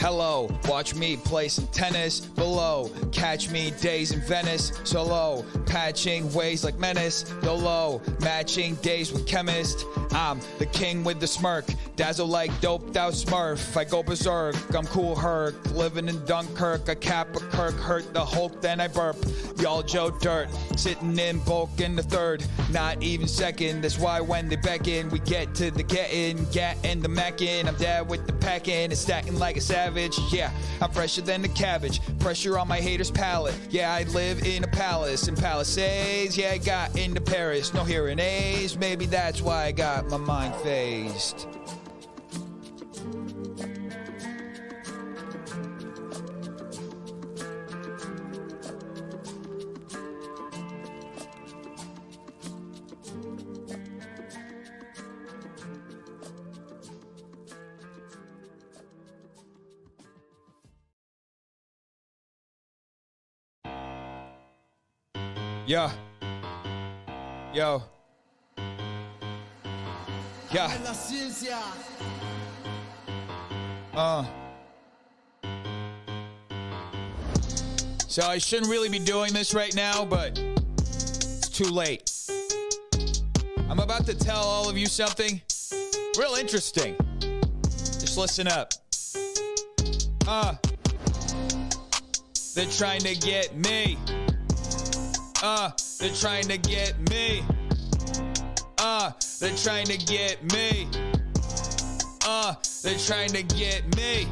Hello, watch me play some tennis below. Catch me days in Venice, solo. Patching ways like menace, YOLO. Matching days with chemist. I'm the king with the smirk. Dazzle like doped out smurf. I go berserk, I'm cool herc. Living in Dunkirk, I cap a Kirk. Hurt the Hulk, then I burp. Y'all Joe Dirt, sitting in bulk in the third. Not even second, that's why when they beckon, we get to the getting, getting the mackin'. I'm dead with the packing, it's stacking like a savage. Yeah, I'm fresher than the cabbage. Pressure on my haters' palate. Yeah, I live in a palace in Palisades. Yeah, I got into Paris, no hearing aids. Maybe that's why I got my mind phased. Yeah. Yo. Yeah. So I shouldn't really be doing this right now, but it's too late. I'm about to tell all of you something real interesting. Just listen up. They're trying to get me. They're trying to get me. They're trying to get me. They're trying to get me.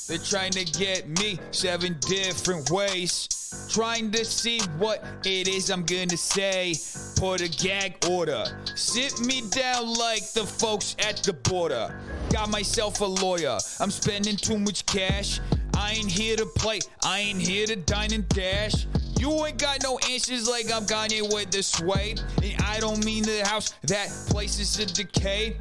They're trying to get me 7 different ways. Trying to see what it is I'm gonna say. Put a gag order. Sit me down like the folks at the border. Got myself a lawyer. I'm spending too much cash. I ain't here to play. I ain't here to dine and dash. You ain't got no answers like I'm Kanye with the sway. And I don't mean the house, that place is a decay.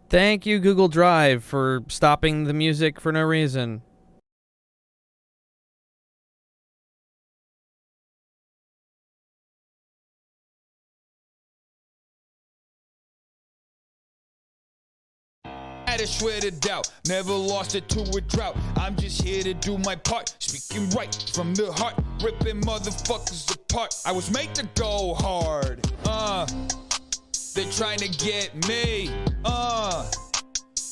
Thank you, Google Drive, for stopping the music for no reason. Had a shred of doubt, never lost it to a drought. I'm just here to do my part, speaking right from the heart, ripping motherfuckers apart. I was made to go hard. They're trying to get me.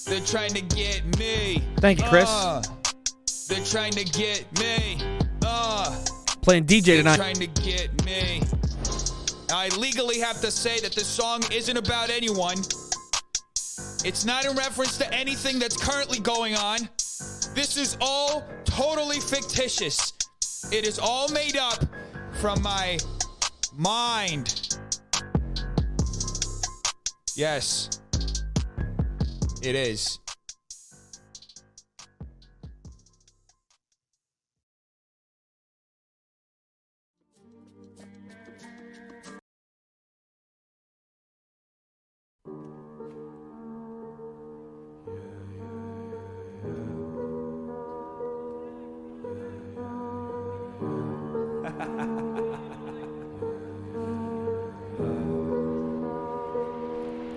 They're trying to get me. Thank you, Chris. They're trying to get me. Playing DJ tonight. They're trying to get me. I legally have to say that this song isn't about anyone. It's not in reference to anything that's currently going on. This is all totally fictitious. It is all made up from my mind. Yes, it is.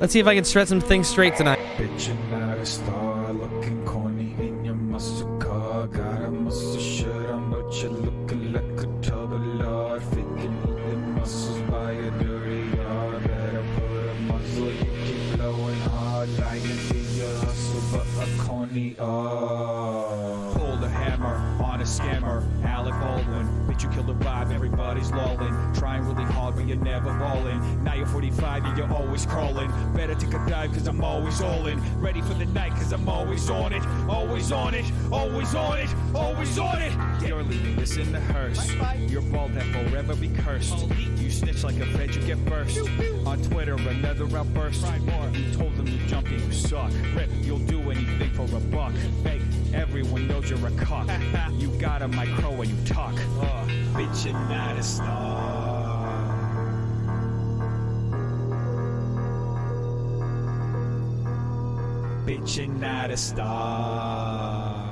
Let's see if I can stretch some things straight tonight. Bitchin' out a star, looking corny in your muscle car. Got a muscle shirt on, but you're looking like a double lord. Faking the muscles by a dirty yard. Better put a muzzle, you keep blowing hard. Lying in your hustle, but a corny art. Pull the hammer on a scammer, Alec Baldwin. Bitch, you killed the vibe, everybody's lolling. Trying really hard, but you're never rolling. Now you're 45 and you're always crawling. Better take a dive, cause I'm always all in. Ready for the night, cause I'm always on it. Always on it, always on it, always on it. You're leaving this in the hearse. Your bald head forever be cursed. You snitch like a fed, you get burst. On Twitter, another outburst. You told them you jumped and you suck. Rip, you'll do anything for a buck. Fake, everyone knows you're a cock. You got a micro when you talk. Bitch, you're not a star. Bitch, you're not a star.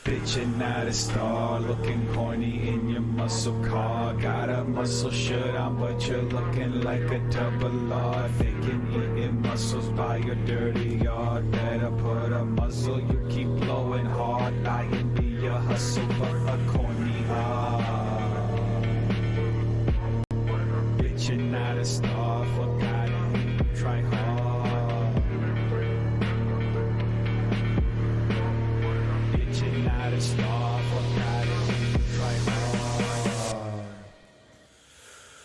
Bitch, you're not a star. Looking corny in your muscle car. Got a muscle shirt on, but you're looking like a double R. Faking eating muscles by your dirty yard. Better put a muzzle, you keep blowing hard. Lying be your hustle, but a corny heart. Bitch, you're not a star. Fuck out of here, try hard. Not a star, fuck out of here, try hard.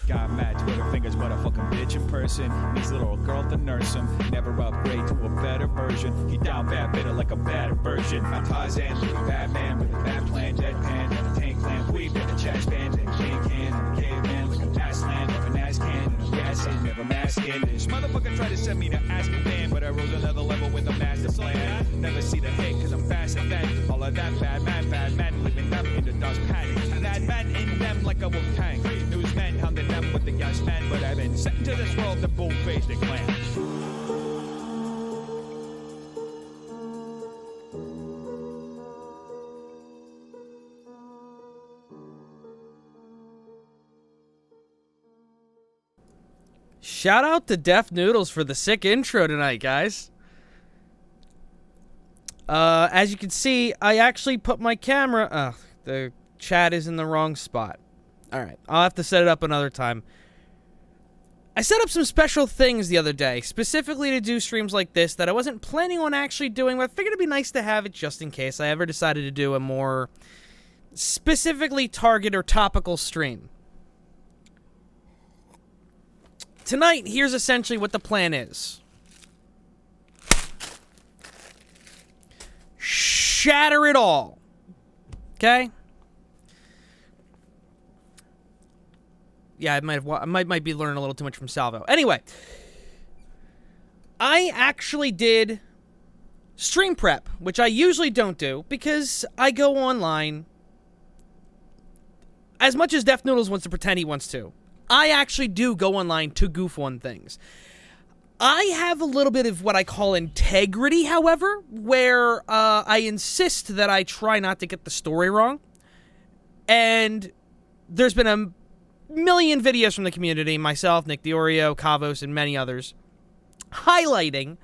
Got mad Twitter fingers, but a fucking bitch in person. Needs a little girl to nurse him. Never upgrade to a better version. He down bad bitter like a bad version. I'm Tarzan, like a Batman with a bad plan. Deadpan, and a tank lamp. We've been a trash band and a can can and a caveman like a gas land. Never ass can and a gas in, never masking. This motherfucker tried to send me to Azkaban, but I rose another level with a master plan. Never see the hate, cause I'm fast and then all of that bad man, living them in the dust panic. Bad man in them like a Wu-Tang. Newsmen hounding them with the yes man, but I've been sent into this world to bull-face the clan. Shout out to Deaf Noodles for the sick intro tonight, guys. As you can see, I actually put my camera... the chat is in the wrong spot. Alright, I'll have to set it up another time. I set up some special things the other day, specifically to do streams like this that I wasn't planning on actually doing, but I figured it'd be nice to have it just in case I ever decided to do a more specifically target or topical stream. Tonight, here's essentially what the plan is. Shatter it all. Okay? Yeah, I might be learning a little too much from Salvo. Anyway, I actually did stream prep, which I usually don't do because I go online. As much as Deaf Noodles wants to pretend he wants to, I actually do go online to goof on things. I have a little bit of what I call integrity, however, where I insist that I try not to get the story wrong. And there's been a million videos from the community, myself, Nick Diorio, Kavos, and many others, highlighting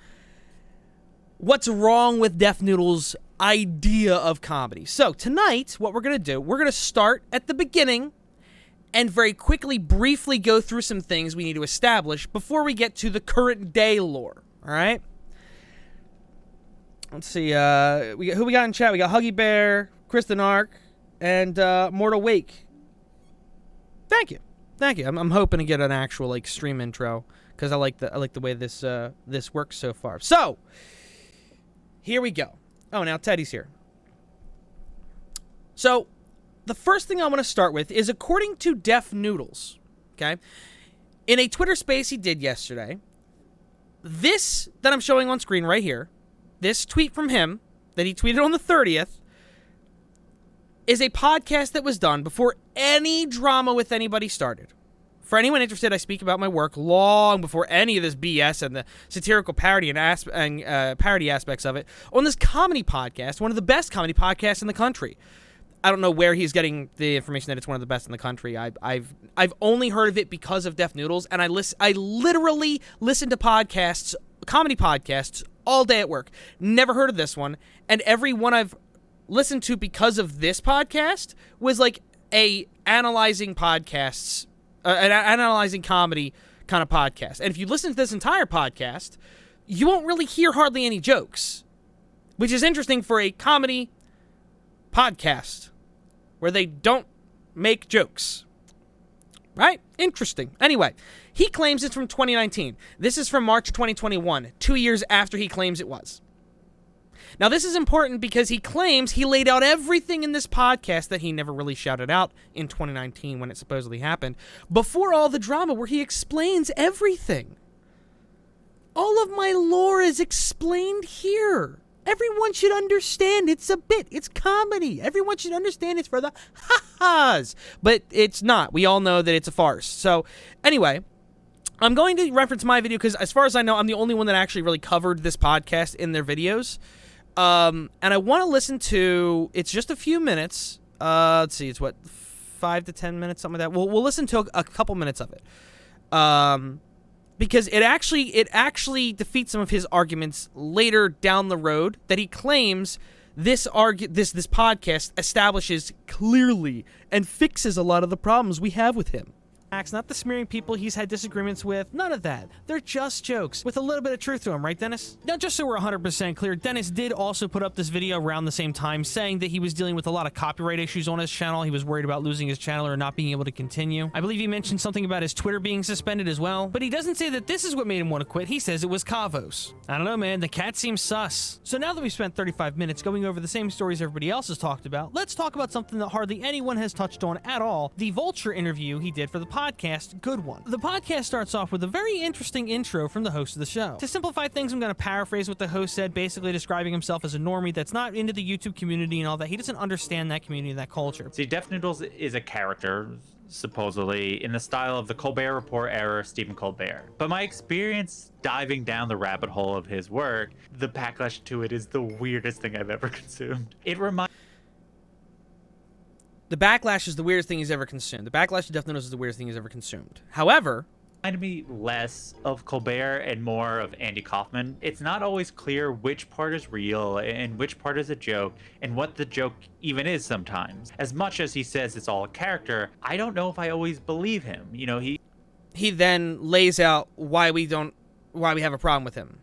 what's wrong with Deaf Noodle's idea of comedy. So tonight, what we're going to do, we're going to start at the beginning and very quickly, briefly go through some things we need to establish before we get to the current day lore. All right? Let's see. Who we got in chat? We got Huggy Bear, Kristen Ark, and Mortal Wake. Thank you. Thank you. I'm hoping to get an actual like stream intro because I like the way this works so far. So here we go. Oh, now Teddy's here. So the first thing I want to start with is according to Deaf Noodles, okay, in a Twitter space he did yesterday, this that I'm showing on screen right here, this tweet from him that he tweeted on the 30th, is a podcast that was done before any drama with anybody started. For anyone interested, I speak about my work long before any of this BS and the satirical parody and parody aspects of it on this comedy podcast, one of the best comedy podcasts in the country. I don't know where he's getting the information that it's one of the best in the country. I've only heard of it because of Deaf Noodles, and I literally listen to podcasts, comedy podcasts, all day at work. Never heard of this one, and every one I've listened to because of this podcast was like a analyzing podcasts, an analyzing comedy kind of podcast. And if you listen to this entire podcast, you won't really hear hardly any jokes, which is interesting for a comedy podcast where they don't make jokes. Right? Interesting. Anyway, he claims it's from 2019. This is from March 2021, 2 years after he claims it was. Now, this is important because he claims he laid out everything in this podcast that he never really shouted out in 2019 when it supposedly happened, before all the drama where he explains everything. All of my lore is explained here. Everyone should understand it's a bit. It's comedy. Everyone should understand it's for the ha-has. But it's not. We all know that it's a farce. So, anyway, I'm going to reference my video because, as far as I know, I'm the only one that actually really covered this podcast in their videos. And I want to listen to. It's just a few minutes. Let's see. It's what, 5 to 10 minutes, something like that. We'll listen to a couple minutes of it. Because it actually defeats some of his arguments later down the road that he claims this podcast establishes clearly and fixes a lot of the problems we have with him. Not the smearing people he's had disagreements with, none of that. They're just jokes with a little bit of truth to them, right, Dennis? Now, just so we're 100% clear, Dennis did also put up this video around the same time saying that he was dealing with a lot of copyright issues on his channel. He was worried about losing his channel or not being able to continue. I believe he mentioned something about his Twitter being suspended as well, but he doesn't say that this is what made him want to quit. He says it was Kavos. I don't know, man. The cat seems sus. So now that we've spent 35 minutes going over the same stories everybody else has talked about, let's talk about something that hardly anyone has touched on at all, the Vulture interview he did for the podcast. Good one. The podcast starts off with a very interesting intro from the host of the show. To simplify things, I'm going to paraphrase what the host said, basically describing himself as a normie that's not into the YouTube community and all that. He doesn't understand that community and that culture. See, Def Noodles is a character, supposedly, in the style of the Colbert Report era Stephen Colbert. But my experience diving down the rabbit hole of his work, the backlash to it is the weirdest thing I've ever consumed. It reminds The backlash is the weirdest thing he's ever consumed. The backlash to Def Noodles is the weirdest thing he's ever consumed. However, me less of Colbert and more of Andy Kaufman. It's not always clear which part is real and which part is a joke and what the joke even is sometimes. As much as he says it's all a character, I don't know if I always believe him. You know, he then lays out why we have a problem with him.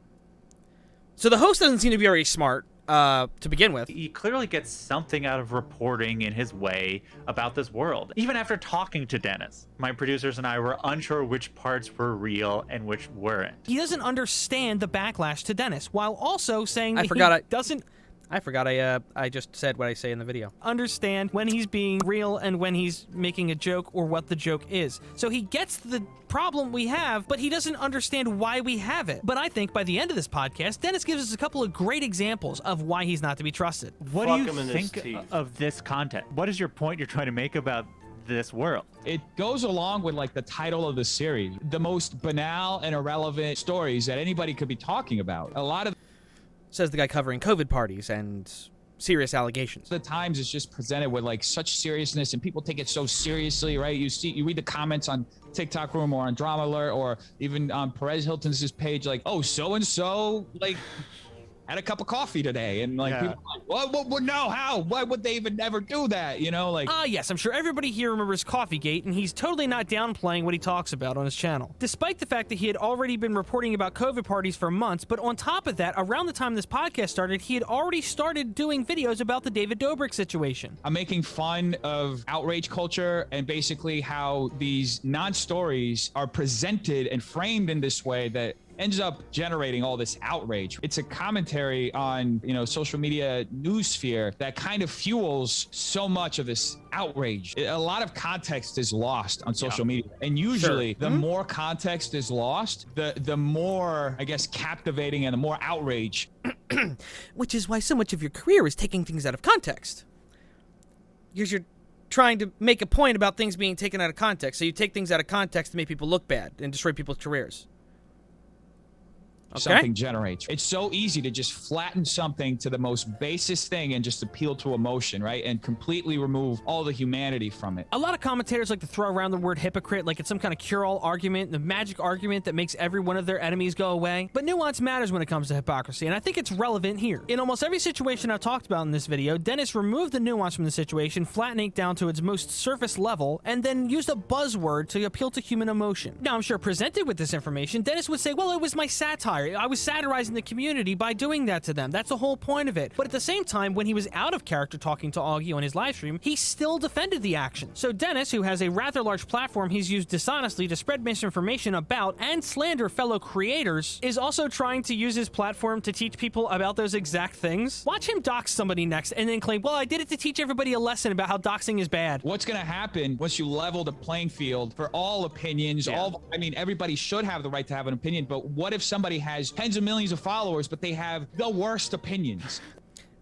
So the host doesn't seem to be very smart. To begin with. He clearly gets something out of reporting in his way about this world. Even after talking to Dennis, my producers and I were unsure which parts were real and which weren't. He doesn't understand the backlash to Dennis, while also saying that I just said what I say in the video. Understand when he's being real and when he's making a joke or what the joke is. So he gets the problem we have, but he doesn't understand why we have it. But I think by the end of this podcast, Dennis gives us a couple of great examples of why he's not to be trusted. What do you think of this content? What is your point you're trying to make about this world? It goes along with like the title of the series, the most banal and irrelevant stories that anybody could be talking about. A lot of says the guy covering COVID parties and serious allegations. the times it's just presented with like such seriousness and people take it so seriously, right? You read the comments on TikTok Room or on Drama Alert or even on Perez Hilton's page, like, oh, so-and-so, like, had a cup of coffee today, and like people are like, what, no, how? Why would they even ever do that? You know, like. Yes, I'm sure everybody here remembers Coffeegate, and he's totally not downplaying what he talks about on his channel. Despite the fact that he had already been reporting about COVID parties for months, but on top of that, around the time this podcast started, he had already started doing videos about the David Dobrik situation. I'm making fun of outrage culture and basically how these non-stories are presented and framed in this way that ends up generating all this outrage. It's a commentary on, social media news sphere that kind of fuels so much of this outrage. A lot of context is lost on social media. And usually the more context is lost, the more, I guess, captivating and the more outrage. Which is why so much of your career is taking things out of context. Because you're trying to make a point about things being taken out of context. So you take things out of context to make people look bad and destroy people's careers. Okay. Something generates. It's so easy to just flatten something to the most basest thing and just appeal to emotion, right? And completely remove all the humanity from it. A lot of commentators like to throw around the word hypocrite like it's some kind of cure-all argument, the magic argument that makes every one of their enemies go away. But nuance matters when it comes to hypocrisy, and I think it's relevant here. In almost every situation I've talked about in this video, Dennis removed the nuance from the situation, flattening it down to its most surface level, and then used a buzzword to appeal to human emotion. Now, I'm sure presented with this information, Dennis would say, well, it was my satire. I was satirizing the community by doing that to them. That's the whole point of it. But at the same time, when he was out of character talking to Augie on his live stream, he still defended the action. So Dennis, who has a rather large platform he's used dishonestly to spread misinformation about and slander fellow creators, is also trying to use his platform to teach people about those exact things. Watch him dox somebody next and then claim, well, I did it to teach everybody a lesson about how doxing is bad. What's going to happen once you level the playing field for all opinions? Everybody should have the right to have an opinion, but what if somebody has tens of millions of followers, but they have the worst opinions?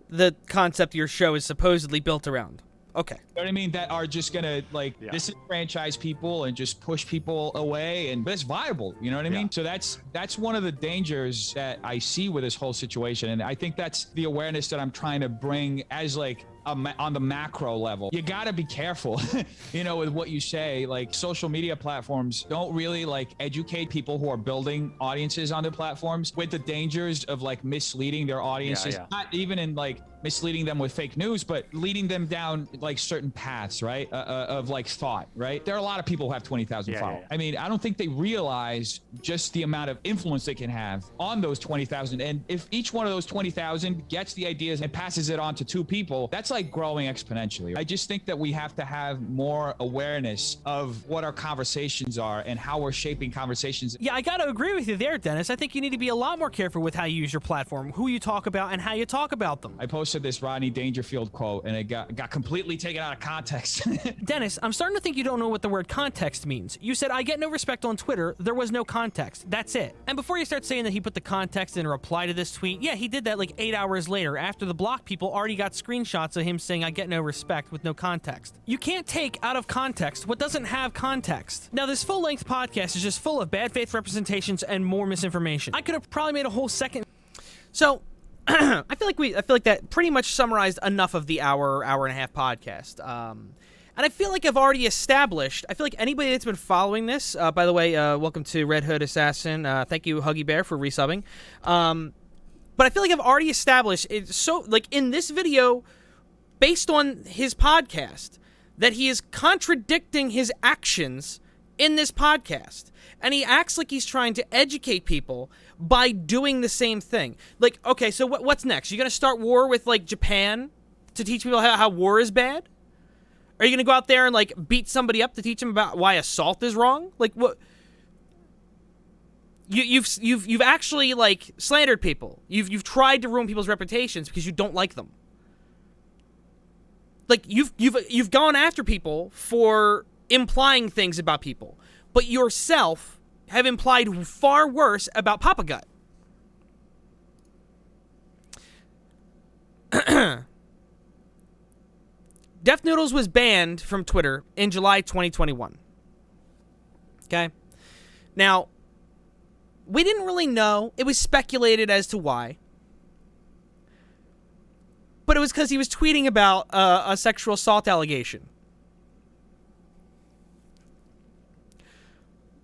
The concept your show is supposedly built around. Okay. You know what I mean? That are just gonna like disenfranchise people and just push people away, and but it's viable. You know what I mean? So that's one of the dangers that I see with this whole situation, and I think that's the awareness that I'm trying to bring as like on the macro level. You got to be careful, you know, with what you say. Like social media platforms don't really like educate people who are building audiences on their platforms with the dangers of like misleading their audiences, not even in like misleading them with fake news, but leading them down like certain paths, right? Of like thought, right? There are a lot of people who have 20,000 followers. I mean, I don't think they realize just the amount of influence they can have on those 20,000. And if each one of those 20,000 gets the ideas and passes it on to 2 people, that's like growing exponentially. I just think that we have to have more awareness of what our conversations are and how we're shaping conversations. Yeah, I got to agree with you there, Dennis. I think you need to be a lot more careful with how you use your platform, who you talk about, and how you talk about them. I posted this Rodney Dangerfield quote, and it got completely taken out of context. Dennis, I'm starting to think you don't know what the word context means. You said, I get no respect on Twitter. There was no context. That's it. And before you start saying that he put the context in a reply to this tweet, yeah, he did that like 8 hours later after the block people already got screenshots of him saying, I get no respect with no context. You can't take out of context what doesn't have context. Now, this full-length podcast is just full of bad faith representations and more misinformation. I could have probably made a whole second. So, I feel like that pretty much summarized enough of the hour and a half podcast. And I feel like I've already established, I feel like anybody that's been following this, by the way, welcome to Red Hood Assassin. Thank you, Huggy Bear, for resubbing. But I feel like I've already established, so like in this video, based on his podcast, that he is contradicting his actions in this podcast. And he acts like he's trying to educate people by doing the same thing. Like, okay, so what's next? You gonna start war with, like, Japan to teach people how war is bad? Are you gonna go out there and, like, beat somebody up to teach them about why assault is wrong? Like, what? You've actually, like, slandered people. You've tried to ruin people's reputations because you don't like them. Like, you've gone after people for implying things about people, but yourself have implied far worse about Papa Gut. Def Noodles was banned from Twitter in July 2021. Okay? Now, we didn't really know. It was speculated as to why. But it was because he was tweeting about a sexual assault allegation.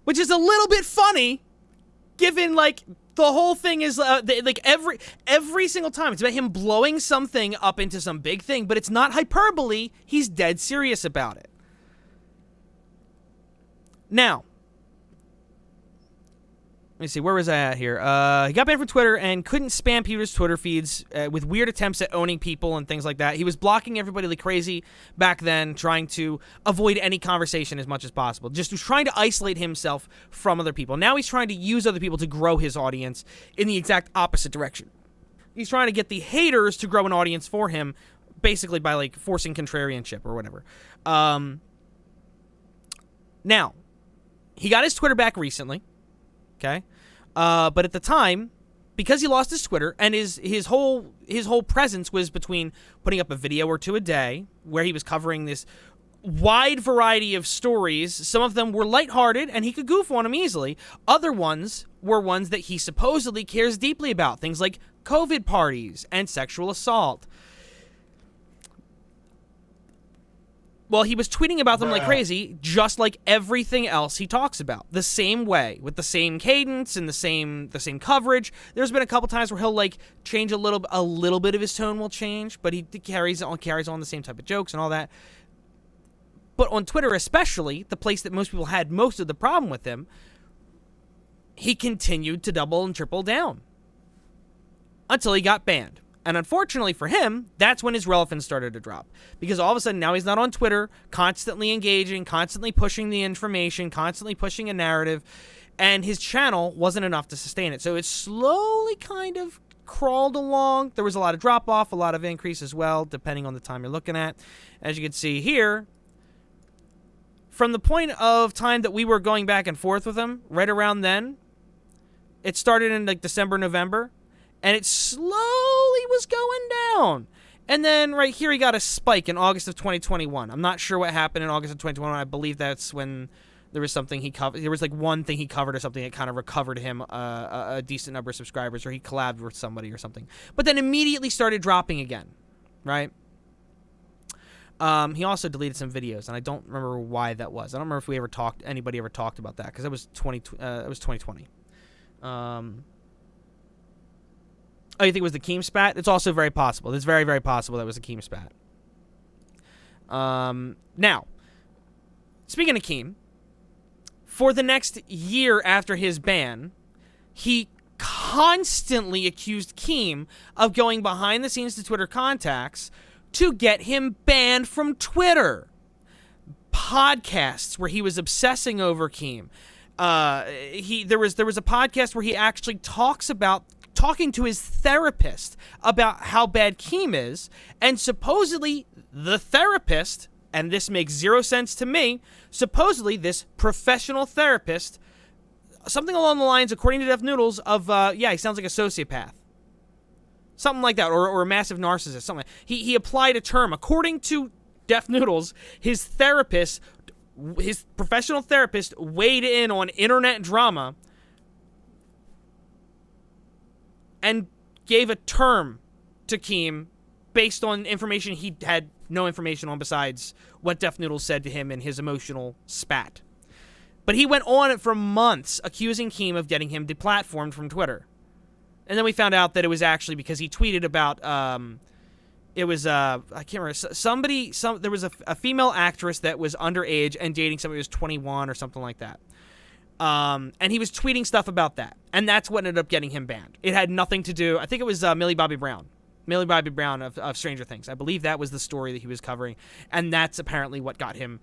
Which is a little bit funny, given, like, the whole thing is, like, every single time, it's about him blowing something up into some big thing, but it's not hyperbole. He's dead serious about it. Now, let me see, where was I at here? He got banned from Twitter and couldn't spam people's Twitter feeds with weird attempts at owning people and things like that. He was blocking everybody like crazy back then, trying to avoid any conversation as much as possible. Just trying to isolate himself from other people. Now he's trying to use other people to grow his audience in the exact opposite direction. He's trying to get the haters to grow an audience for him, basically by, like, forcing contrarianship or whatever. Now, he got his Twitter back recently. Okay, but at the time, because he lost his Twitter and his whole presence was between putting up a video or two a day where he was covering this wide variety of stories. Some of them were lighthearted and he could goof on them easily. Other ones were ones that he supposedly cares deeply about, things like COVID parties and sexual assault. Well, he was tweeting about them like crazy, just like everything else he talks about. The same way, with the same cadence and the same coverage. There's been a couple times where he'll, like, change a little bit of his tone will change, but he carries on the same type of jokes and all that. But on Twitter especially, the place that most people had most of the problem with him, he continued to double and triple down until he got banned. And unfortunately for him, that's when his relevance started to drop. Because all of a sudden, now he's not on Twitter, constantly engaging, constantly pushing the information, constantly pushing a narrative, and his channel wasn't enough to sustain it. So it slowly kind of crawled along. There was a lot of drop-off, a lot of increase as well, depending on the time you're looking at. As you can see here, from the point of time that we were going back and forth with him, right around then, it started in, like, December, November, and it slowly was going down. And then right here, he got a spike in August of 2021. I'm not sure what happened in August of 2021. I believe that's when there was something he covered. There was like one thing he covered or something that kind of recovered him a decent number of subscribers, or he collabed with somebody or something. But then immediately started dropping again, right? He also deleted some videos, and I don't remember why that was. I don't remember if anybody ever talked about that, because that was 2020. Oh, you think it was the Keem spat? It's also very possible. It's very, very possible that it was the Keem spat. Now, speaking of Keem, for the next year after his ban, he constantly accused Keem of going behind the scenes to Twitter contacts to get him banned from Twitter. Podcasts where he was obsessing over Keem. There was a podcast where he actually talking to his therapist about how bad Keem is, and supposedly the therapist, and this makes zero sense to me, supposedly this professional therapist, something along the lines, according to Def Noodles, of, he sounds like a sociopath. Something like that, or a massive narcissist, something like that. He applied a term. According to Def Noodles, his professional therapist weighed in on internet drama and gave a term to Keem based on information he had no information on besides what Def Noodles said to him in his emotional spat. But he went on for months accusing Keem of getting him deplatformed from Twitter. And then we found out that it was actually because he tweeted about, I can't remember, there was a female actress that was underage and dating somebody who was 21 or something like that. And he was tweeting stuff about that. And that's what ended up getting him banned. It had nothing to do, I think it was Millie Bobby Brown of Stranger Things. I believe that was the story that he was covering. And that's apparently what got him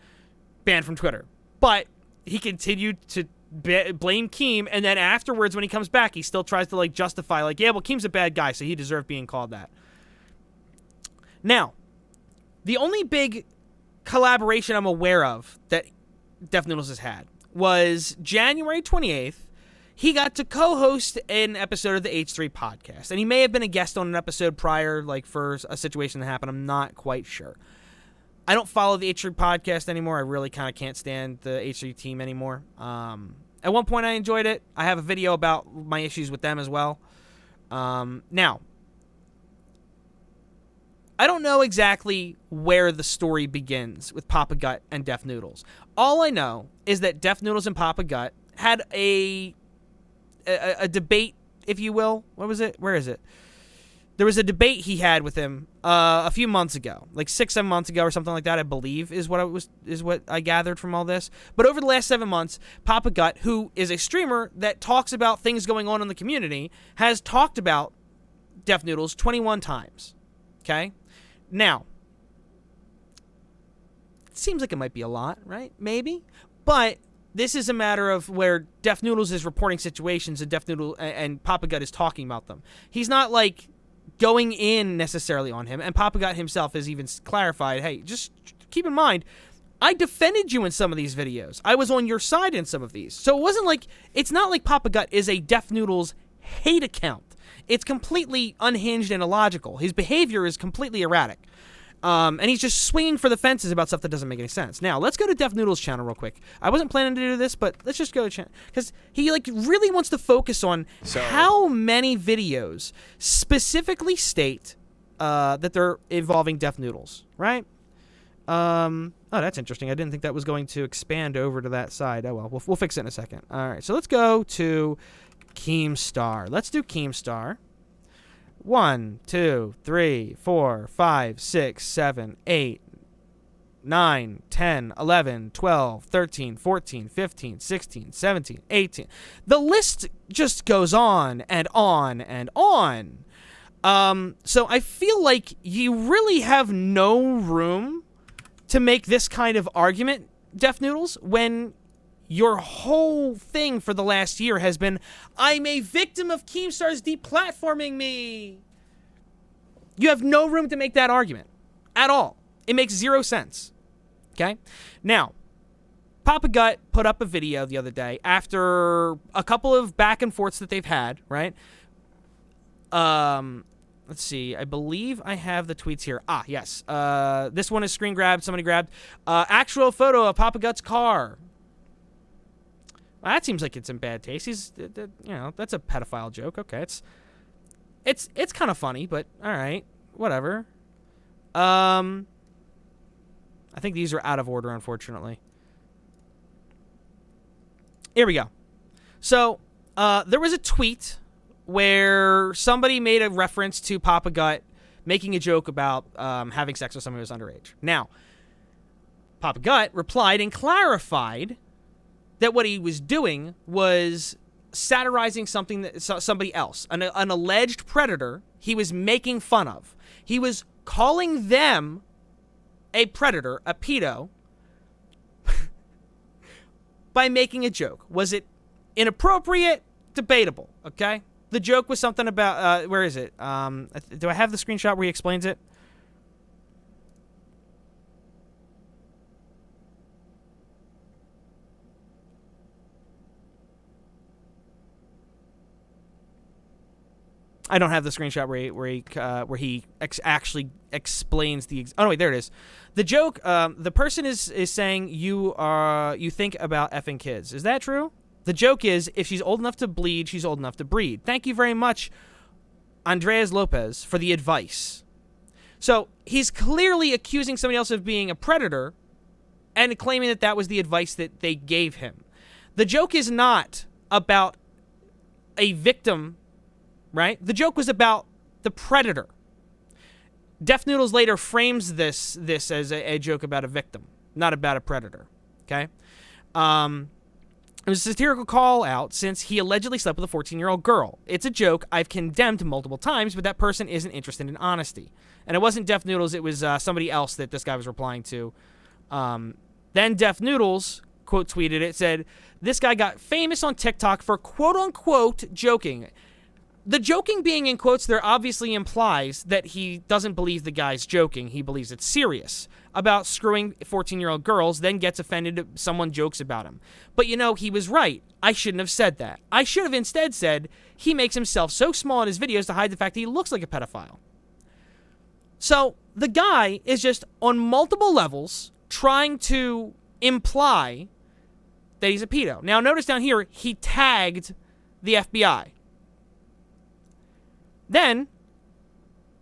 banned from Twitter. But he continued to blame Keem, and then afterwards when he comes back, he still tries to justify, Keem's a bad guy, so he deserved being called that. Now, the only big collaboration I'm aware of that Def Noodles has had was January 28th. He got to co-host an episode of the H3 podcast, and he may have been a guest on an episode prior, for a situation that happened. I'm not quite sure. I don't follow the H3 podcast anymore. I really kind of can't stand the H3 team anymore. At one point, I enjoyed it. I have a video about my issues with them as well. Now, I don't know exactly where the story begins with Papa Gut and Def Noodles. All I know is that Def Noodles and Papa Gut had a debate, if you will. What was it? Where is it? There was a debate he had with him a few months ago, 6-7 months ago or something like that, I believe, is what I gathered from all this. But over the last 7 months, Papa Gut, who is a streamer that talks about things going on in the community, has talked about Def Noodles 21 times. Okay? Now, it seems like it might be a lot, right? Maybe. But this is a matter of where Def Noodles is reporting situations and Def Noodle and Papa Gut is talking about them. He's not going in necessarily on him, and Papa Gut himself has even clarified, hey, just keep in mind, I defended you in some of these videos. I was on your side in some of these. So it wasn't it's not like Papa Gut is a Def Noodles hate account. It's completely unhinged and illogical. His behavior is completely erratic. And he's just swinging for the fences about stuff that doesn't make any sense. Now, let's go to Def Noodles' channel real quick. I wasn't planning to do this, but let's just go to channel. Because he, really wants to focus on how many videos specifically state that they're involving Def Noodles, right? Oh, that's interesting. I didn't think that was going to expand over to that side. Oh, well, we'll fix it in a second. All right, so let's go to Keemstar. Let's do Keemstar. 1, 2, 3, 4, 5, 6, 7, 8, 9, 10, 11, 12, 13, 14, 15, 16, 17, 18. The list just goes on and on and on. So I feel like you really have no room to make this kind of argument, Def Noodles, when your whole thing for the last year has been, I'm a victim of Keemstar's deplatforming me. You have no room to make that argument at all. It makes zero sense. Okay? Now, Papa Gut put up a video the other day after a couple of back and forths that they've had, right? Let's let's see. I believe I have the tweets here. Ah, yes. This one is screen grabbed. Somebody grabbed. Actual photo of Papa Gut's car. Well, that seems like it's in bad taste. That's a pedophile joke. Okay, it's kind of funny, but all right, whatever. I think these are out of order, unfortunately. Here we go. So, there was a tweet where somebody made a reference to Papa Gut making a joke about having sex with someone who was underage. Now, Papa Gut replied and clarified that what he was doing was satirizing somebody else, an alleged predator he was making fun of. He was calling them a predator, a pedo, by making a joke. Was it inappropriate? Debatable, okay? The joke was something about, where is it? Do I have the screenshot where he explains it? I don't have the screenshot where he actually explains the. Oh no, wait, there it is. The joke. The person is saying you think about effing kids. Is that true? The joke is if she's old enough to bleed, she's old enough to breed. Thank you very much, Andres Lopez, for the advice. So he's clearly accusing somebody else of being a predator, and claiming that was the advice that they gave him. The joke is not about a victim. Right? The joke was about the predator. Def Noodles later frames this as a joke about a victim, not about a predator. Okay? It was a satirical call out since he allegedly slept with a 14-year-old girl. It's a joke I've condemned multiple times, but that person isn't interested in honesty. And it wasn't Def Noodles, it was somebody else that this guy was replying to. Then Def Noodles, quote tweeted it, said, this guy got famous on TikTok for quote-unquote joking. The joking being in quotes there obviously implies that he doesn't believe the guy's joking. He believes it's serious about screwing 14-year-old girls, then gets offended if someone jokes about him. But he was right. I shouldn't have said that. I should have instead said he makes himself so small in his videos to hide the fact that he looks like a pedophile. So the guy is just on multiple levels trying to imply that he's a pedo. Now notice down here, he tagged the FBI. Then,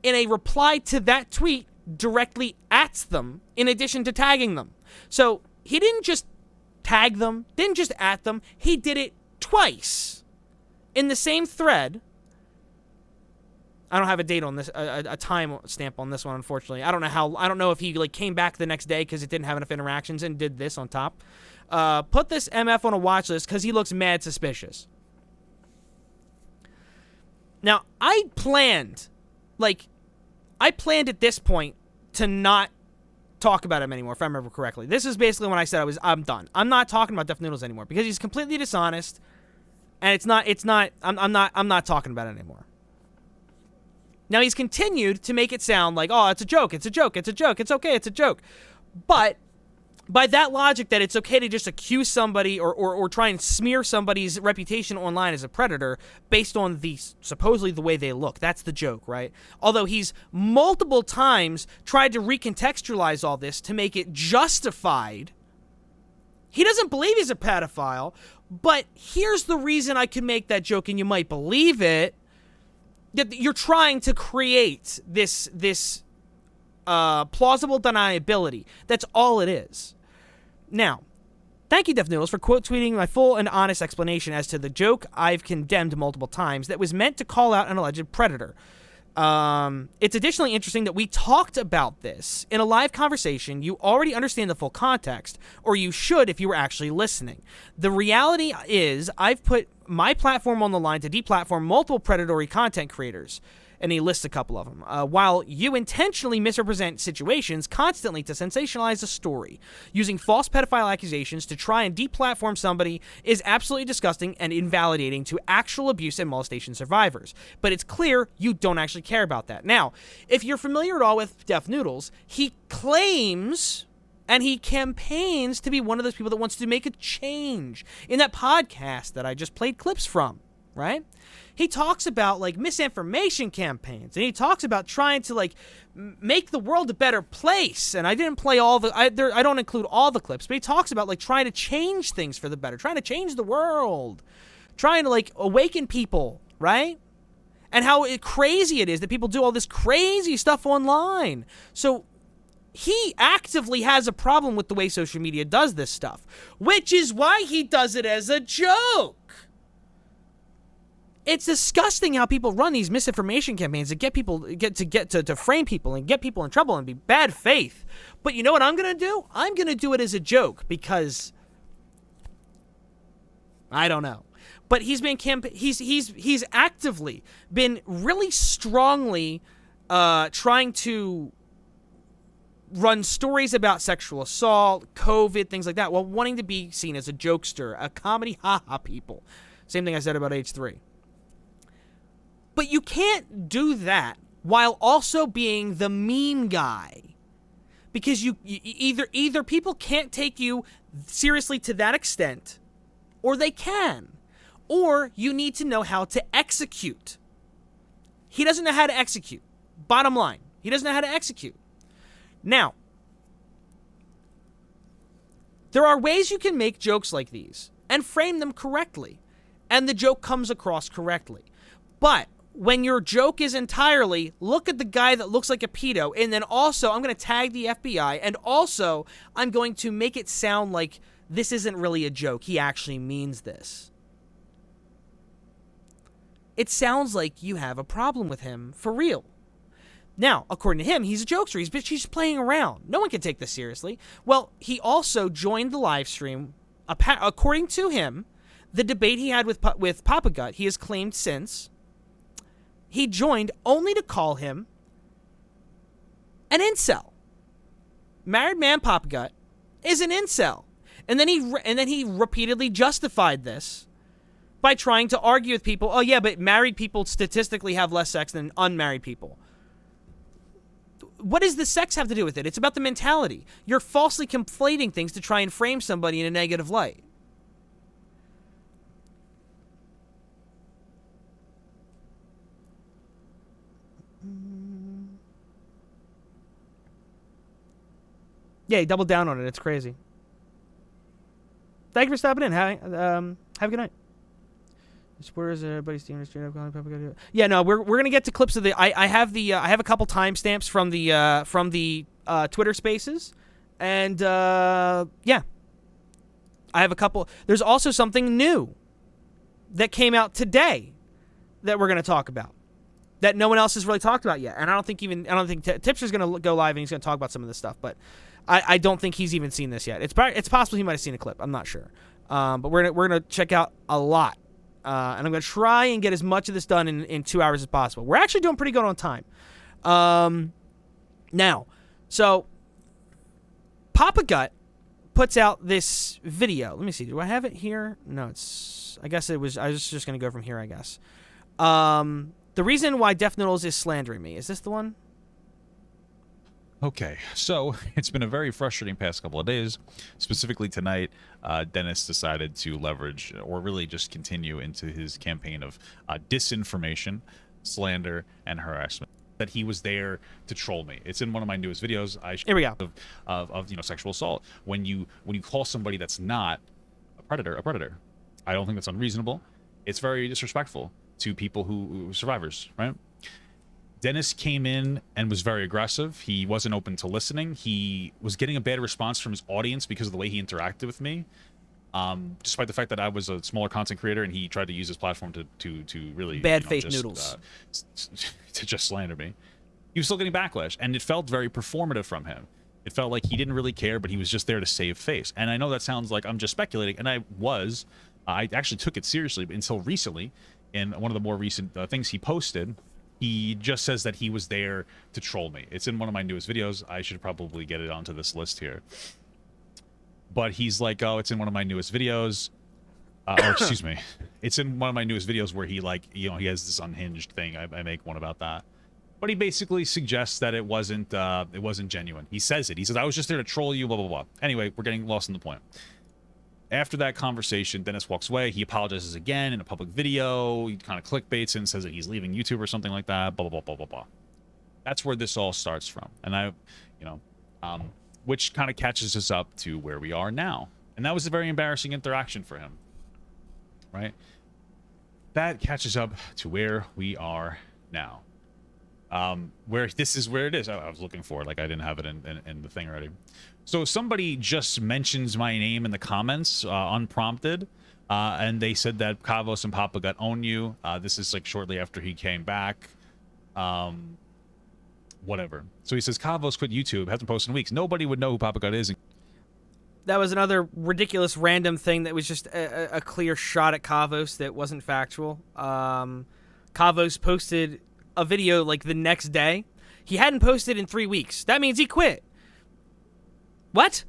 in a reply to that tweet, directly at them, in addition to tagging them. So, he didn't just tag them, didn't just at them, he did it twice. In the same thread. I don't have a date on this, a time stamp on this one, unfortunately. I don't know if he came back the next day because it didn't have enough interactions and did this on top. Put this MF on a watch list because he looks mad suspicious. Now, I planned at this point to not talk about him anymore, if I remember correctly. This is basically when I said I'm done. I'm not talking about Def Noodles anymore because he's completely dishonest, and I'm not talking about it anymore. Now, he's continued to make it sound like, oh, it's a joke, it's okay, it's a joke. But by that logic that it's okay to just accuse somebody or try and smear somebody's reputation online as a predator based on supposedly the way they look. That's the joke, right? Although he's multiple times tried to recontextualize all this to make it justified. He doesn't believe he's a pedophile, but here's the reason I can make that joke and you might believe it. You're trying to create this plausible deniability. That's all it is. Now, thank you, Def Noodles, for quote tweeting my full and honest explanation as to the joke I've condemned multiple times that was meant to call out an alleged predator. It's additionally interesting that we talked about this in a live conversation. You already understand the full context, or you should if you were actually listening. The reality is I've put my platform on the line to deplatform multiple predatory content creators. And he lists a couple of them. While you intentionally misrepresent situations constantly to sensationalize a story, using false pedophile accusations to try and deplatform somebody is absolutely disgusting and invalidating to actual abuse and molestation survivors. But it's clear you don't actually care about that. Now, if you're familiar at all with Def Noodles, he claims and he campaigns to be one of those people that wants to make a change in that podcast that I just played clips from. right? He talks about like misinformation campaigns, and he talks about trying to like make the world a better place. And I didn't play all the, I don't include all the clips, but he talks about like trying to change things for the better, trying to change the world, trying to like awaken people, right? And how crazy it is that people do all this crazy stuff online. So he actively has a problem with the way social media does this stuff, which is why he does it as a joke. It's disgusting how people run these misinformation campaigns to get people to frame people and get people in trouble and be bad faith. But you know what I'm gonna do? I'm gonna do it as a joke because I don't know. But he's actively been really strongly trying to run stories about sexual assault, COVID, things like that, while wanting to be seen as a jokester, a comedy ha-ha people. Same thing I said about H3. But you can't do that while also being the meme guy. Because you either people can't take you seriously to that extent, or they can. Or you need to know how to execute. He doesn't know how to execute. Bottom line, he doesn't know how to execute. Now, there are ways you can make jokes like these and frame them correctly, and the joke comes across correctly. But when your joke is entirely, look at the guy that looks like a pedo, and then also I'm going to tag the FBI, and also I'm going to make it sound like this isn't really a joke. He actually means this. It sounds like you have a problem with him for real. Now, according to him, he's a jokester. He's playing around. No one can take this seriously. Well, he also joined the live stream. According to him, the debate he had with Papa Gut, he has claimed since, he joined only to call him an incel. Married man Papa Gut is an incel. And then he repeatedly justified this by trying to argue with people, oh yeah, but married people statistically have less sex than unmarried people. What does the sex have to do with it? It's about the mentality. You're falsely conflating things to try and frame somebody in a negative light. Yeah, he doubled down on it. It's crazy. Thank you for stopping in. Have a good night. Where is everybody stealing straight up calling Papa Gut? Yeah, no, we're gonna get to clips of the. I have a couple timestamps from the Twitter Spaces, and yeah, I have a couple. There's also something new that came out today that we're gonna talk about that no one else has really talked about yet, and I don't think Tipster's gonna go live and he's gonna talk about some of this stuff, but I don't think he's even seen this yet. It's possible he might have seen a clip. I'm not sure, but we're gonna check out a lot. And I'm going to try and get as much of this done in 2 hours as possible. We're actually doing pretty good on time. Now, so Papa Gut puts out this video. Let me see. Do I have it here? No, I was just going to go from here, I guess. The reason why Def Noodles is slandering me. Is this the one? Okay, so it's been a very frustrating past couple of days. Specifically tonight, Dennis decided to leverage, or really just continue into his campaign of disinformation, slander, and harassment. That he was there to troll me. It's in one of my newest videos. Here we go. Of sexual assault. When you call somebody that's not a predator. I don't think that's unreasonable. It's very disrespectful to people who survivors, right? Dennis came in and was very aggressive. He wasn't open to listening. He was getting a bad response from his audience because of the way he interacted with me. Despite the fact that I was a smaller content creator and he tried to use his platform to really bad faith Noodles to just slander me, he was still getting backlash, and it felt very performative from him. It felt like he didn't really care, but he was just there to save face. And I know that sounds like I'm just speculating, and I was. I actually took it seriously until recently. In one of the more recent things he posted, he just says that he was there to troll me. It's in one of my newest videos. I should probably get it onto this list here. But he's like, oh, it's in one of my newest videos. Or excuse me. It's in one of my newest videos where he he has this unhinged thing. I make one about that. But he basically suggests that it wasn't genuine. He says it. He says, I was just there to troll you, blah, blah, blah. Anyway, we're getting lost in the point. after that conversation, Dennis walks away. He apologizes again in a public video. He kind of clickbaits and says that he's leaving YouTube or something like that. Blah, blah, blah, blah, blah, blah. That's where this all starts from. And which kind of catches us up to where we are now. And that was a very embarrassing interaction for him, right? That catches up to where we are now. Where this is where it is. I was looking for it, like I didn't have it in the thing already. So somebody just mentions my name in the comments, unprompted, and they said that Kavos and Papa Gut own you. This is like shortly after he came back. Whatever. So he says Kavos quit YouTube, hasn't posted in weeks. Nobody would know who Papa Gut is. That was another ridiculous random thing that was just a clear shot at Kavos that wasn't factual. Kavos posted a video like the next day. He hadn't posted in 3 weeks. That means he quit. What?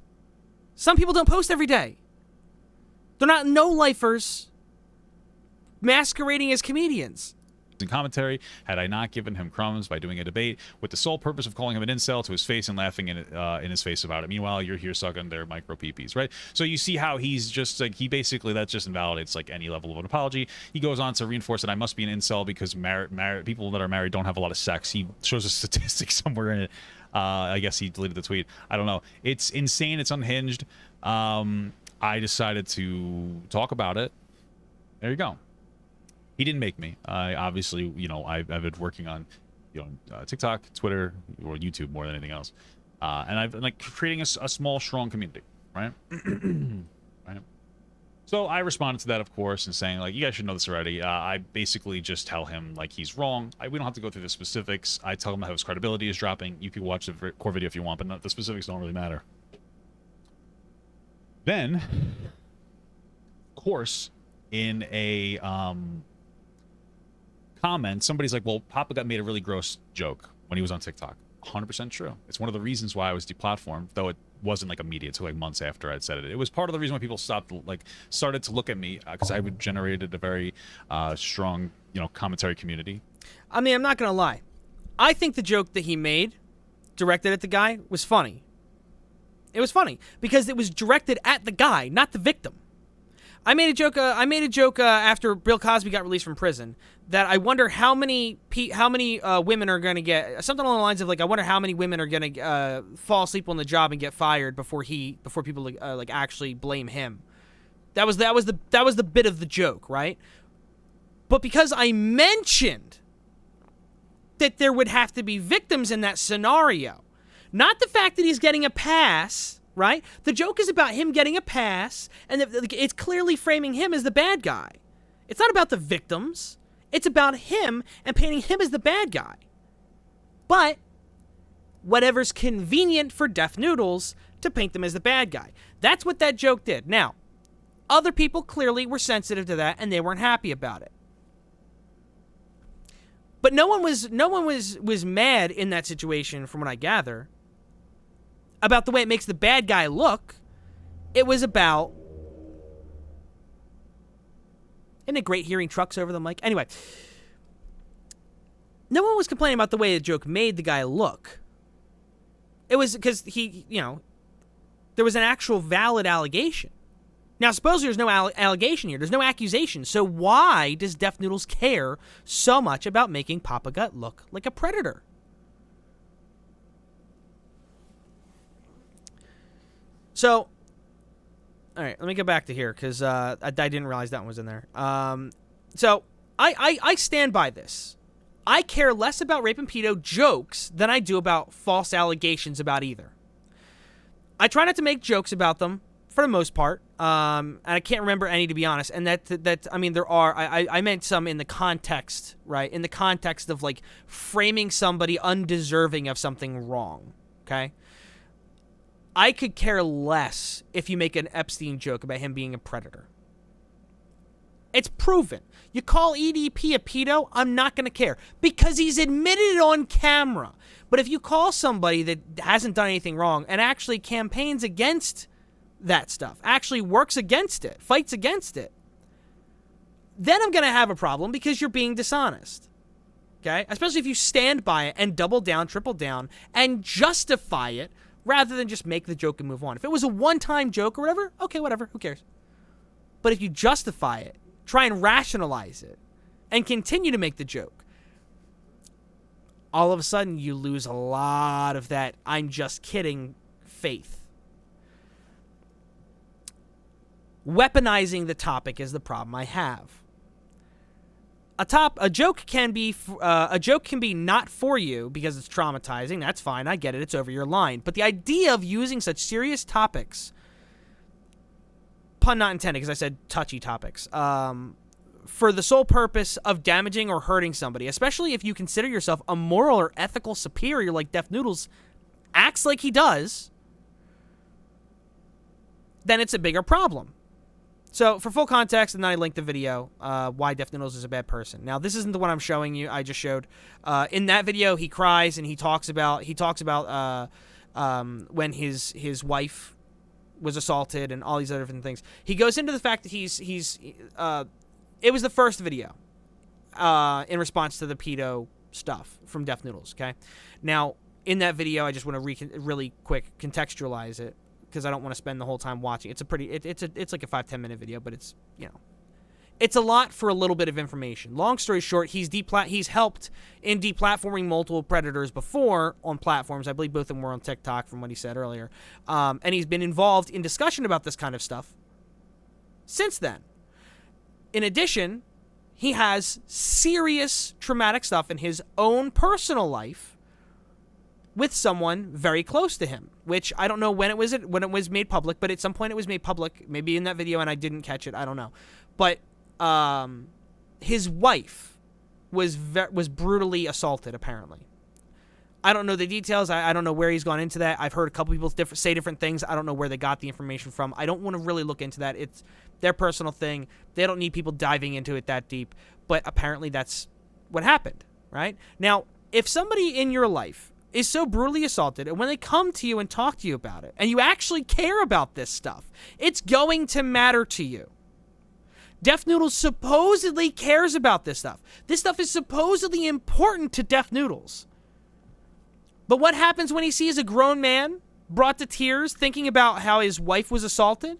Some people don't post every day. They're not no-lifers masquerading as comedians. In commentary, had I not given him crumbs by doing a debate with the sole purpose of calling him an incel to his face and laughing in his face about it. Meanwhile, you're here sucking their micro peepees, right? So you see how he's just like, he basically, that just invalidates like any level of an apology. He goes on to reinforce that I must be an incel because people that are married don't have a lot of sex. He shows a statistic somewhere in it. I guess he deleted the tweet. I don't know. It's insane. It's unhinged. I decided to talk about it. There you go. He didn't make me. I obviously, I've been working on, TikTok, Twitter, or YouTube more than anything else, and I've been like creating a small, strong community, right? Right. So I responded to that, of course, and saying like, you guys should know this already. I basically just tell him like he's wrong. We don't have to go through the specifics. I tell him how his credibility is dropping. You can watch the core video if you want, but the specifics don't really matter. Then, of course, in a comment, somebody's like, well, Papa Gut made a really gross joke when he was on TikTok. 100% true. It's one of the reasons why I was deplatformed, though it wasn't like immediate. It took like months after I'd said it. It was part of the reason why people started to look at me, because I would generated a very strong, commentary community. I mean, I'm not gonna lie. I think the joke that he made, directed at the guy, was funny. It was funny because it was directed at the guy, not the victim. I made a joke. After Bill Cosby got released from prison that I wonder how many women are going to get something along the lines of like I wonder how many women are going to fall asleep on the job and get fired before people like actually blame him. That was the bit of the joke, right? But because I mentioned that there would have to be victims in that scenario, not the fact that he's getting a pass. Right? The joke is about him getting a pass, and it's clearly framing him as the bad guy. It's not about the victims. It's about him and painting him as the bad guy. But whatever's convenient for Deaf Noodles to paint them as the bad guy. That's what that joke did. Now, other people clearly were sensitive to that, and they weren't happy about it. But no one was mad in that situation, from what I gather, about the way it makes the bad guy look. It was about... Isn't it great hearing trucks over the mic? Anyway. No one was complaining about the way the joke made the guy look. It was because he, there was an actual valid allegation. Now, suppose there's no allegation here. There's no accusation. So why does Deaf Noodles care so much about making Papa Gut look like a predator? So, all right, let me get back to here because I didn't realize that one was in there. So, I stand by this. I care less about rape and pedo jokes than I do about false allegations about either. I try not to make jokes about them for the most part, and I can't remember any, to be honest. And that I mean, there are. I meant some in the context, right? In the context of like framing somebody undeserving of something wrong. Okay. I could care less if you make an Epstein joke about him being a predator. It's proven. You call EDP a pedo, I'm not going to care because he's admitted it on camera. But if you call somebody that hasn't done anything wrong and actually campaigns against that stuff, actually works against it, fights against it, then I'm going to have a problem because you're being dishonest. Okay? Especially if you stand by it and double down, triple down, and justify it rather than just make the joke and move on. If it was a one-time joke or whatever, okay, whatever, who cares? But if you justify it, try and rationalize it, and continue to make the joke, all of a sudden you lose a lot of that "I'm just kidding" faith. Weaponizing the topic is the problem I have. A joke can be not for you because it's traumatizing. That's fine. I get it. It's over your line. But the idea of using such serious topics, pun not intended because I said touchy topics, for the sole purpose of damaging or hurting somebody, especially if you consider yourself a moral or ethical superior like Def Noodles acts like he does, then it's a bigger problem. So, for full context, and then I linked the video, why Def Noodles is a bad person. Now, this isn't the one I'm showing you. I just showed. In that video, he cries and he talks about when his wife was assaulted and all these other different things. He goes into the fact that it was the first video in response to the pedo stuff from Def Noodles. Okay, now in that video, I just want to really quick contextualize it, because I don't want to spend the whole time watching. It's like a 5-10 minute video, but it's a lot for a little bit of information. Long story short, he's helped in deplatforming multiple predators before on platforms. I believe both of them were on TikTok, from what he said earlier, and he's been involved in discussion about this kind of stuff since then. In addition, he has serious traumatic stuff in his own personal life with someone very close to him, which I don't know when it was made public, but at some point it was made public, maybe in that video and I didn't catch it, I don't know. But his wife was brutally assaulted, apparently. I don't know the details. I don't know where he's gone into that. I've heard a couple people say different things. I don't know where they got the information from. I don't want to really look into that. It's their personal thing. They don't need people diving into it that deep. But apparently that's what happened, right? Now, if somebody in your life is so brutally assaulted, and when they come to you and talk to you about it, and you actually care about this stuff, it's going to matter to you. Def Noodles supposedly cares about this stuff. This stuff is supposedly important to Def Noodles. But what happens when he sees a grown man brought to tears thinking about how his wife was assaulted?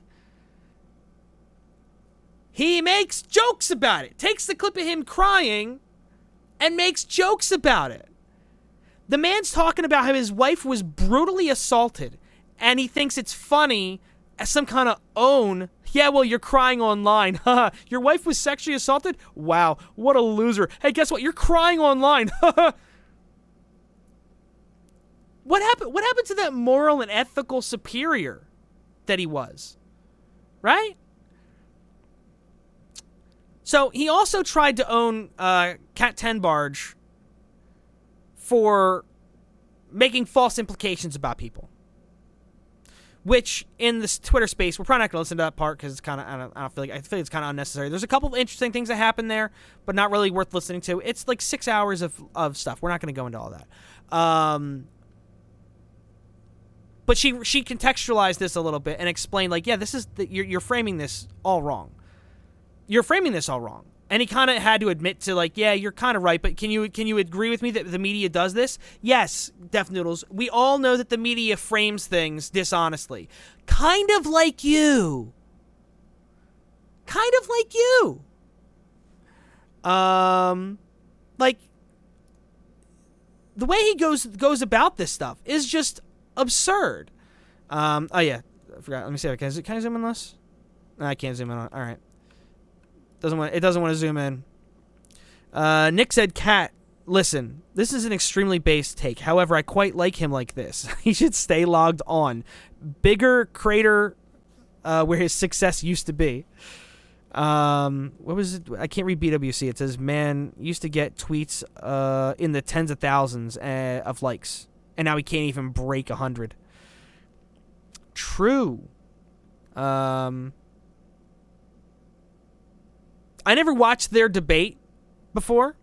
He makes jokes about it. Takes the clip of him crying and makes jokes about it. The man's talking about how his wife was brutally assaulted, and he thinks it's funny as some kind of own. Yeah, well, you're crying online. Haha, your wife was sexually assaulted? Wow, what a loser. Hey, guess what? You're crying online. What happened to that moral and ethical superior that he was? Right? So he also tried to own Cat 10 Barge for making false implications about people. Which, in this Twitter space, we're probably not going to listen to that part because it's kind of, I feel like it's kind of unnecessary. There's a couple of interesting things that happen there, but not really worth listening to. It's like 6 hours of stuff. We're not going to go into all that. But she contextualized this a little bit and explained, like, yeah, this is you're framing this all wrong. You're framing this all wrong. And he kind of had to admit to, like, yeah, you're kind of right, but can you agree with me that the media does this? Yes, Def Noodles. We all know that the media frames things dishonestly. Kind of like you. Kind of like you. Like, the way he goes about this stuff is just absurd. Oh yeah, I forgot. Let me see. Can I zoom in this? No, I can't zoom in on. All right. It doesn't want to zoom in. Nick said, "Cat, listen. This is an extremely base take. However, I quite like him like this. He should stay logged on. Bigger crater where his success used to be." What was it? I can't read BWC. It says, "Man used to get tweets in the tens of thousands of likes, and now he can't even break 100." True. I never watched their debate before,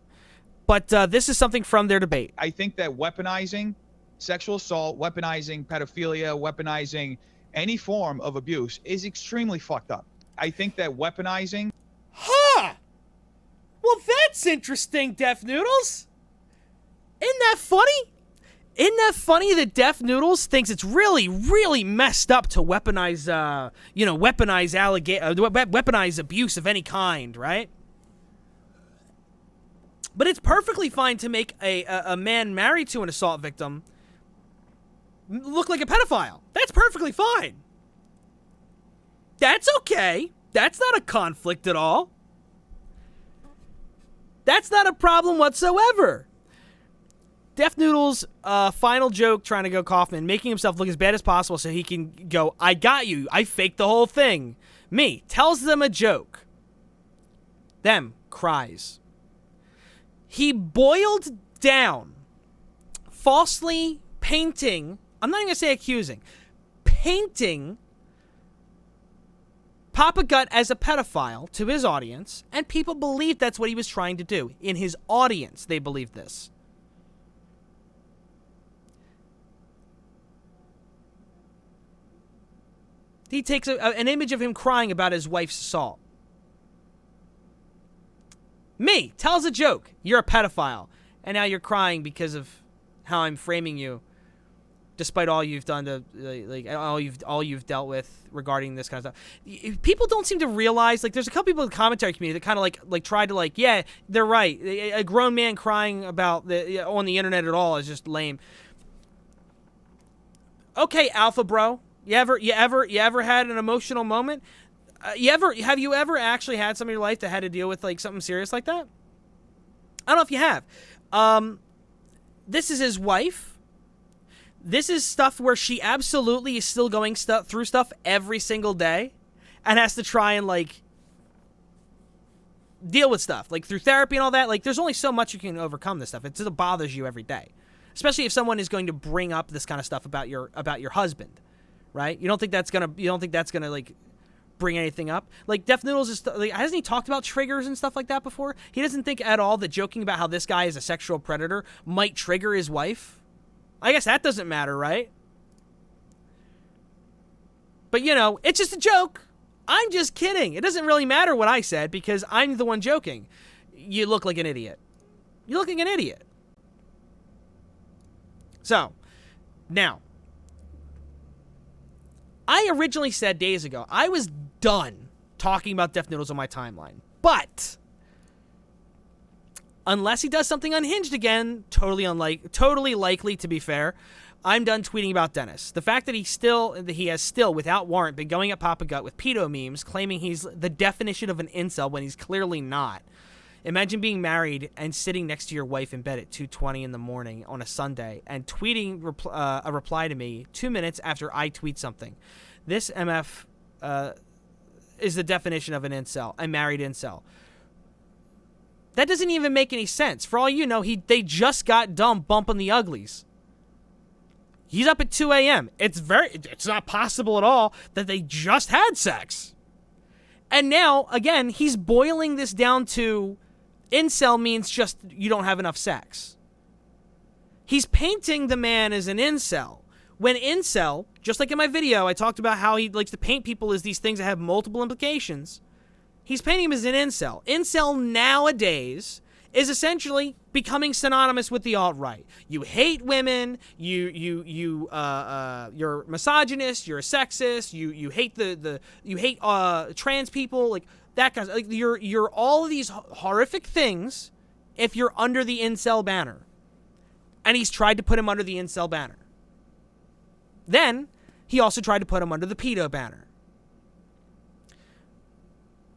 but this is something from their debate. I think that weaponizing sexual assault, weaponizing pedophilia, weaponizing any form of abuse is extremely fucked up. I think that weaponizing... Huh! Well, that's interesting, Def Noodles. Isn't that funny? Isn't that funny that Def Noodles thinks it's really, really messed up to weaponize, weaponize abuse of any kind, right? But it's perfectly fine to make a man married to an assault victim look like a pedophile. That's perfectly fine. That's okay. That's not a conflict at all. That's not a problem whatsoever. Def Noodles' final joke trying to go Kaufman, making himself look as bad as possible so he can go, I got you. I faked the whole thing. Me, tells them a joke. Them, cries. He boiled down, falsely painting, I'm not even going to say accusing, painting Papa Gut as a pedophile to his audience, and people believed that's what he was trying to do. In his audience, they believed this. He takes an image of him crying about his wife's assault. Me, tells a joke. You're a pedophile. And now you're crying because of how I'm framing you, despite all you've done to, all you've dealt with regarding this kind of stuff. People don't seem to realize, there's a couple people in the commentary community that kind of tried to yeah, they're right. A grown man crying about on the internet at all is just lame. Okay, Alpha Bro. You ever had an emotional moment? Have you ever actually had something in your life that had to deal with something serious like that? I don't know if you have. This is his wife. This is stuff where she absolutely is still going through stuff every single day and has to try and deal with stuff through therapy and all that. There's only so much you can overcome this stuff. It still bothers you every day, especially if someone is going to bring up this kind of stuff about your husband, right? You don't think that's gonna bring anything up? Def Noodles is hasn't he talked about triggers and stuff like that before? He doesn't think at all that joking about how this guy is a sexual predator might trigger his wife. I guess that doesn't matter, right? But it's just a joke. I'm just kidding. It doesn't really matter what I said because I'm the one joking. You look like an idiot. You look like an idiot. So, now, I originally said days ago, I was done talking about Def Noodles on my timeline. But unless he does something unhinged again, totally likely to be fair, I'm done tweeting about Dennis. The fact that he has still, without warrant, been going at Papa Gut with pedo memes, claiming he's the definition of an incel when he's clearly not. Imagine being married and sitting next to your wife in bed at 2:20 in the morning on a Sunday and tweeting a reply to me 2 minutes after I tweet something. This MF is the definition of an incel, a married incel. That doesn't even make any sense. For all you know, they just got done bumping the uglies. He's up at 2 a.m. It's not possible at all that they just had sex. And now, again, he's boiling this down to incel means just you don't have enough sex. He's painting the man as an incel. When incel, just like in my video, I talked about how he likes to paint people as these things that have multiple implications. He's painting him as an incel. Incel nowadays is essentially becoming synonymous with the alt-right. You hate women, you're misogynist, you're a sexist, you hate you hate trans people, that kind of you're all of these horrific things if you're under the incel banner. And he's tried to put him under the incel banner. Then he also tried to put him under the pedo banner.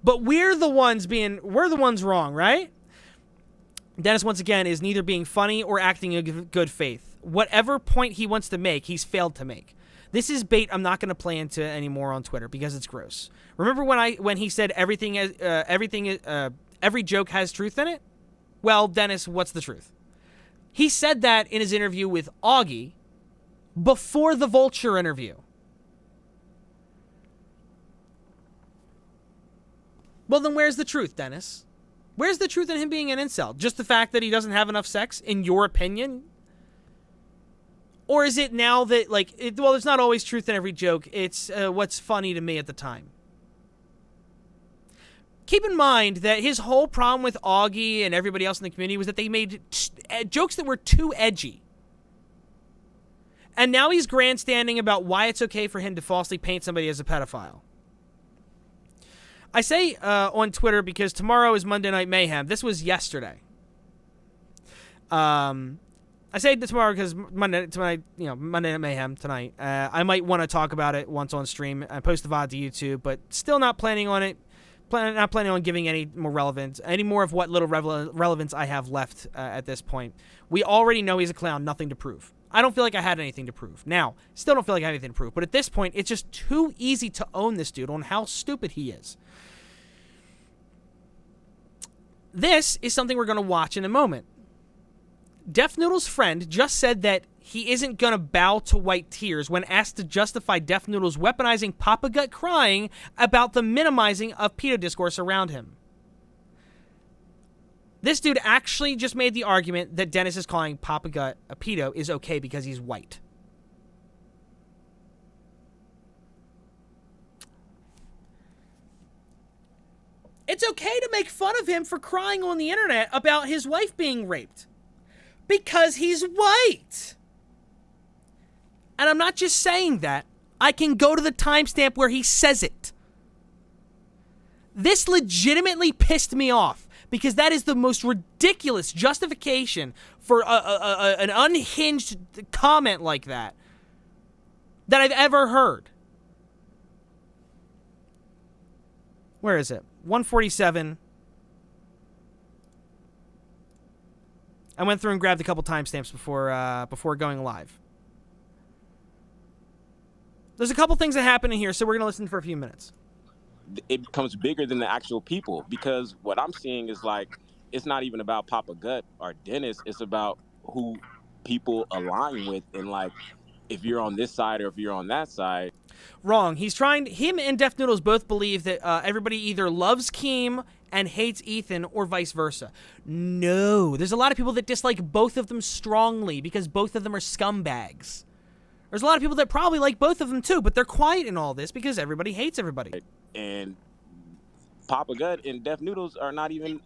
But we're the ones wrong, right? Dennis, once again, is neither being funny or acting in good faith. Whatever point he wants to make, he's failed to make. This is bait I'm not going to play into anymore on Twitter because it's gross. Remember when he said every joke has truth in it? Well, Dennis, what's the truth? He said that in his interview with Augie before the Vulture interview. Well, then where's the truth, Dennis? Where's the truth in him being an incel? Just the fact that he doesn't have enough sex, in your opinion? Or is it now that, there's not always truth in every joke. It's what's funny to me at the time. Keep in mind that his whole problem with Augie and everybody else in the community was that they made jokes that were too edgy. And now he's grandstanding about why it's okay for him to falsely paint somebody as a pedophile. I say on Twitter because tomorrow is Monday Night Mayhem. This was yesterday. I say tomorrow because Monday Night Mayhem tonight. I might want to talk about it once on stream and post the VOD to YouTube, but still not planning on it. Not planning on giving any more of what little relevance I have left at this point. We already know he's a clown, nothing to prove. I don't feel like I had anything to prove. Now, still don't feel like I have anything to prove, but at this point, it's just too easy to own this dude on how stupid he is. This is something we're going to watch in a moment. Def Noodle's friend just said that he isn't going to bow to white tears when asked to justify Def Noodle's weaponizing Papa Gut crying about the minimizing of pedo discourse around him. This dude actually just made the argument that Dennis is calling Papa Gut a pedo is okay because he's white. It's okay to make fun of him for crying on the internet about his wife being raped. Because he's white. And I'm not just saying that. I can go to the timestamp where he says it. This legitimately pissed me off. Because that is the most ridiculous justification for an unhinged comment like that I've ever heard. Where is it? 147. I went through and grabbed a couple timestamps before going live. There's a couple things that happen in here, so we're going to listen for a few minutes. It becomes bigger than the actual people, because what I'm seeing is like, it's not even about Papa Gut or Dennis. It's about who people align with, and like, if you're on this side or if you're on that side. Wrong. Him and Def Noodles both believe that everybody either loves Keem and hates Ethan or vice versa. No. There's a lot of people that dislike both of them strongly because both of them are scumbags. There's a lot of people that probably like both of them too, but they're quiet in all this because everybody hates everybody. And Papa Gut and Def Noodles are not even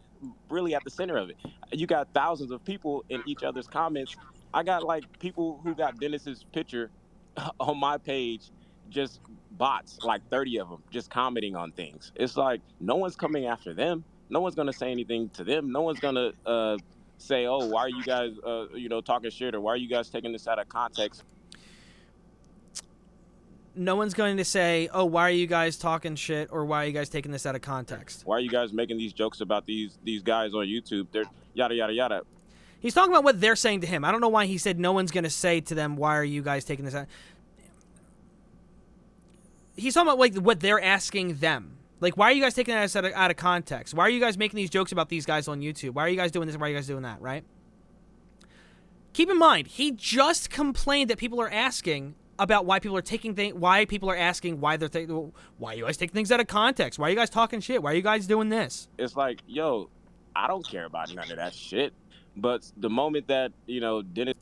really at the center of it. You got thousands of people in each other's comments. I got like people who got Dennis's picture on my page, just bots, like 30 of them, just commenting on things. It's like, no one's coming after them. No one's going to say anything to them. No one's going to say, oh, why are you guys, talking shit, or why are you guys taking this out of context? No one's going to say, oh, why are you guys talking shit, or why are you guys taking this out of context? Why are you guys making these jokes about these guys on YouTube? They're yada, yada, yada. He's talking about what they're saying to him. I don't know why he said no one's going to say to them, why are you guys taking this out? He's talking about like what they're asking them. Like, why are you guys taking that out of context? Why are you guys making these jokes about these guys on YouTube? Why are you guys doing this? Why are you guys doing that, right? Keep in mind, he just complained that people are asking about why people are taking things, why people are asking why they're why are you guys taking things out of context? Why are you guys talking shit? Why are you guys doing this? It's like, yo, I don't care about none of that shit. But the moment that, Dennis...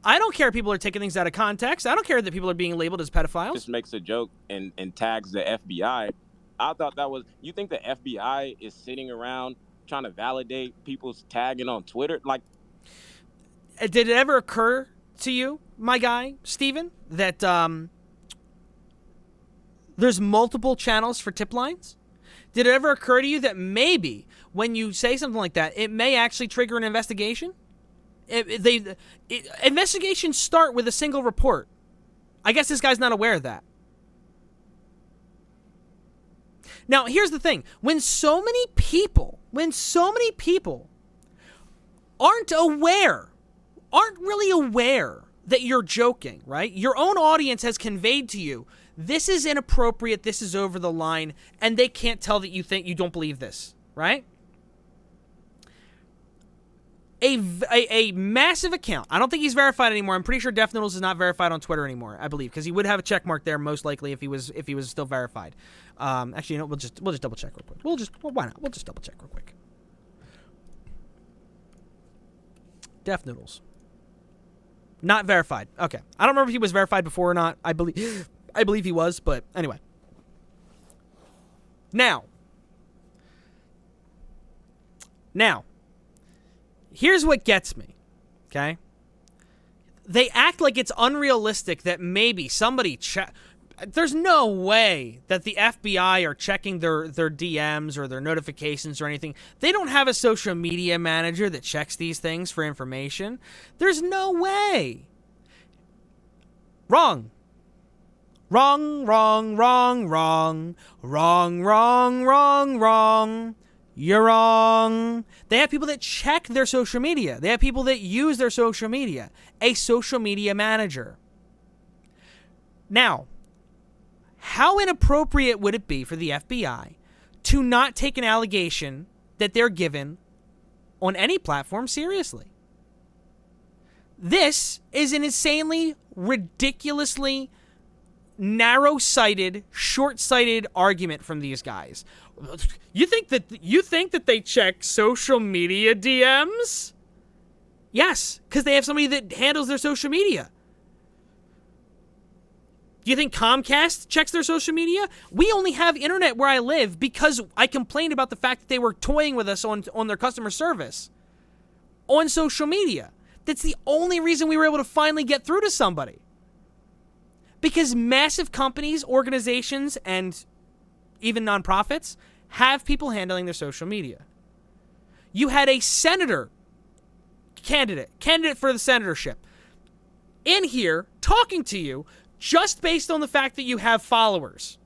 I don't care if people are taking things out of context. I don't care that people are being labeled as pedophiles. Just makes a joke and tags the FBI. I thought that was... You think the FBI is sitting around trying to validate people's tagging on Twitter? Like... Did it ever occur to you, my guy, Steven, that there's multiple channels for tip lines? Did it ever occur to you that maybe when you say something like that, it may actually trigger an investigation? Investigations start with a single report. I guess this guy's not aware of that. Now, here's the thing. When so many people aren't really aware that you're joking, right? Your own audience has conveyed to you, this is inappropriate, this is over the line, and they can't tell that you don't believe this, right? A massive account. I don't think he's verified anymore. I'm pretty sure Def Noodles is not verified on Twitter anymore, I believe, because he would have a check mark there most likely if he was still verified. Actually, we'll just double check real quick. Why not? We'll just double check real quick. Def Noodles. Not verified. Okay. I don't remember if he was verified before or not. I believe he was, but anyway. Now, here's what gets me, okay? they act like it's unrealistic that maybe somebody there's no way that the FBI are checking their DMs or their notifications or anything. They don't have a social media manager that checks these things for information. There's no way. Wrong. Wrong, wrong, wrong, wrong. Wrong, wrong, wrong, wrong. You're wrong. They have people that check their social media. They have people that use their social media. A social media manager. Now, how inappropriate would it be for the FBI to not take an allegation that they're given on any platform seriously? This is an insanely, ridiculously narrow-sighted, short-sighted argument from these guys. You think that they check social media DMs? Yes, because they have somebody that handles their social media. Do you think Comcast checks their social media? We only have internet where I live because I complained about the fact that they were toying with us on their customer service on social media. That's the only reason we were able to finally get through to somebody. Because massive companies, organizations, and even nonprofits have people handling their social media. You had a senator candidate for the senatorship, in here talking to you just based on the fact that you have followers.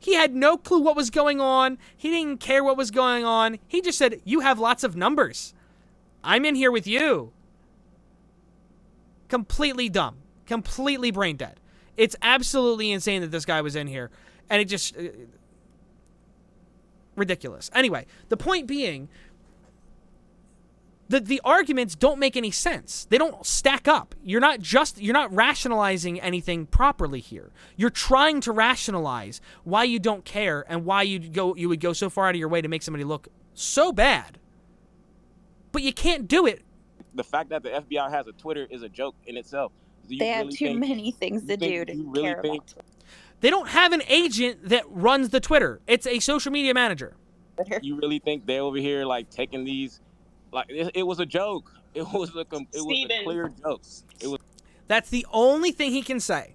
He had no clue what was going on. He didn't care what was going on. He just said, you have lots of numbers. I'm in here with you. Completely dumb. Completely brain dead. It's absolutely insane that this guy was in here. And it just... ridiculous. Anyway, the point being... The arguments don't make any sense. They don't stack up. You're not rationalizing anything properly here. You're trying to rationalize why you don't care and why you would go so far out of your way to make somebody look so bad. But you can't do it. The fact that the FBI has a Twitter is a joke in itself. They have too many things to do to care about Twitter. They don't have an agent that runs the Twitter. It's a social media manager. You really think they're over here like taking these? Like it was a joke. It was a clear joke. That's the only thing he can say.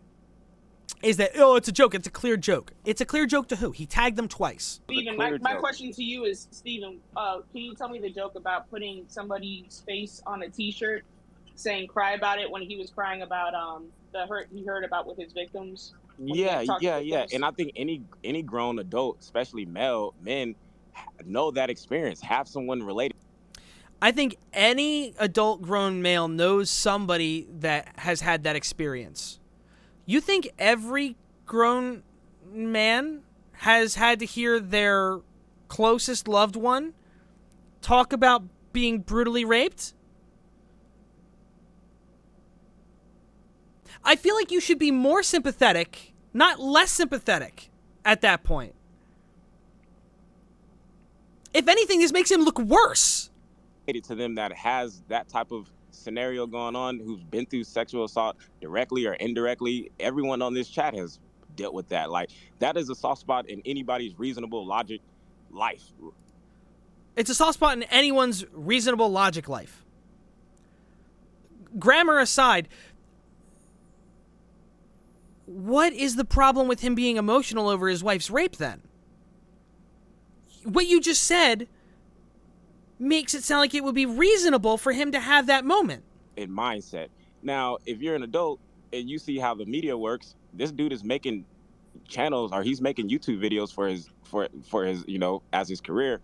Is that it's a joke? It's a clear joke. It's a clear joke to who? He tagged them twice. Steven, my question to you is, Steven, can you tell me the joke about putting somebody's face on a T-shirt, saying "cry about it" when he was crying about the hurt he heard about with his victims? Yeah. And I think any grown adult, especially men, know that experience. Have someone related. I think any adult grown male knows somebody that has had that experience. You think every grown man has had to hear their closest loved one talk about being brutally raped? I feel like you should be more sympathetic, not less sympathetic at that point. If anything, this makes him look worse. To them that has that type of scenario going on, who's been through sexual assault directly or indirectly. Everyone on this chat has dealt with that. Like, that is a soft spot in anybody's reasonable logic life. It's a soft spot in anyone's reasonable logic life. Grammar aside, what is the problem with him being emotional over his wife's rape then? What you just said makes it sound like it would be reasonable for him to have that moment. In mindset. Now, if you're an adult and you see how the media works, this dude is making channels, or he's making YouTube videos for his as his career.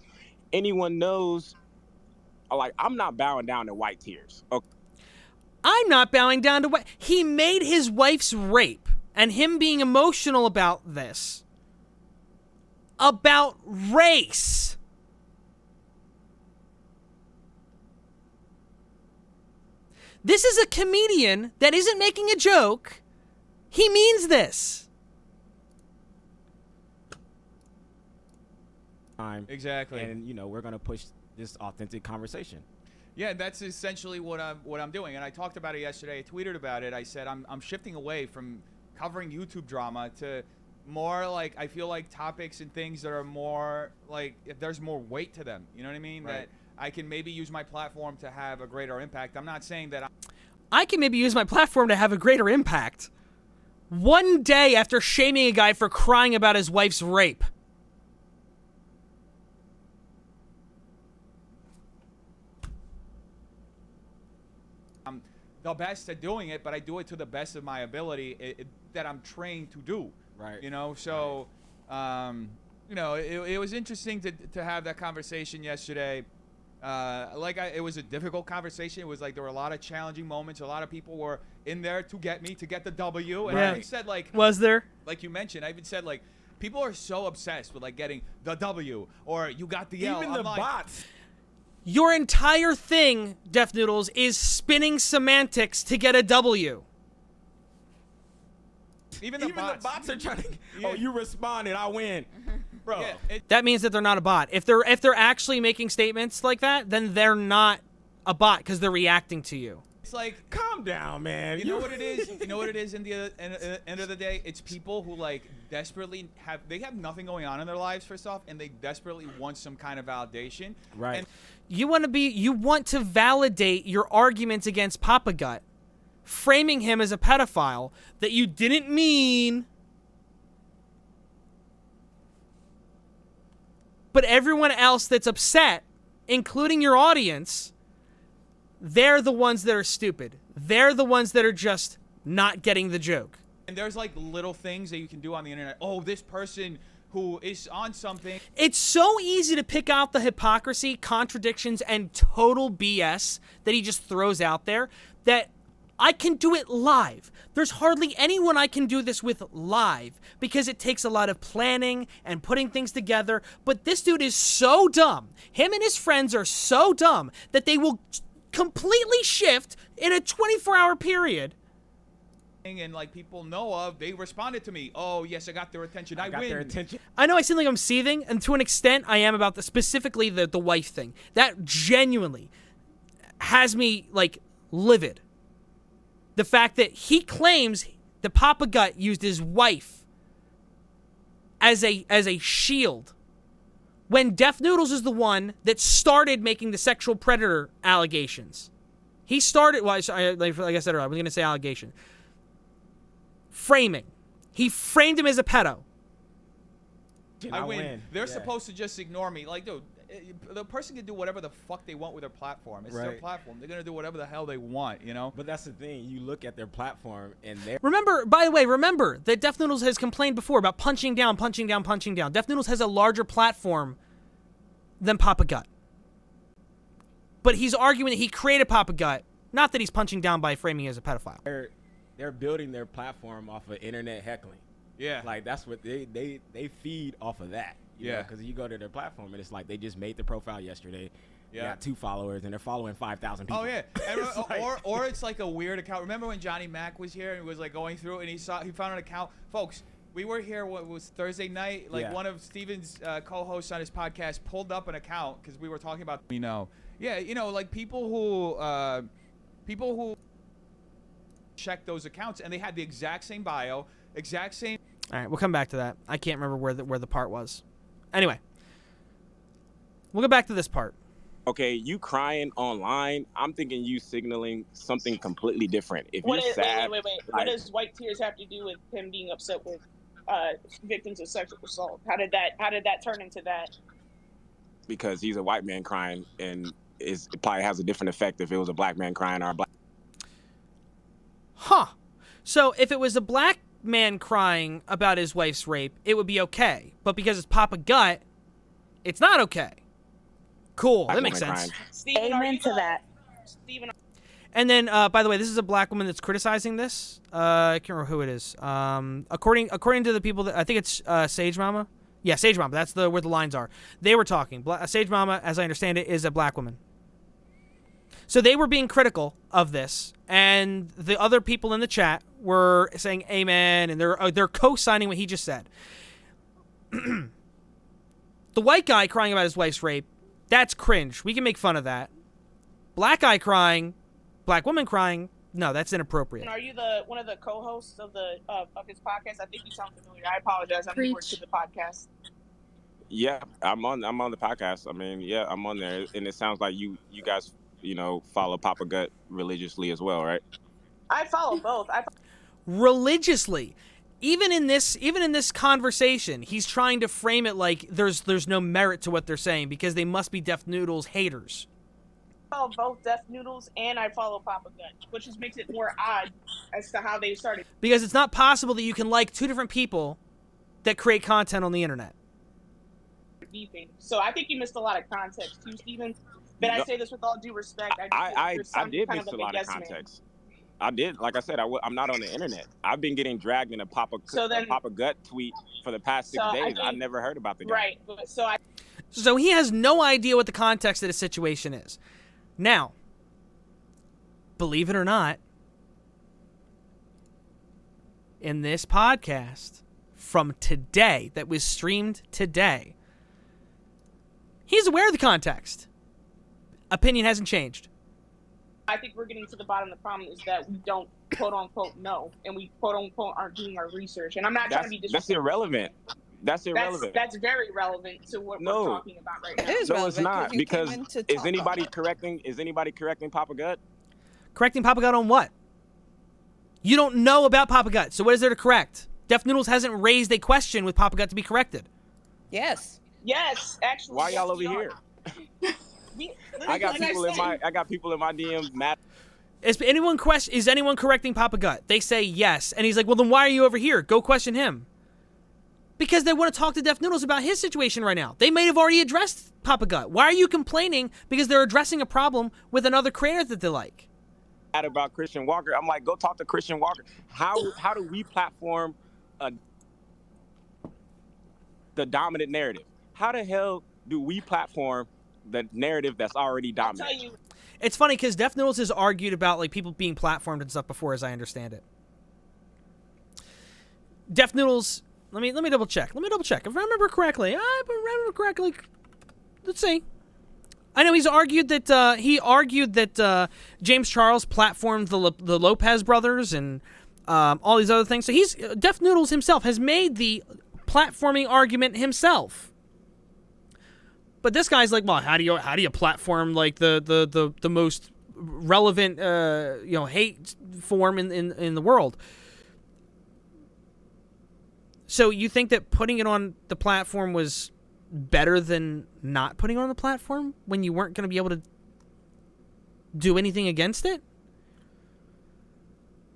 Anyone knows, like, I'm not bowing down to white tears. Okay. I'm not bowing down to white. He made his wife's rape and him being emotional about this about race. This is a comedian that isn't making a joke. He means this. Exactly. And we're going to push this authentic conversation. Yeah, that's essentially what I'm doing. And I talked about it yesterday. I tweeted about it. I said I'm shifting away from covering YouTube drama to more like, I feel like, topics and things that are more like, if there's more weight to them, you know what I mean? Right. That I can maybe use my platform to have a greater impact. I'm not saying that I can maybe use my platform to have a greater impact. One day after shaming a guy for crying about his wife's rape. I'm the best at doing it, but I do it to the best of my ability that I'm trained to do. Right. You know, so, you know, it was interesting to have that conversation yesterday. It was a difficult conversation. It was like there were a lot of challenging moments. A lot of people were in there to get me, to get the W. And I even said, like... Was there? Like you mentioned, I even said, like, people are so obsessed with, like, getting the W or you got the L. Even the bots. Your entire thing, Def Noodles, is spinning semantics to get a W. Even the bots are trying to... Oh, you responded, I win. Bro. Yeah, That means that they're not a bot. If they're actually making statements like that, then they're not a bot because they're reacting to you. It's like, calm down, man. You know what it is? You know what it is in the end of the day? It's people who, like, desperately have nothing going on in their lives, first off, and they desperately want some kind of validation. Right. And You want to validate your arguments against Papa Gut, framing him as a pedophile that you didn't mean. But everyone else that's upset, including your audience, they're the ones that are stupid. They're the ones that are just not getting the joke. And there's, like, little things that you can do on the internet. Oh, this person who is on something. It's so easy to pick out the hypocrisy, contradictions, and total BS that he just throws out there that I can do it live. There's hardly anyone I can do this with live because it takes a lot of planning and putting things together. But this dude is so dumb. Him and his friends are so dumb that they will completely shift in a 24-hour period. And, like, people know of, they responded to me. Oh, yes, I got their attention. I got win. their attention. I know I seem like I'm seething, and to an extent I am about specifically the wife thing. That genuinely has me, like, livid. The fact that he claims that Papa Gut used his wife as a shield when Def Noodles is the one that started making the sexual predator allegations. He started, well, like I said earlier, I was going to say allegation. Framing. He framed him as a pedo. I win. They're supposed to just ignore me. Like, dude, the person can do whatever the fuck they want with their platform. It's their platform. They're going to do whatever the hell they want, you know? But that's the thing. You look at their platform and they're... Remember that Def Noodles has complained before about punching down. Def Noodles has a larger platform than Papa Gut. But he's arguing that he created Papa Gut, not that he's punching down by framing him as a pedophile. They're building their platform off of internet heckling. Yeah. Like, that's what they feed off of that. Yeah. Because you go to their platform and it's like they just made the profile yesterday. Yeah. They got 2 followers and they're following 5,000 people. Oh, yeah. And, or it's like a weird account. Remember when Johnny Mac was here and was, like, going through and he found an account? Folks, we were here, what was Thursday night? Like, one of Steven's co-hosts on his podcast pulled up an account because we were talking about, you know. Yeah, you know, like, people who check those accounts and they had the exact same bio, exact same. All right, we'll come back to that. I can't remember where the part was. Anyway, we'll get back to this part. Okay, you crying online, I'm thinking you signaling something completely different. If you're sad, wait. What does white tears have to do with him being upset with victims of sexual assault? How did that turn into that? Because he's a white man crying, and it probably has a different effect if it was a black man crying or a black. Huh. So if it was a black man crying about his wife's rape, it would be okay. But because it's Papa Gut, it's not okay. Cool. That makes sense. Steven, amen to that. Steven. And then, by the way, this is a black woman that's criticizing this. I can't remember who it is. According to the people that I think it's Sage Mama. Yeah, Sage Mama. That's where the lines are. They were talking. Sage Mama, as I understand it, is a black woman. So they were being critical of this, and the other people in the chat were saying amen, and they're co-signing what he just said. The white guy crying about his wife's rape, that's cringe. We can make fun of that. Black guy crying, black woman crying, no, that's inappropriate. And are you one of the co-hosts of his podcast? I think you sound familiar. I apologize. I'm newer to the podcast. Yeah, I'm on the podcast. I mean, yeah, I'm on there, and it sounds like you guys follow Papa Gut religiously as well, right? I follow both. Religiously. Even in this conversation, he's trying to frame it like there's no merit to what they're saying because they must be Def Noodles haters. I follow both Def Noodles and I follow Papa Gut, which just makes it more odd as to how they started. Because it's not possible that you can like two different people that create content on the internet. So I think you missed a lot of context too, Steven. But I say this with all due respect. I did miss a lot of context. I did. Like I said, I'm not on the internet. I've been getting dragged in a Papa Gut tweet for the past 6 days. I never heard about the guy. Right. So he has no idea what the context of the situation is. Now, believe it or not, in this podcast from today that was streamed today, he's aware of the context. Opinion hasn't changed. I think we're getting to the bottom of the problem is that we don't quote unquote know, and we quote unquote aren't doing our research. And I'm not trying to be disrespectful. That's irrelevant. That's very relevant to what we're talking about right now. It is relevant, it's not, because is anybody correcting Papa Gut? Correcting Papa Gut on what? You don't know about Papa Gut, so what is there to correct? Def Noodles hasn't raised a question with Papa Gut to be corrected. Yes. Yes, actually. Why y'all over here? I got people in my DMs mad. Is anyone correcting Papa Gut? They say yes, and he's like, well, then why are you over here? Go question him. Because they want to talk to Def Noodles about his situation right now. They may have already addressed Papa Gut. Why are you complaining? Because they're addressing a problem with another creator that they like. About Christian Walker, I'm like, go talk to Christian Walker. How do we platform the dominant narrative? How the hell do we platform the narrative that's already dominant? It's funny because Def Noodles has argued about like people being platformed and stuff before, as I understand it. Def Noodles, let me double check. If I remember correctly, let's see. I know he's argued that James Charles platformed the Lopez brothers and all these other things. So Def Noodles himself has made the platforming argument himself. But this guy's like, well, how do you platform like the most relevant hate form in the world? So you think that putting it on the platform was better than not putting it on the platform when you weren't going to be able to do anything against it?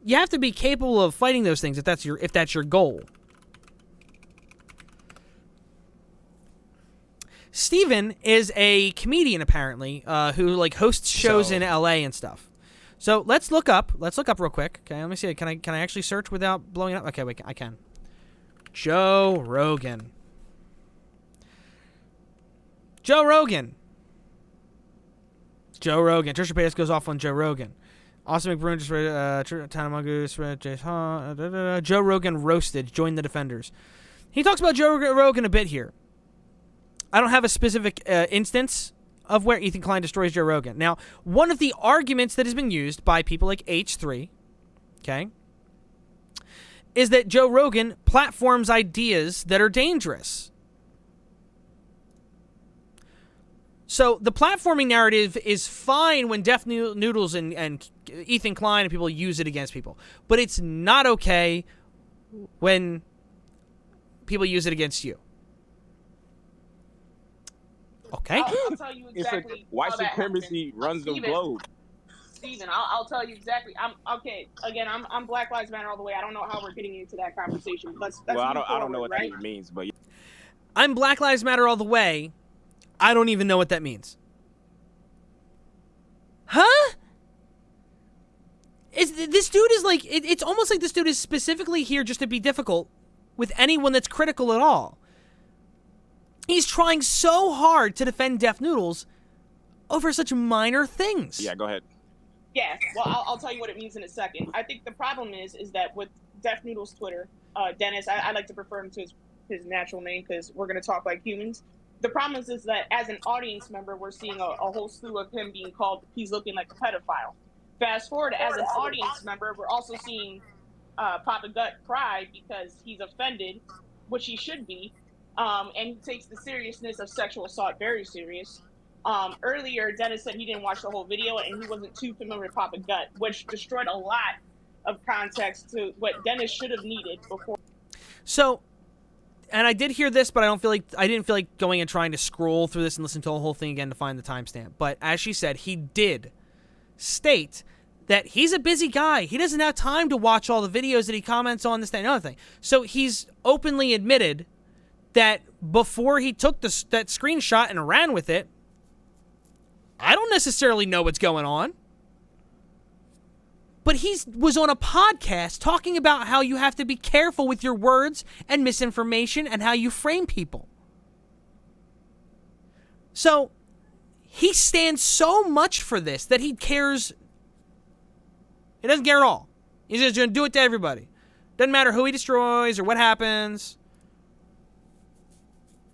You have to be capable of fighting those things if that's your goal. Steven is a comedian apparently, who like hosts shows in LA and stuff. So let's look up real quick. Okay, let me see. Can I actually search without blowing up? Okay, wait, I can. Joe Rogan. Trisha Paytas goes off on Joe Rogan. Austin McBroom just read Tana Mongoose, Joe Rogan roasted. Join the defenders. He talks about Joe Rogan a bit here. I don't have a specific instance of where Ethan Klein destroys Joe Rogan. Now, one of the arguments that has been used by people like H3, okay, is that Joe Rogan platforms ideas that are dangerous. So the platforming narrative is fine when Def Noodles and Ethan Klein and people use it against people. But it's not okay when people use it against you. Okay? I'll tell you exactly. White supremacy runs the globe. Steven, I'll tell you exactly. I'm Black Lives Matter all the way. I don't know how we're getting into that conversation. I don't know what that even means, but I'm Black Lives Matter all the way. I don't even know what that means. Huh? This dude is like, it's almost like this dude is specifically here just to be difficult with anyone that's critical at all. He's trying so hard to defend Def Noodles over such minor things. Yeah, go ahead. Yeah, well, I'll tell you what it means in a second. I think the problem is that with Def Noodles Twitter, Dennis, I like to refer him to his natural name because we're going to talk like humans. The problem is that as an audience member, we're seeing a whole slew of him being called, he's looking like a pedophile. Fast forward, as an audience member, we're also seeing Papa Gut cry because he's offended, which he should be, and he takes the seriousness of sexual assault very serious. Earlier, Dennis said he didn't watch the whole video and he wasn't too familiar with Papa Gut, which destroyed a lot of context to what Dennis should have needed before. So, and I did hear this, but I didn't feel like going and trying to scroll through this and listen to the whole thing again to find the timestamp. But as she said, he did state that he's a busy guy. He doesn't have time to watch all the videos that he comments on, this, that, and other thing. So he's openly admitted that before he took that screenshot and ran with it, I don't necessarily know what's going on. But he was on a podcast talking about how you have to be careful with your words and misinformation and how you frame people. So he stands so much for this that he cares. He doesn't care at all. He's just going to do it to everybody. Doesn't matter who he destroys or what happens.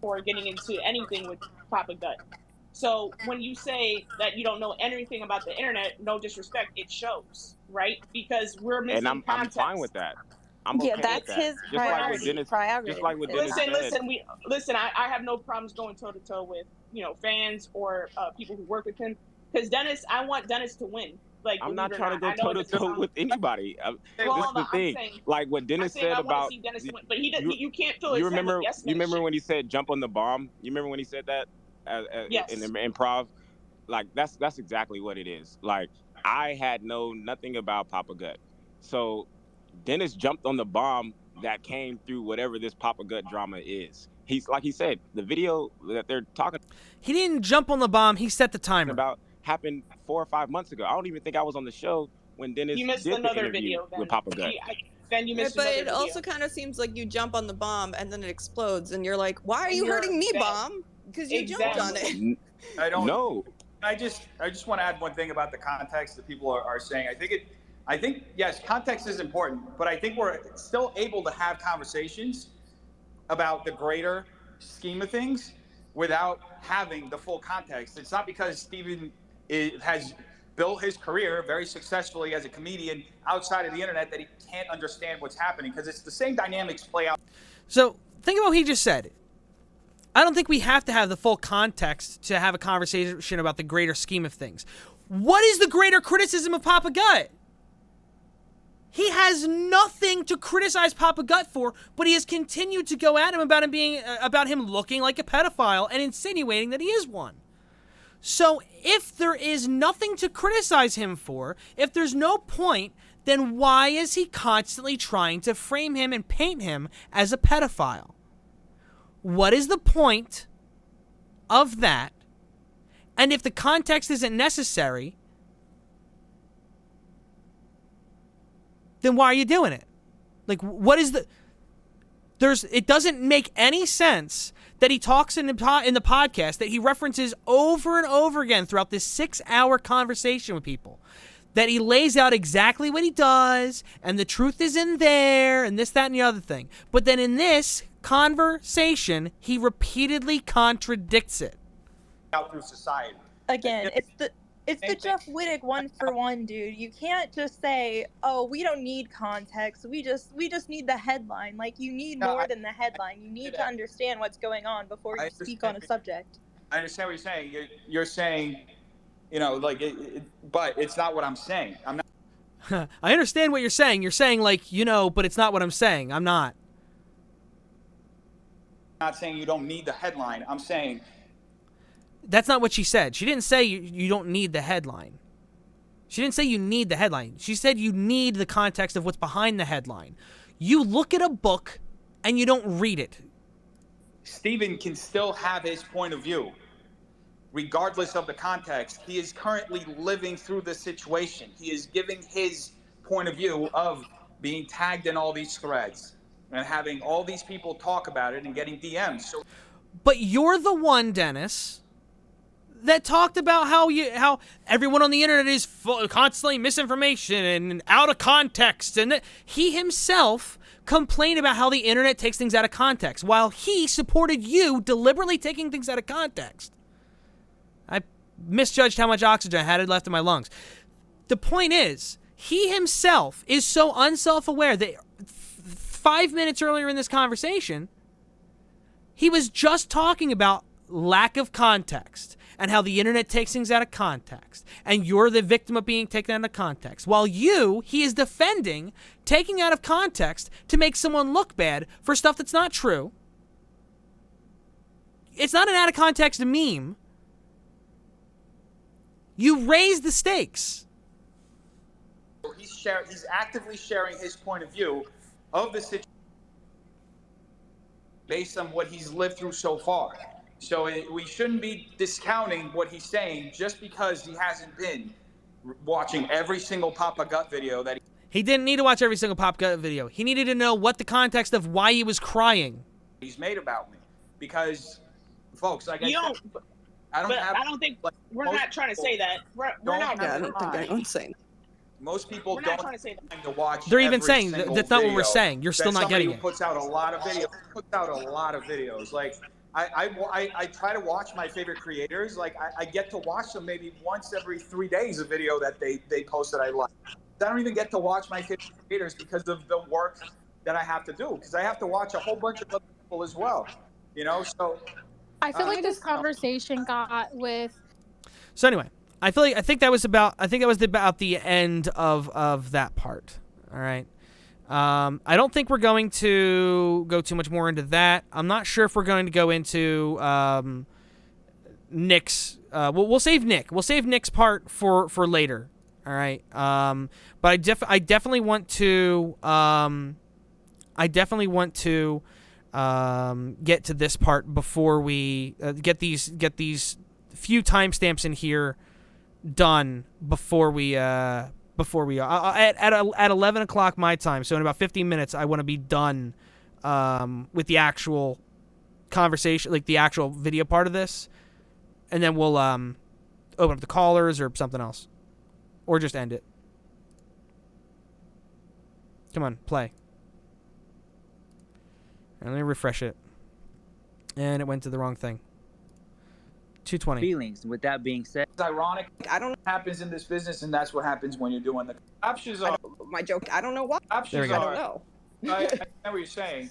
Or getting into anything with Papa Gut. So when you say that you don't know anything about the internet, no disrespect, it shows, right? Because we're missing context. I'm fine with that. I'm okay that's with that. his priority. Just like what Dennis said. Listen. I have no problems going toe to toe with fans or people who work with him. Because Dennis, I want Dennis to win. Like, I'm not trying to go toe to toe with anybody. This is the thing. Like what Dennis said about. But you can't fill his head with yes men. You remember when he said jump on the bomb? You remember when he said that yes. in the improv? Like that's exactly what it is. Like I had nothing about Papa Gut, so Dennis jumped on the bomb that came through whatever this Papa Gut drama is. He's like he said, the video that they're talking. He didn't jump on the bomb. He set the timer. About happened 4 or 5 months ago. I don't even think I was on the show when Dennis did the interview with Papa Gut. Then you missed but it video. also kind of seems like you jump on the bomb and then it explodes, and you're like, "Why are you hurting me, bomb?" Because you jumped on it. I don't know. I just want to add one thing about the context that people are saying. I think yes, context is important, but I think we're still able to have conversations about the greater scheme of things without having the full context. It's not because Steven has built his career very successfully as a comedian outside of the internet that he can't understand what's happening, because it's the same dynamics play out. So think about what he just said. I don't think we have to have the full context to have a conversation about the greater scheme of things. What is the greater criticism of Papa Gut? He has nothing to criticize Papa Gut for, but he has continued to go at him about him looking like a pedophile and insinuating that he is one. So if there is nothing to criticize him for, if there's no point, then why is he constantly trying to frame him and paint him as a pedophile? What is the point of that? And if the context isn't necessary, then why are you doing it? Like, what is it doesn't make any sense that he talks in the podcast, that he references over and over again throughout this 6-hour conversation with people, that he lays out exactly what he does, and the truth is in there, and this, that, and the other thing. But then in this conversation, he repeatedly contradicts it. Out through society. Again, it's the Jeff Wittick 1-for-1, dude. You can't just say, "Oh, we don't need context. We just need the headline." Like, you need more than the headline. You need to understand what's going on before you speak on a subject. I understand what you're saying. You're saying, but it's not what I'm saying. I'm not. I understand what you're saying. You're saying but it's not what I'm saying. I'm not. I'm not saying you don't need the headline. I'm saying. That's not what she said. She didn't say you don't need the headline. She didn't say you need the headline. She said you need the context of what's behind the headline. You look at a book and you don't read it. Steven can still have his point of view, regardless of the context. He is currently living through the situation. He is giving his point of view of being tagged in all these threads and having all these people talk about it and getting DMs. But you're the one, Dennis, that talked about how everyone on the internet is constantly misinformation and out of context, and that he himself complained about how the internet takes things out of context, while he supported you deliberately taking things out of context. I misjudged how much oxygen I had left in my lungs. The point is, he himself is so unself-aware that 5 minutes earlier in this conversation, he was just talking about lack of context and how the internet takes things out of context, and you're the victim of being taken out of context, while he is defending taking out of context to make someone look bad for stuff that's not true. It's not an out of context meme. You raise the stakes. He's actively sharing his point of view of the situation based on what he's lived through so far. So we shouldn't be discounting what he's saying just because he hasn't been watching every single Papa Gut video that he didn't need to watch every single Papa Gut video. He needed to know what the context of why he was crying he's made about me. Because, folks, like I don't think we're not trying to say that. We're not. I don't think anyone's saying. Most people We're don't not trying to say that. have time to watch. They're even every saying single that's not what video. we're saying. You're still not getting it. Puts out a lot of videos. Like I try to watch my favorite creators. Like I get to watch them maybe once every 3 days, a video that they post that I like. I don't even get to watch my favorite creators because of the work that I have to do. Because I have to watch a whole bunch of other people as well. You know, so I feel like this conversation got with. So anyway, I think that was about the end of that part. All right. I don't think we're going to go too much more into that. I'm not sure if we're going to go into Nick's. We'll save Nick. We'll save Nick's part for later. All right. But I definitely want to. Get to this part before we get these few timestamps in here done before we at 11 o'clock my time. So in about 15 minutes, I want to be done with the actual conversation, like the actual video part of this, and then we'll open up the callers or something else, or just end it. Come on, play. And let me refresh it. And it went to the wrong thing. 220. Feelings. With that being said, it's ironic. I don't know what happens in this business, and that's what happens when you're doing the options. My joke. I don't know why. Options I don't know. I know what you're saying.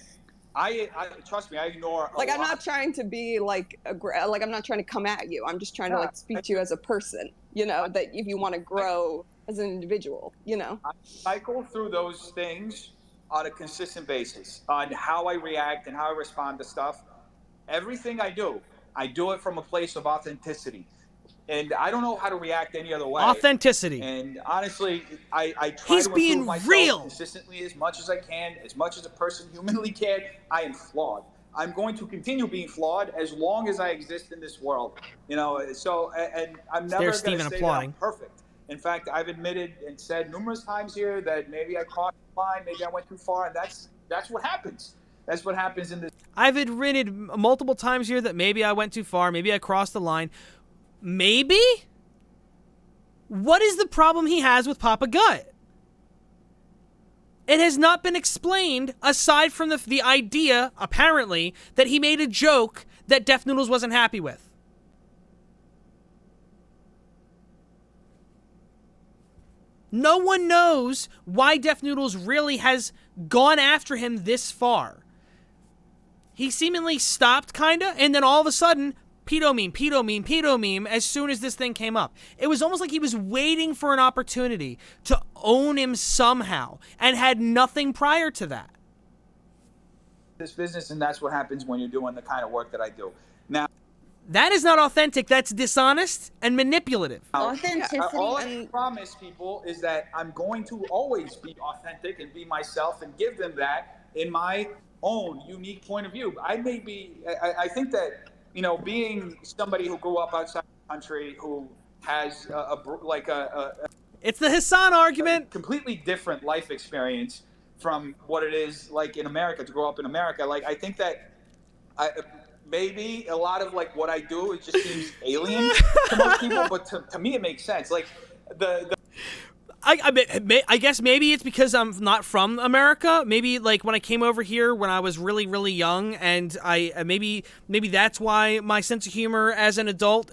I trust me. I ignore. Like I'm not trying to be like I'm not trying to come at you. I'm just trying to like speak to you as a person. You know that if you want to grow as an individual. You know. I cycle through those things on a consistent basis on how I react and how I respond to stuff. Everything I do it from a place of authenticity. And I don't know how to react any other way. Authenticity. And honestly, I try to improve myself consistently as much as I can, as much as a person humanly can. I am flawed. I'm going to continue being flawed as long as I exist in this world. You know, so, and I'm never going to say that I'm perfect. In fact, I've admitted and said numerous times here that maybe I crossed the line, maybe I went too far, and that's what happens. That's what happens in this. I've admitted multiple times here that maybe I went too far, maybe I crossed the line. Maybe? What is the problem he has with Papa Gut? It has not been explained aside from the idea, apparently, that he made a joke that Def Noodles wasn't happy with. No one knows why Def Noodles really has gone after him this far. He seemingly stopped, kinda, and then all of a sudden, pedo meme, as soon as this thing came up. It was almost like he was waiting for an opportunity to own him somehow, and had nothing prior to that. This business, and that's what happens when you're doing the kind of work that I do. Now, that is not authentic. That's dishonest and manipulative. Authenticity. All I promise people is that I'm going to always be authentic and be myself and give them that in my own unique point of view. I think that, you know, being somebody who grew up outside the country, who has it's the Hassan argument. Completely different life experience from what it is like in America, to grow up in America. Like, I think that maybe a lot of like what I do, it just seems alien to most people, but to me it makes sense. Like I guess maybe it's because I'm not from America. Maybe like when I came over here when I was really, really young, and maybe that's why my sense of humor as an adult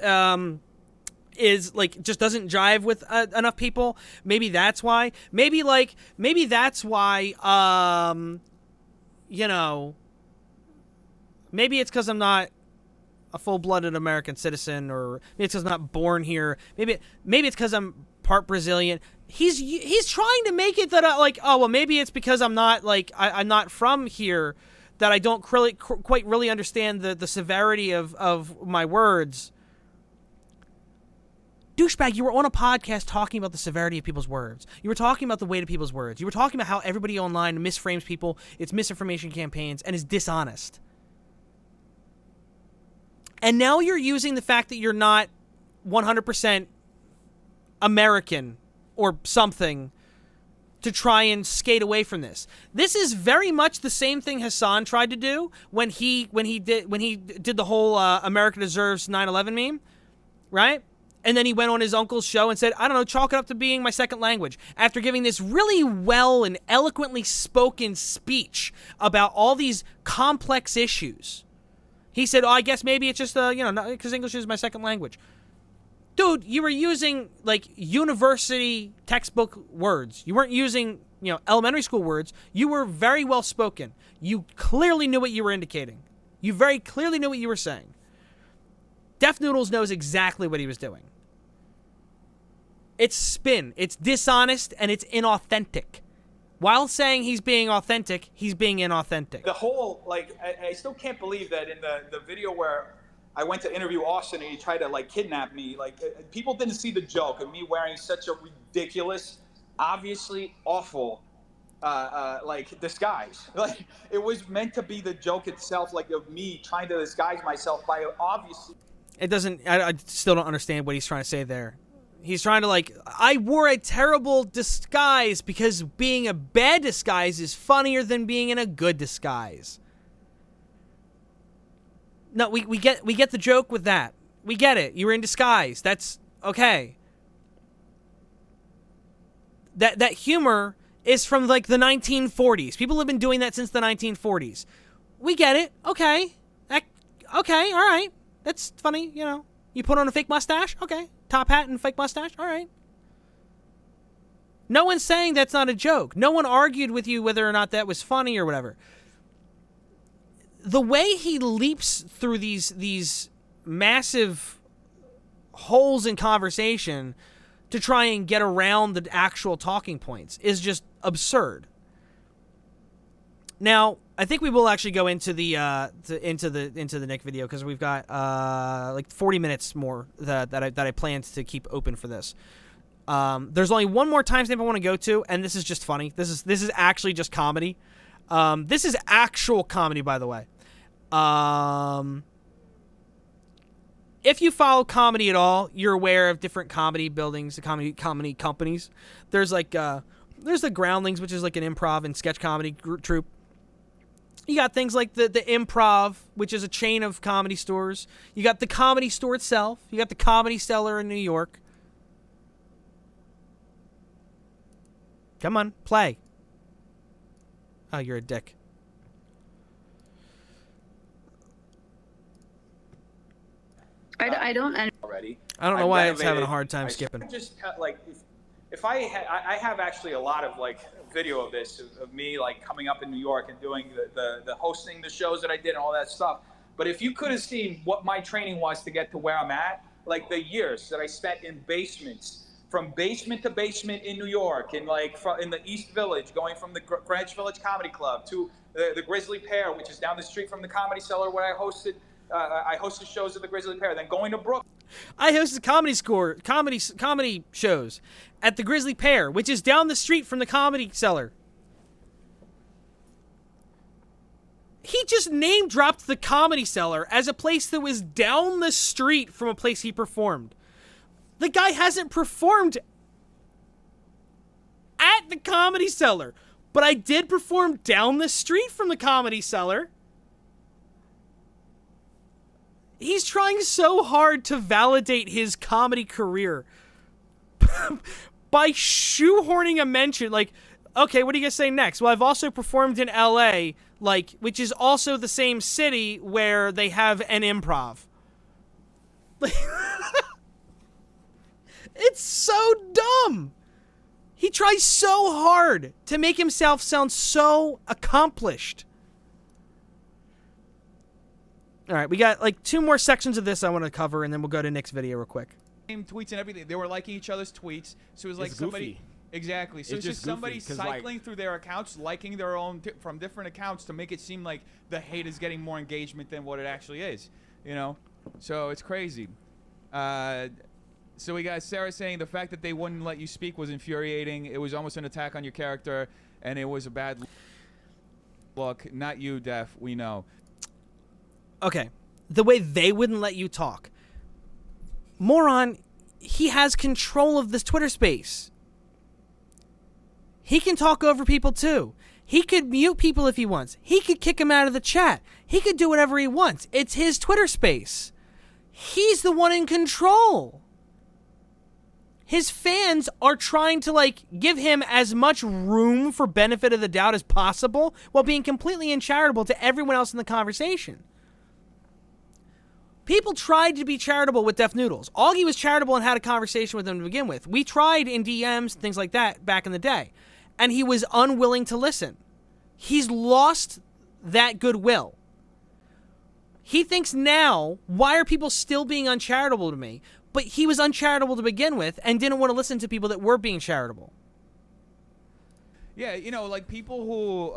is like just doesn't jive with enough people. Maybe that's why. Maybe that's why. You know. Maybe it's because I'm not a full-blooded American citizen, or maybe it's because I'm not born here. Maybe it's because I'm part Brazilian. He's trying to make it that maybe it's because I'm not I'm not from here, that I don't quite really understand the severity of my words. Douchebag, you were on a podcast talking about the severity of people's words. You were talking about the weight of people's words. You were talking about how everybody online misframes people, it's misinformation campaigns, and is dishonest. And now you're using the fact that you're not 100% American or something to try and skate away from this. This is very much the same thing Hassan tried to do when he did the whole America deserves 9/11 meme, right? And then he went on his uncle's show and said, I don't know, chalk it up to being my second language. After giving this really well and eloquently spoken speech about all these complex issues, he said, I guess maybe it's just, because English is my second language. Dude, you were using, university textbook words. You weren't using, elementary school words. You were very well spoken. You clearly knew what you were indicating. You very clearly knew what you were saying. Def Noodles knows exactly what he was doing. It's spin. It's dishonest, and it's inauthentic. While saying he's being authentic, he's being inauthentic. The whole, I still can't believe that in the video where I went to interview Austin and he tried to, kidnap me, people didn't see the joke of me wearing such a ridiculous, obviously awful, disguise. It was meant to be the joke itself, of me trying to disguise myself by obviously. It doesn't, I still don't understand what he's trying to say there. He's trying to I wore a terrible disguise because being a bad disguise is funnier than being in a good disguise. No, we get the joke with that. We get it. You were in disguise. That's okay. That humor is from the 1940s. People have been doing that since the 1940s. We get it. Okay. Okay, all right. That's funny, You put on a fake mustache? Okay. Top hat and fake mustache? All right. No one's saying that's not a joke. No one argued with you whether or not that was funny or whatever. The way he leaps through these massive holes in conversation to try and get around the actual talking points is just absurd. Now, I think we will actually go into the into the Nick video because we've got 40 minutes more that I planned to keep open for this. There's only one more timestamp I want to go to, and this is just funny. This is actually just comedy. This is actual comedy, by the way. If you follow comedy at all, you're aware of different comedy buildings, the comedy companies. There's there's the Groundlings, which is an improv and sketch comedy troupe. You got things like the Improv, which is a chain of comedy stores. You got the Comedy Store itself. You got the Comedy Cellar in New York. Come on, play. Oh, you're a dick. I don't already. I don't know why it's having a hard time skipping. Just if I have actually a lot of video of this of me coming up in New York and doing the hosting the shows that I did and all that stuff. But if you could have seen what my training was to get to where I'm at, the years that I spent in basements, from basement to basement in New York, in in the East Village, going from the Greenwich Village Comedy Club to the Grizzly Pear, which is down the street from the Comedy Cellar, where I hosted shows at the Grizzly Pear. Then going to Brooklyn. I hosted comedy shows at the Grizzly Pear, which is down the street from the Comedy Cellar. He just name dropped the Comedy Cellar as a place that was down the street from a place he performed. The guy hasn't performed at the Comedy Cellar, but I did perform down the street from the Comedy Cellar. He's trying so hard to validate his comedy career by shoehorning a mention. Okay, what are you going to say next? Well, I've also performed in LA, which is also the same city where they have an improv. It's so dumb. He tries so hard to make himself sound so accomplished. All right, we got like 2 more sections of this I want to cover, and then we'll go to Nick's video real quick. Same tweets and everything. They were liking each other's tweets. So it was like It's somebody. goofy. Exactly. So It's it's just just goofy, somebody 'cause, cycling like- through their accounts, liking their own from different accounts to make it seem like the hate is getting more engagement than what it actually is. You know? So it's crazy. So we got Sarah saying the fact that they wouldn't let you speak was infuriating. It was almost an attack on your character, and it was a bad look. Not you, Def. We know. Okay, the way they wouldn't let you talk. Moron, he has control of this Twitter space. He can talk over people too. He could mute people if he wants. He could kick them out of the chat. He could do whatever he wants. It's his Twitter space. He's the one in control. His fans are trying to like give him as much room for benefit of the doubt as possible while being completely uncharitable to everyone else in the conversation. People tried to be charitable with Def Noodles. Augie was charitable and had a conversation with him to begin with. We tried in DMs, things like that, back in the day. And he was unwilling to listen. He's lost that goodwill. He thinks now, why are people still being uncharitable to me? But he was uncharitable to begin with and didn't want to listen to people that were being charitable. Yeah, you know, like people who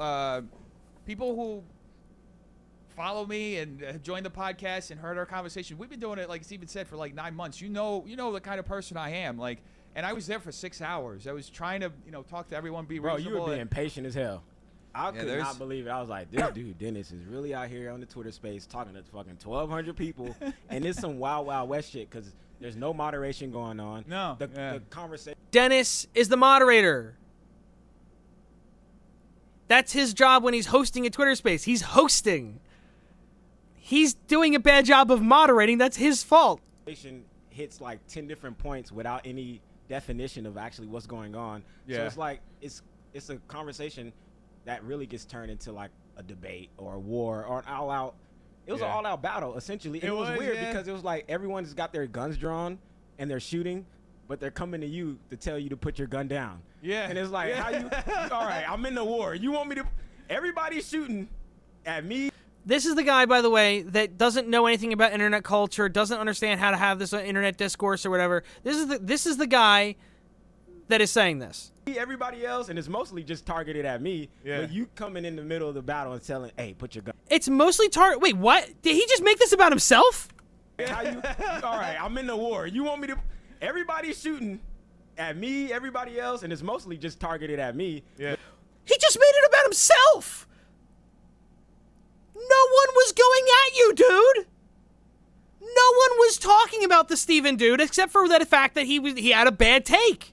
follow me and have joined the podcast and heard our conversation. We've been doing it, like Steven said, for like 9 months. You know the kind of person I am. Like, and I was there for 6 hours. I was trying to, talk to everyone, be Bro, reasonable. you were being patient as hell. I could there's- not believe it. I was like, this dude, Dennis, is really out here on the Twitter space talking to fucking 1,200 people. And it's some wild, wild west shit because there's no moderation going on. No. The conversation. Dennis is the moderator. That's his job when he's hosting a Twitter space. He's hosting. He's doing a bad job of moderating. That's his fault. Hits like 10 different points without any definition of actually what's going on. Yeah. So it's like it's a conversation that really gets turned into like a debate or a war or an all-out. It was an all-out battle essentially. And it was weird because it was like everyone's got their guns drawn and they're shooting, but they're coming to you to tell you to put your gun down. Yeah. And it's like, how you? All right, I'm in the war. You want me to? Everybody's shooting at me. This is the guy, by the way, that doesn't know anything about internet culture, doesn't understand how to have this internet discourse or whatever. This is the guy that is saying this. Everybody else, and it's mostly just targeted at me. Yeah. But you coming in the middle of the battle and telling, "Hey, put your gun." It's mostly Wait, what? Did he just make this about himself? How you? All right, I'm in the war. You want me to? Everybody's shooting at me. Everybody else, and it's mostly just targeted at me. Yeah. He just made it about himself. No one was going at you, dude. No one was talking about the Steven dude except for that fact that he had a bad take.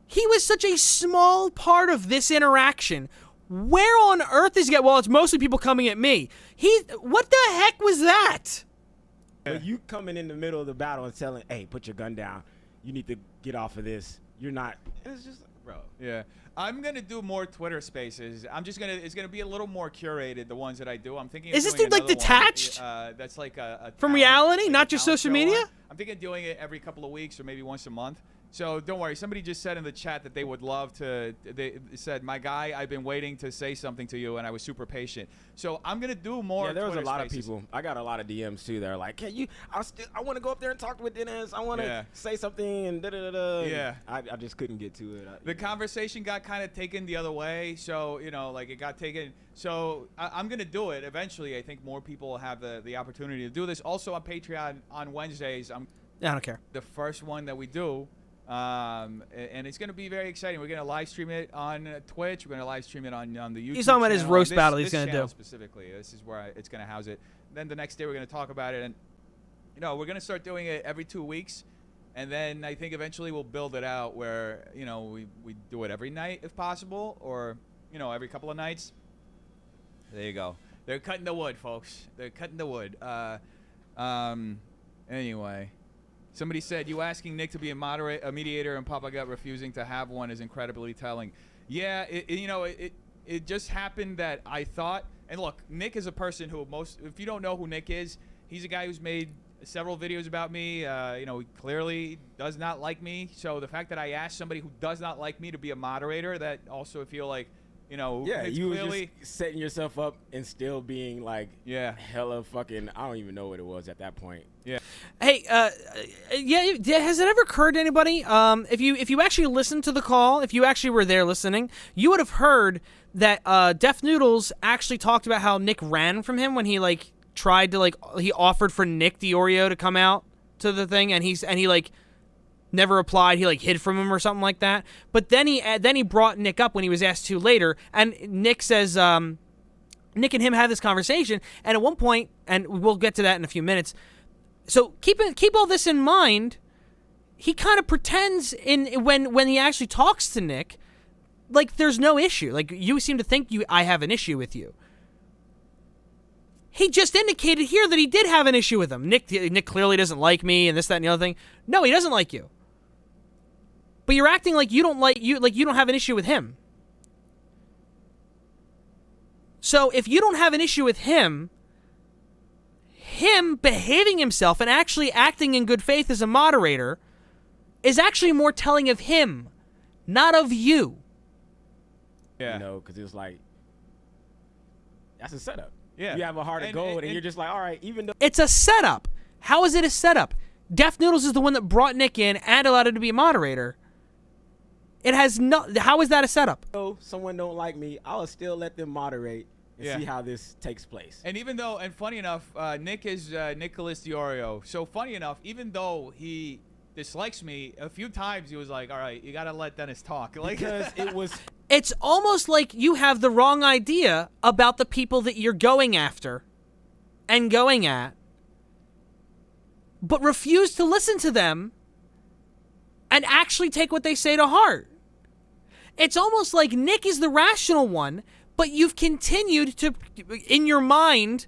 He was such a small part of this interaction. Where on earth is he at? Well, it's mostly people coming at me. What the heck was that? But you coming in the middle of the battle and telling, "Hey, put your gun down. You need to get off of this. You're not." And it's just, bro. Yeah. I'm gonna do more Twitter Spaces. It's gonna be a little more curated. The ones that I do. I'm thinking. Is of this doing dude like another detached? One, that's like a From talent- reality, like not a just talent social show media? one. I'm thinking of doing it every couple of weeks or maybe once a month. So don't worry. Somebody just said in the chat that they would love to. They said, "My guy, I've been waiting to say something to you, and I was super patient." So I'm gonna do more. Yeah, there was Twitter a lot Spaces. of people. I got a lot of DMs too. That are like, "Can you? I want to go up there and talk with Dennis. I want to say something and da da da." Yeah. I just couldn't get to it. The conversation got kind of taken the other way, so like it got taken. So I'm gonna do it eventually. I think more people will have the opportunity to do this. Also on Patreon on Wednesdays. I don't care. The first one that we do, and it's gonna be very exciting. We're gonna live stream it on Twitch. We're gonna live stream it on the YouTube. He's talking about his channel. roast This- battle he's this gonna channel do. specifically. This is where it's gonna house it. Then the next day we're gonna talk about it, and we're gonna start doing it every 2 weeks. And then I think eventually we'll build it out where, we do it every night if possible, or, every couple of nights. There you go. They're cutting the wood, folks. They're cutting the wood. Anyway, somebody said, you asking Nick to be a mediator and Papa Gut refusing to have one is incredibly telling. Yeah, it just happened that I thought, and look, Nick is a person who if you don't know who Nick is, he's a guy who's made several videos about me. He clearly does not like me. So the fact that I asked somebody who does not like me to be a moderator, that also I feel like, You know, Yeah, it's you clearly were just setting yourself up and still being like, hella fucking. I don't even know what it was at that point. Yeah. Hey, has it ever occurred to anybody? If you actually listened to the call, if you actually were there listening, you would have heard that Def Noodles actually talked about how Nick ran from him when he like tried to like he offered for Nick Diorio to come out to the thing, and he like never replied. He like hid from him or something like that. But then he brought Nick up when he was asked to later, and Nick says Nick and him had this conversation, and at one point, and we'll get to that in a few minutes. So keep all this in mind. He kind of pretends when he actually talks to Nick, like there's no issue. Like you seem to think I have an issue with you. He just indicated here that he did have an issue with him. Nick clearly doesn't like me and this, that, and the other thing. No, he doesn't like you. But you're acting like you don't have an issue with him. So if you don't have an issue with him behaving himself and actually acting in good faith as a moderator is actually more telling of him, not of you. Yeah. You know, because it was like, that's a setup. Yeah. You have a heart of gold, and you're just like, all right, even though it's a setup. How is it a setup? Def Noodles is the one that brought Nick in and allowed him to be a moderator. It has no. How is that a setup? Someone don't like me, I'll still let them moderate and see how this takes place. And even though, and funny enough, Nick is Nicholas Diorio. So funny enough, even though he dislikes me, a few times he was like, all right, you got to let Dennis talk. Like, because it was... It's almost like you have the wrong idea about the people that you're going after and going at, but refuse to listen to them and actually take what they say to heart. It's almost like Nick is the rational one, but you've continued to, in your mind,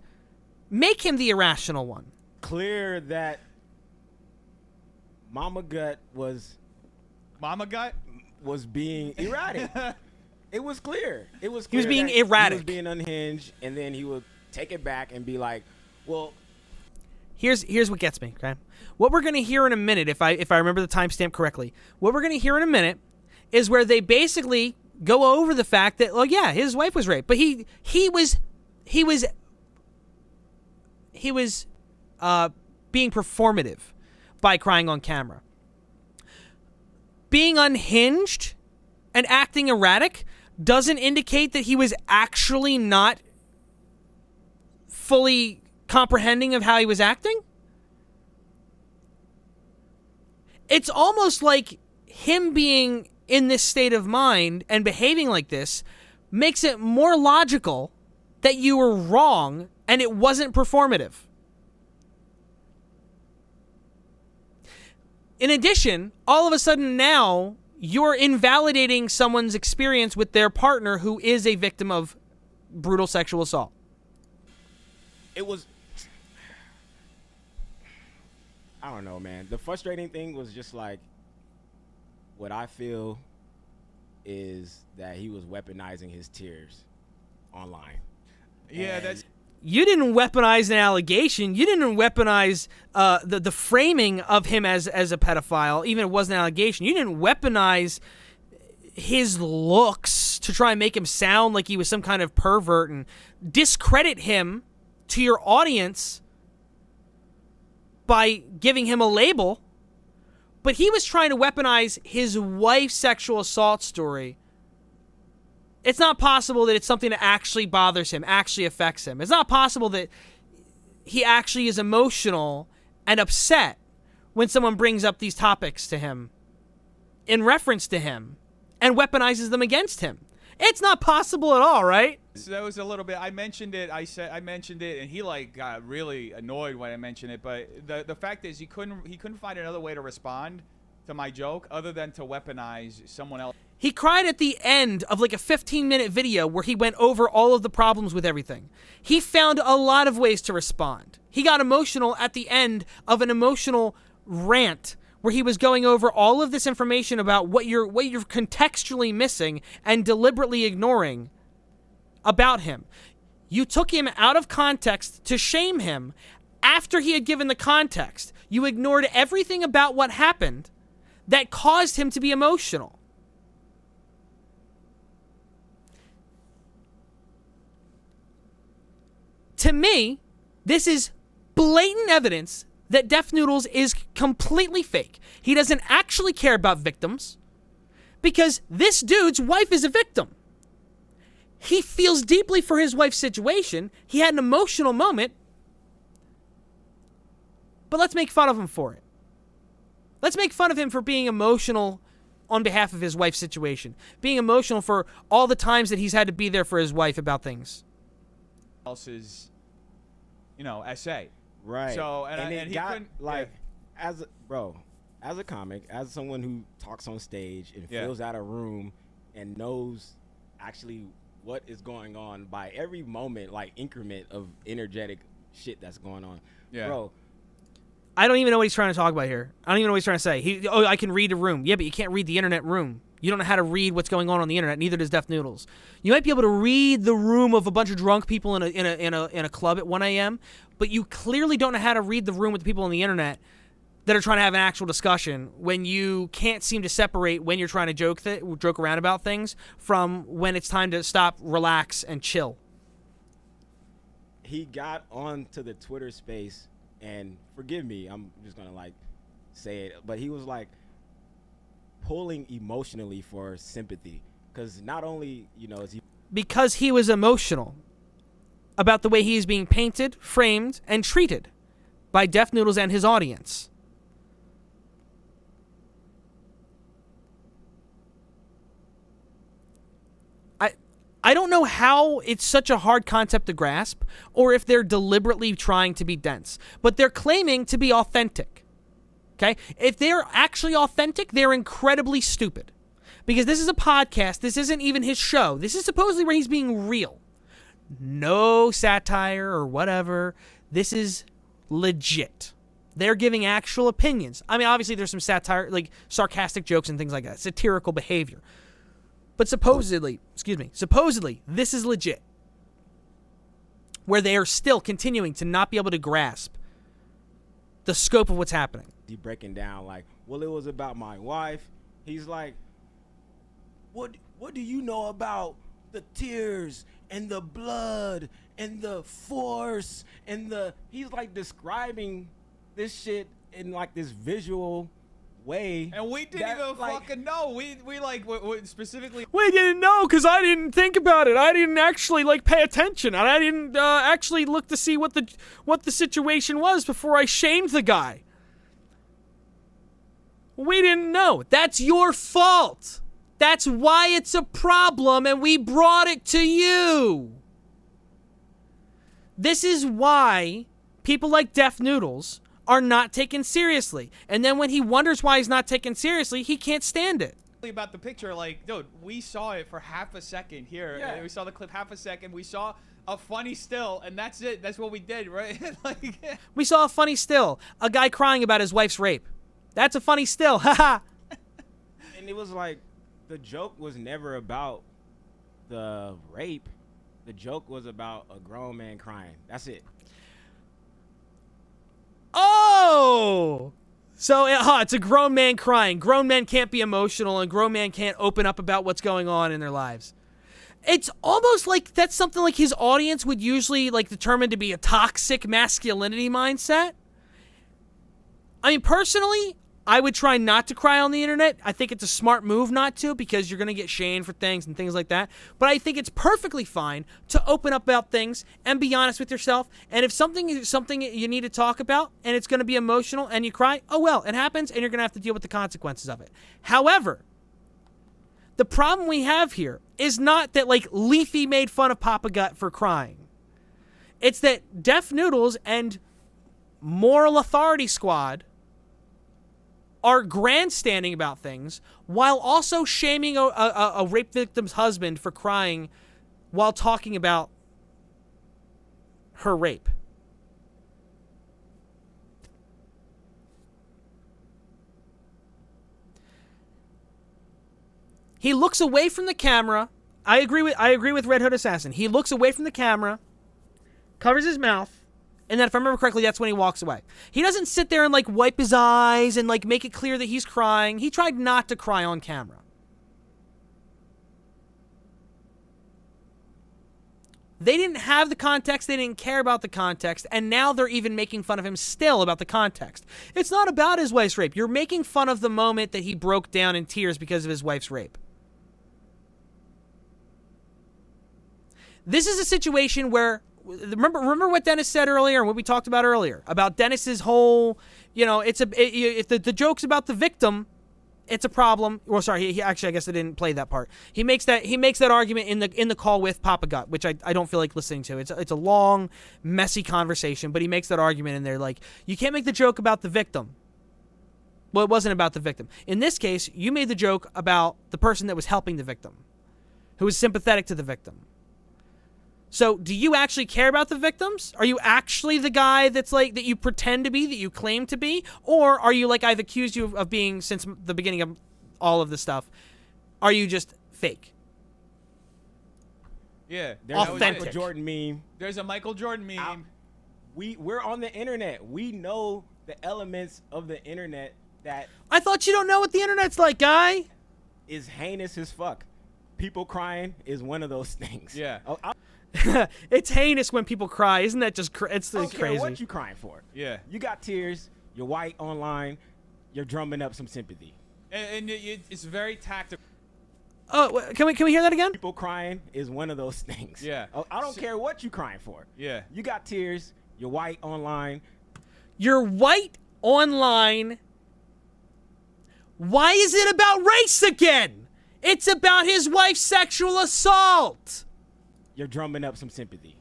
make him the irrational one. Clear that Mama Gut was being erratic. It was clear. It was clear he was being that erratic. He was being unhinged, and then he would take it back and be like, well... Here's what gets me, okay? What we're going to hear in a minute, if I remember the timestamp correctly, what we're going to hear in a minute is where they basically go over the fact that, oh yeah, his wife was raped, but he was being performative by crying on camera. Being unhinged and acting erratic doesn't indicate that he was actually not fully comprehending of how he was acting. It's almost like him being in this state of mind and behaving like this makes it more logical that you were wrong and it wasn't performative. In addition, all of a sudden now you're invalidating someone's experience with their partner who is a victim of brutal sexual assault. It was... I don't know, man. The frustrating thing was just like, what I feel is that he was weaponizing his tears online. Yeah, that's... You didn't weaponize an allegation. You didn't weaponize the framing of him as a pedophile, even if it wasn't an allegation. You didn't weaponize his looks to try and make him sound like he was some kind of pervert and discredit him to your audience by giving him a label. But he was trying to weaponize his wife's sexual assault story. It's not possible that it's something that actually bothers him, actually affects him. It's not possible that he actually is emotional and upset when someone brings up these topics to him in reference to him and weaponizes them against him. It's not possible at all, right? So that was a little bit. I mentioned it, and he like got really annoyed when I mentioned it. But the fact is, he couldn't find another way to respond to my joke other than to weaponize someone else. He cried at the end of like a 15-minute video where he went over all of the problems with everything. He found a lot of ways to respond. He got emotional at the end of an emotional rant where he was going over all of this information about what you're contextually missing and deliberately ignoring about him. You took him out of context to shame him after he had given the context. You ignored everything about what happened that caused him to be emotional. To me, this is blatant evidence that Def Noodles is completely fake. He doesn't actually care about victims because this dude's wife is a victim. He feels deeply for his wife's situation. He had an emotional moment, but let's make fun of him for it. Let's make fun of him for being emotional on behalf of his wife's situation, being emotional for all the times that he's had to be there for his wife about things. Else's, essay. Right. So and it he got couldn't, like as a comic, as someone who talks on stage and fills out a room and knows actually what is going on by every moment, like increment of energetic shit that's going on. Yeah. Bro, I don't even know what he's trying to talk about here. I don't even know what he's trying to say. I can read a room. Yeah, but you can't read the internet room. You don't know how to read what's going on the internet. Neither does Def Noodles. You might be able to read the room of a bunch of drunk people in a club at 1 a.m., but you clearly don't know how to read the room with the people on the internet that are trying to have an actual discussion when you can't seem to separate when you're trying to joke around about things from when it's time to stop, relax, and chill. he got onto the Twitter space, and forgive me, I'm just gonna say it, but he was pulling emotionally for sympathy, because not only is he because he was emotional about the way he is being painted, framed, and treated by Def Noodles and his audience. I don't know how it's such a hard concept to grasp, or if they're deliberately trying to be dense, but they're claiming to be authentic. Okay? If they're actually authentic, they're incredibly stupid. Because this is a podcast, this isn't even his show. This is supposedly where he's being real. No satire or whatever. This is legit. They're giving actual opinions. I mean, obviously there's some satire, like sarcastic jokes and things like that, satirical behavior. But supposedly, this is legit. Where they are still continuing to not be able to grasp the scope of what's happening. He breaking down well, it was about my wife. He's like, what do you know about the tears and the blood and the force and he's describing this shit in this visual way, and we didn't even fucking know. We specifically. We didn't know because I didn't think about it. I didn't actually pay attention, and I didn't actually look to see what the situation was before I shamed the guy. We didn't know. That's your fault. That's why it's a problem, and we brought it to you. This is why people like Def Noodles are not taken seriously. And then when he wonders why he's not taken seriously, he can't stand it. About the picture, dude, we saw it for half a second here. Yeah. We saw the clip half a second. We saw a funny still, and that's it. That's what we did, right? We saw a funny still. A guy crying about his wife's rape. That's a funny still. Haha. And it was the joke was never about the rape. The joke was about a grown man crying. That's it. Oh! So, it's a grown man crying. Grown men can't be emotional, and grown men can't open up about what's going on in their lives. It's almost like that's something his audience would usually determine to be a toxic masculinity mindset. I mean, personally, I would try not to cry on the internet. I think it's a smart move not to, because you're going to get shamed for things and things like that. But I think it's perfectly fine to open up about things and be honest with yourself. And if something is something you need to talk about and it's going to be emotional and you cry, oh well, it happens and you're going to have to deal with the consequences of it. However, the problem we have here is not that Leafy made fun of Papa Gut for crying. It's that Def Noodles and Moral Authority Squad are grandstanding about things while also shaming a rape victim's husband for crying while talking about her rape. He looks away from the camera. I agree with Red Hood Assassin. He looks away from the camera, covers his mouth, and then if I remember correctly, that's when he walks away. He doesn't sit there and wipe his eyes and make it clear that he's crying. He tried not to cry on camera. They didn't have the context, they didn't care about the context, and now they're even making fun of him still about the context. It's not about his wife's rape. You're making fun of the moment that he broke down in tears because of his wife's rape. This is a situation where, remember what Dennis said earlier and what we talked about earlier about Dennis's whole, if the joke's about the victim, it's a problem. Well, sorry, he actually, I guess I didn't play that part. He makes that argument in the call with Papa Gut, which I don't feel like listening to. It's a long, messy conversation, but he makes that argument in there like, you can't make the joke about the victim. Well, it wasn't about the victim. In this case, you made the joke about the person that was helping the victim, who was sympathetic to the victim. So, do you actually care about the victims? Are you actually the guy that's like, that you pretend to be, that you claim to be? Or are you like I've accused you of being since the beginning of all of this stuff? Are you just fake? Yeah. There's authentic. a Michael Jordan meme. There's a Michael Jordan meme. We're on the internet. We know the elements of the internet that I thought you don't know what the internet's like, guy. Is heinous as fuck. People crying is one of those things. Yeah. It's heinous when people cry. Isn't that just it's crazy? Care what you crying for? Yeah. You got tears. You're white online. You're drumming up some sympathy. And it's very tactical. Oh, can we hear that again? People crying is one of those things. Yeah. I don't care what you crying for. Yeah. You got tears. You're white online. You're white online. Why is it about race again? It's about his wife's sexual assault. You're drumming up some sympathy.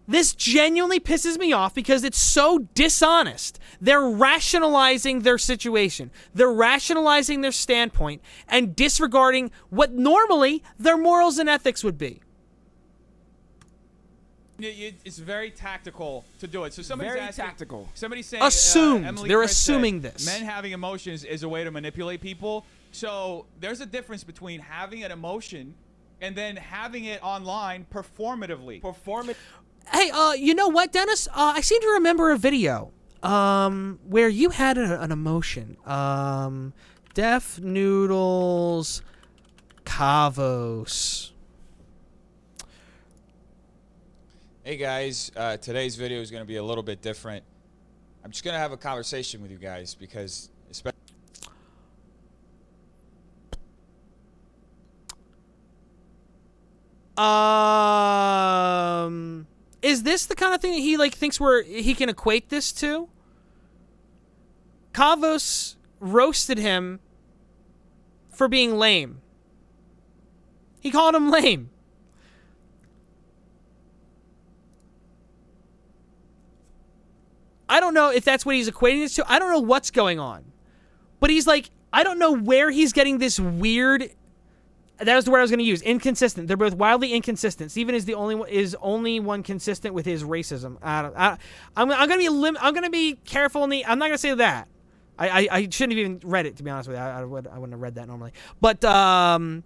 This genuinely pisses me off because it's so dishonest. They're rationalizing their situation. They're rationalizing their standpoint and disregarding what normally their morals and ethics would be. It's very tactical to do it. So somebody's Very asking, tactical. Somebody's saying Assumed. Emily They're Chris said, assuming this. Men having emotions is a way to manipulate people. So there's a difference between having an emotion and then having it online performatively. Hey, you know what, Dennis? I seem to remember a video where you had an emotion. Def Noodles Kavos. Hey guys, today's video is going to be a little bit different. I'm just going to have a conversation with you guys because especially is this the kind of thing that he like thinks he can equate this to? Kavos roasted him for being lame. He called him lame. I don't know if that's what he's equating this to. I don't know what's going on. But he's like, I don't know where he's getting this weird. That was the word I was going to use. Inconsistent. They're both wildly inconsistent. Steven is only one consistent with his racism. I'm going to be careful. I'm not going to say that. I shouldn't have even read it, to be honest with you. I wouldn't have read that normally. But I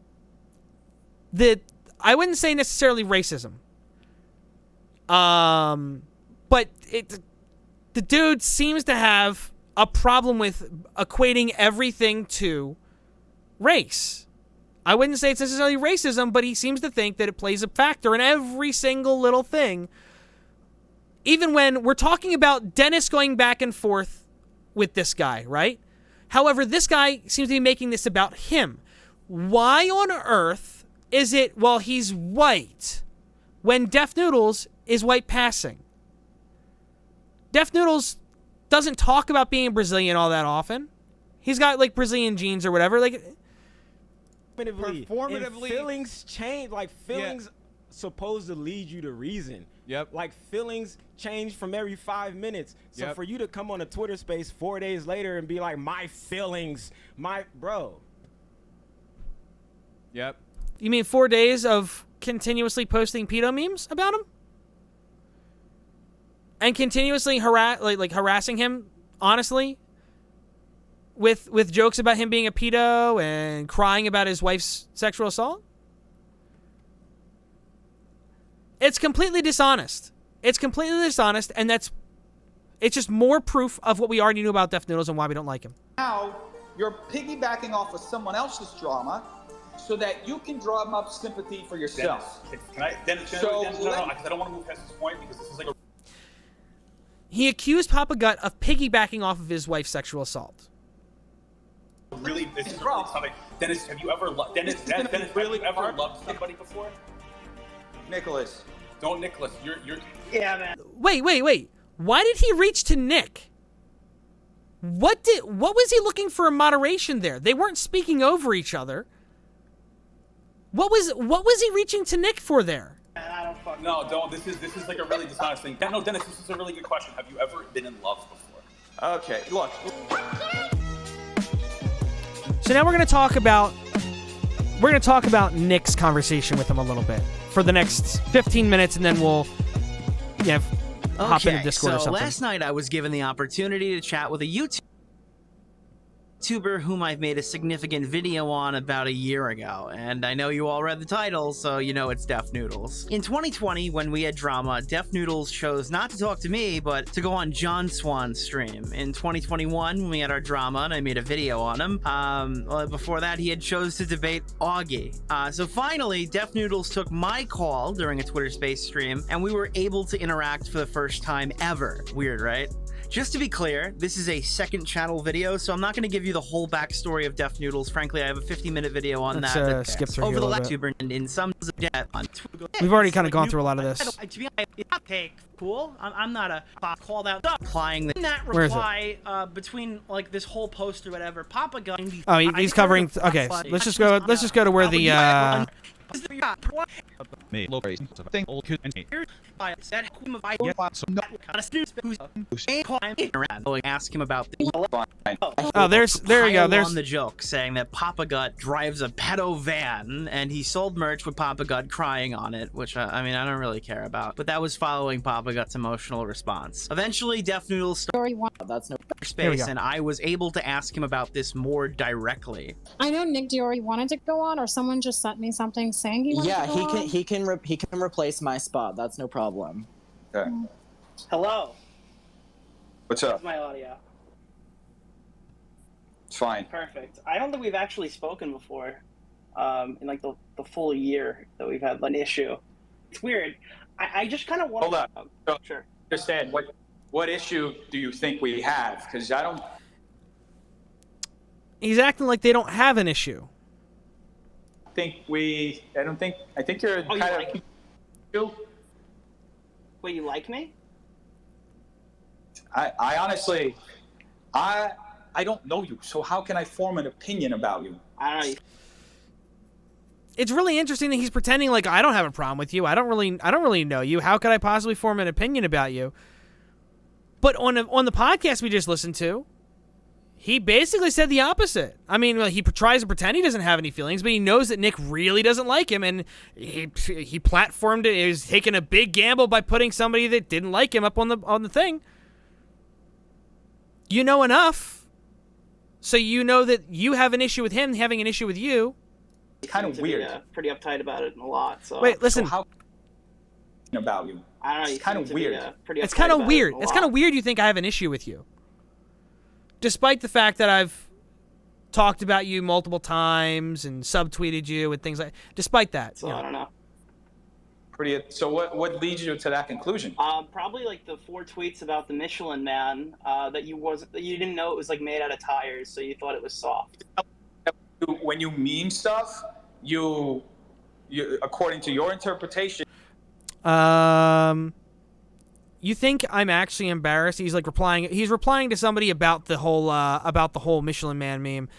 wouldn't say necessarily racism. But the dude seems to have a problem with equating everything to race. I wouldn't say it's necessarily racism, but he seems to think that it plays a factor in every single little thing. Even when we're talking about Dennis going back and forth with this guy, right? However, this guy seems to be making this about him. Why on earth is it, well, he's white, when Def Noodles is white passing? Def Noodles doesn't talk about being Brazilian all that often. He's got like Brazilian genes or whatever. Like performatively, feelings change. Like feelings supposed to lead you to reason. Yep. Like feelings change from every 5 minutes. So for you to come on a Twitter space 4 days later and be like, my feelings, my bro. Yep. You mean 4 days of continuously posting pedo memes about him? And continuously harassing him, honestly, with jokes about him being a pedo and crying about his wife's sexual assault? It's completely dishonest. It's completely dishonest, and it's just more proof of what we already knew about Def Noodles and why we don't like him. Now you're piggybacking off of someone else's drama so that you can drum up sympathy for yourself. Dennis, So no, because I don't want to move past this point because this is like a He accused Papa Gut of piggybacking off of his wife's sexual assault. really, this is really something. Dennis, have you ever loved? Dennis, have you ever loved somebody before? Nicholas. Don't, Nicholas. You're. Yeah, man. Wait. Why did he reach to Nick? What was he looking for in moderation there? They weren't speaking over each other. What was he reaching to Nick for there? No, don't. This is like a really dishonest thing. No, Dennis, this is a really good question. Have you ever been in love before? Okay, look. So now we're gonna talk about Nick's conversation with him a little bit for the next 15 minutes, and then we'll hop into Discord or so something. Last night I was given the opportunity to chat with a YouTuber whom I've made a significant video on about a year ago, and I know you all read the title, so you know it's Def Noodles. In 2020, when we had drama, Def Noodles chose not to talk to me, but to go on John Swan's stream. In 2021, when we had our drama, and I made a video on him, before that, he had chose to debate Augie. So finally, Def Noodles took my call during a Twitter Space stream, and we were able to interact for the first time ever. Weird, right? Just to be clear, this is a second channel video, so I'm not going to give you the whole backstory of Def Noodles. Frankly, I have a 50-minute video on Let's, that. skip through over here a the little YouTuber and in some depth on We've already kind of gone through a lot of this. To be honest, okay, cool. I'm not a called out applying that Where is it? reply between like this whole post or whatever. Papa Gun. Oh, he's covering. Okay, let's just go to where the. Me. Ask him about Oh, there we go. There's on the joke saying that Papa Gut drives a pedo van and he sold merch with Papa Gut crying on it, which I mean I don't really care about. But that was following Papa Gut's emotional response. Eventually, Def Noodles story one. That's no space, and I was able to ask him about this more directly. I know Nick Diori wanted to go on, or someone just sent me something saying he wanted to go on. he can replace my spot. That's no problem. Okay. Hello. What's up? How's my audio? It's fine. Perfect. I don't think we've actually spoken before, in like the full year that we've had an issue. It's weird. I just kind of want. Hold on. So, sure. Understand what issue do you think we have? Because I don't. He's acting like they don't have an issue. I think you're kind of. Like me? Wait, you like me? I honestly, I don't know you, so how can I form an opinion about you? I don't know. It's really interesting that he's pretending like I don't have a problem with you. I don't really know you. How could I possibly form an opinion about you? But on the podcast we just listened to, he basically said the opposite. I mean, he tries to pretend he doesn't have any feelings, but he knows that Nick really doesn't like him, and he platformed it. He was taking a big gamble by putting somebody that didn't like him up on the thing. You know enough, so you know that you have an issue with him having an issue with you. It's kind of weird. Pretty uptight about it a lot. So wait, listen. So how about you? I don't know. It's kind of weird. It's kind of weird. It's kind of weird. You think I have an issue with you, despite the fact that I've talked about you multiple times and subtweeted you and things like. Despite that, so I don't know. So what leads you to that conclusion? Probably like the 4 tweets about the Michelin Man that you didn't know it was like made out of tires, so you thought it was soft. When you meme stuff, you according to your interpretation. You think I'm actually embarrassed? He's like replying. He's replying to somebody about the whole Michelin Man meme.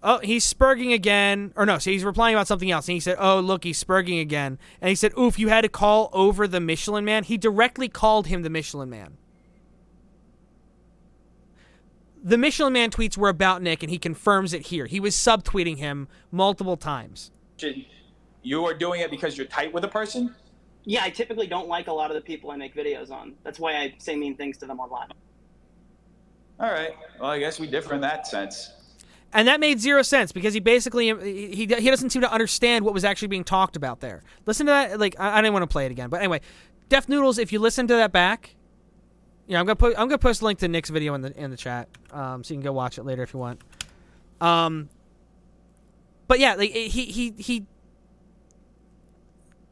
Oh, he's spurging again. Or no, so he's replying about something else. And he said, oh, look, he's spurging again. And he said, oof, you had to call over the Michelin Man. He directly called him the Michelin Man. The Michelin Man tweets were about Nick, and he confirms it here. He was subtweeting him multiple times. You are doing it because you're tight with a person? Yeah, I typically don't like a lot of the people I make videos on. That's why I say mean things to them online. All right. Well, I guess we differ in that sense. And that made zero sense because he basically he doesn't seem to understand what was actually being talked about there. Listen to that. Like I didn't want to play it again, but anyway, Def Noodles. If you listen to that back, yeah, I'm gonna post a link to Nick's video in the chat, so you can go watch it later if you want. But But yeah, like, he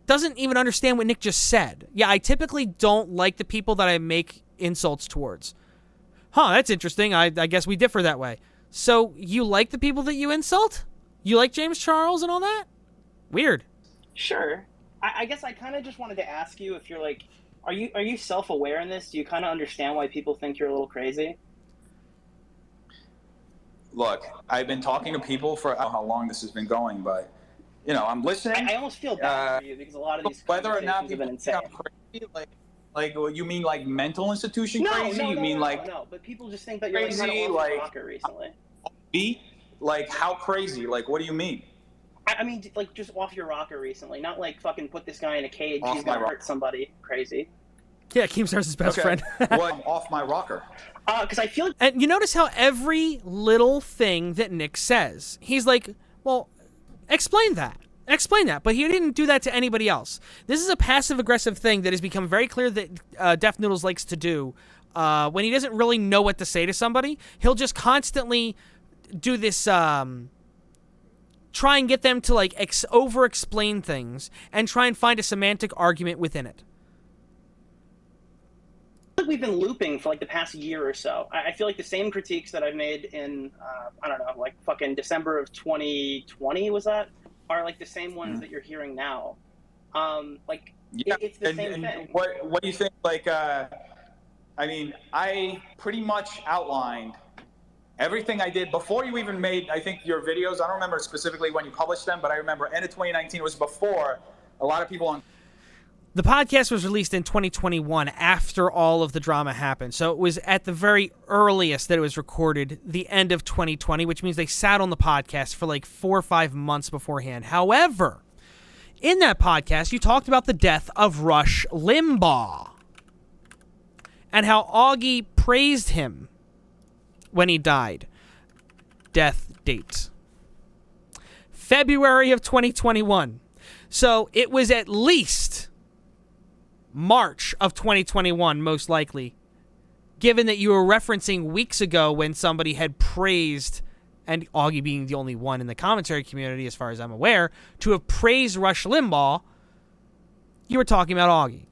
doesn't even understand what Nick just said. Yeah, I typically don't like the people that I make insults towards. Huh, that's interesting. I guess we differ that way. So you like the people that you insult? You like James Charles and all that? Weird. Sure. I guess I kind of just wanted to ask you if you're like, are you self-aware in this? Do you kind of understand why people think you're a little crazy? Look, I've been talking to people for I don't know how long this has been going, but you know, I'm listening. I almost feel bad for you because a lot of these whether or not conversations have been people insane. think I'm crazy, like you mean like mental institution crazy? No, you mean like no, but people just think that you're like, crazy, kind of like rocker recently. me? Like how crazy? Like what do you mean? I mean, like just off your rocker recently, not like fucking put this guy in a cage. Off He's my gonna rocker. hurt somebody. Crazy. Yeah, Keemstar's his best friend. What? Off my rocker. Because I feel. And you notice how every little thing that Nick says, he's like, well, explain that. Explain that. But he didn't do that to anybody else. This is a passive-aggressive thing that has become very clear that Def Noodles likes to do. When he doesn't really know what to say to somebody, he'll just constantly do this, try and get them to, like, over-explain things and try and find a semantic argument within it. Like we've been looping for like the past year or so. I feel like the same critiques that I've made in I don't know, like fucking December of 2020 was that, are like the same ones that you're hearing now. Like yeah, it's the same thing. What do you think? Like, I mean, I pretty much outlined everything I did before you even made. I think your videos. I don't remember specifically when you published them, but I remember end of 2019 was before a lot of people on. The podcast was released in 2021 after all of the drama happened. So it was at the very earliest that it was recorded, the end of 2020, which means they sat on the podcast for like 4 or 5 months beforehand. However, in that podcast, you talked about the death of Rush Limbaugh and how Augie praised him when he died. Death date: February of 2021. So it was at least March of 2021, most likely, given that you were referencing weeks ago when somebody had praised, and Augie being the only one in the commentary community, as far as I'm aware, to have praised Rush Limbaugh. You were talking about Augie.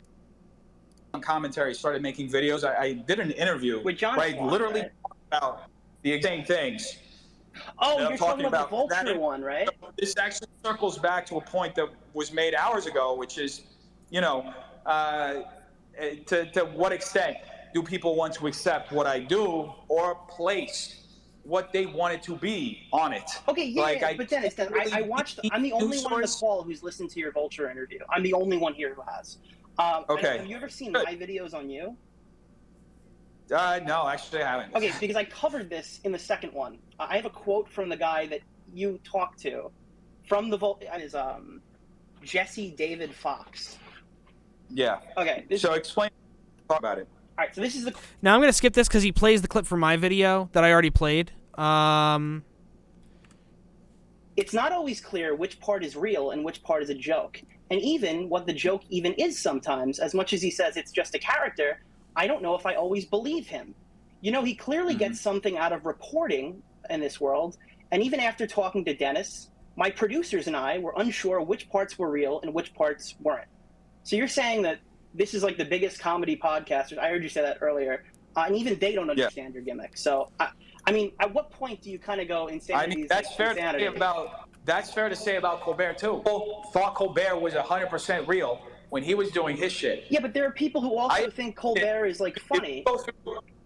On commentary, started making videos. I did an interview with John where I Swan, literally right? talked about the same things. Oh, that you're talking about the Vulture that. one, right? This actually circles back to a point that was made hours ago, which is, you know, to what extent do people want to accept what I do or place what they want it to be on it? Okay, yeah, like, yeah, but Dennis, I watched. I'm the only one on the call who's listened to your Vulture interview. I'm the only one here who has. Okay. Have you ever seen my videos on you? No, actually I haven't. Okay, because I covered this in the second one. I have a quote from the guy that you talked to, from the Vulture. Is Jesse David Fox. Yeah. Okay. So explain. Talk about it. All right. So this is the. Now I'm going to skip this because he plays the clip from my video that I already played. It's not always clear which part is real and which part is a joke. And even what the joke even is sometimes, as much as he says it's just a character, I don't know if I always believe him. You know, he clearly gets something out of reporting in this world. And even after talking to Dennis, my producers and I were unsure which parts were real and which parts weren't. So you're saying that this is like the biggest comedy podcast. I heard you say that earlier. And even they don't understand your gimmick. So, I mean, at what point do you kind of go insanity? I mean, that's fair to say about. That's fair to say about Colbert too. People thought Colbert was 100% real when he was doing his shit. Yeah, but there are people who also think Colbert is like funny.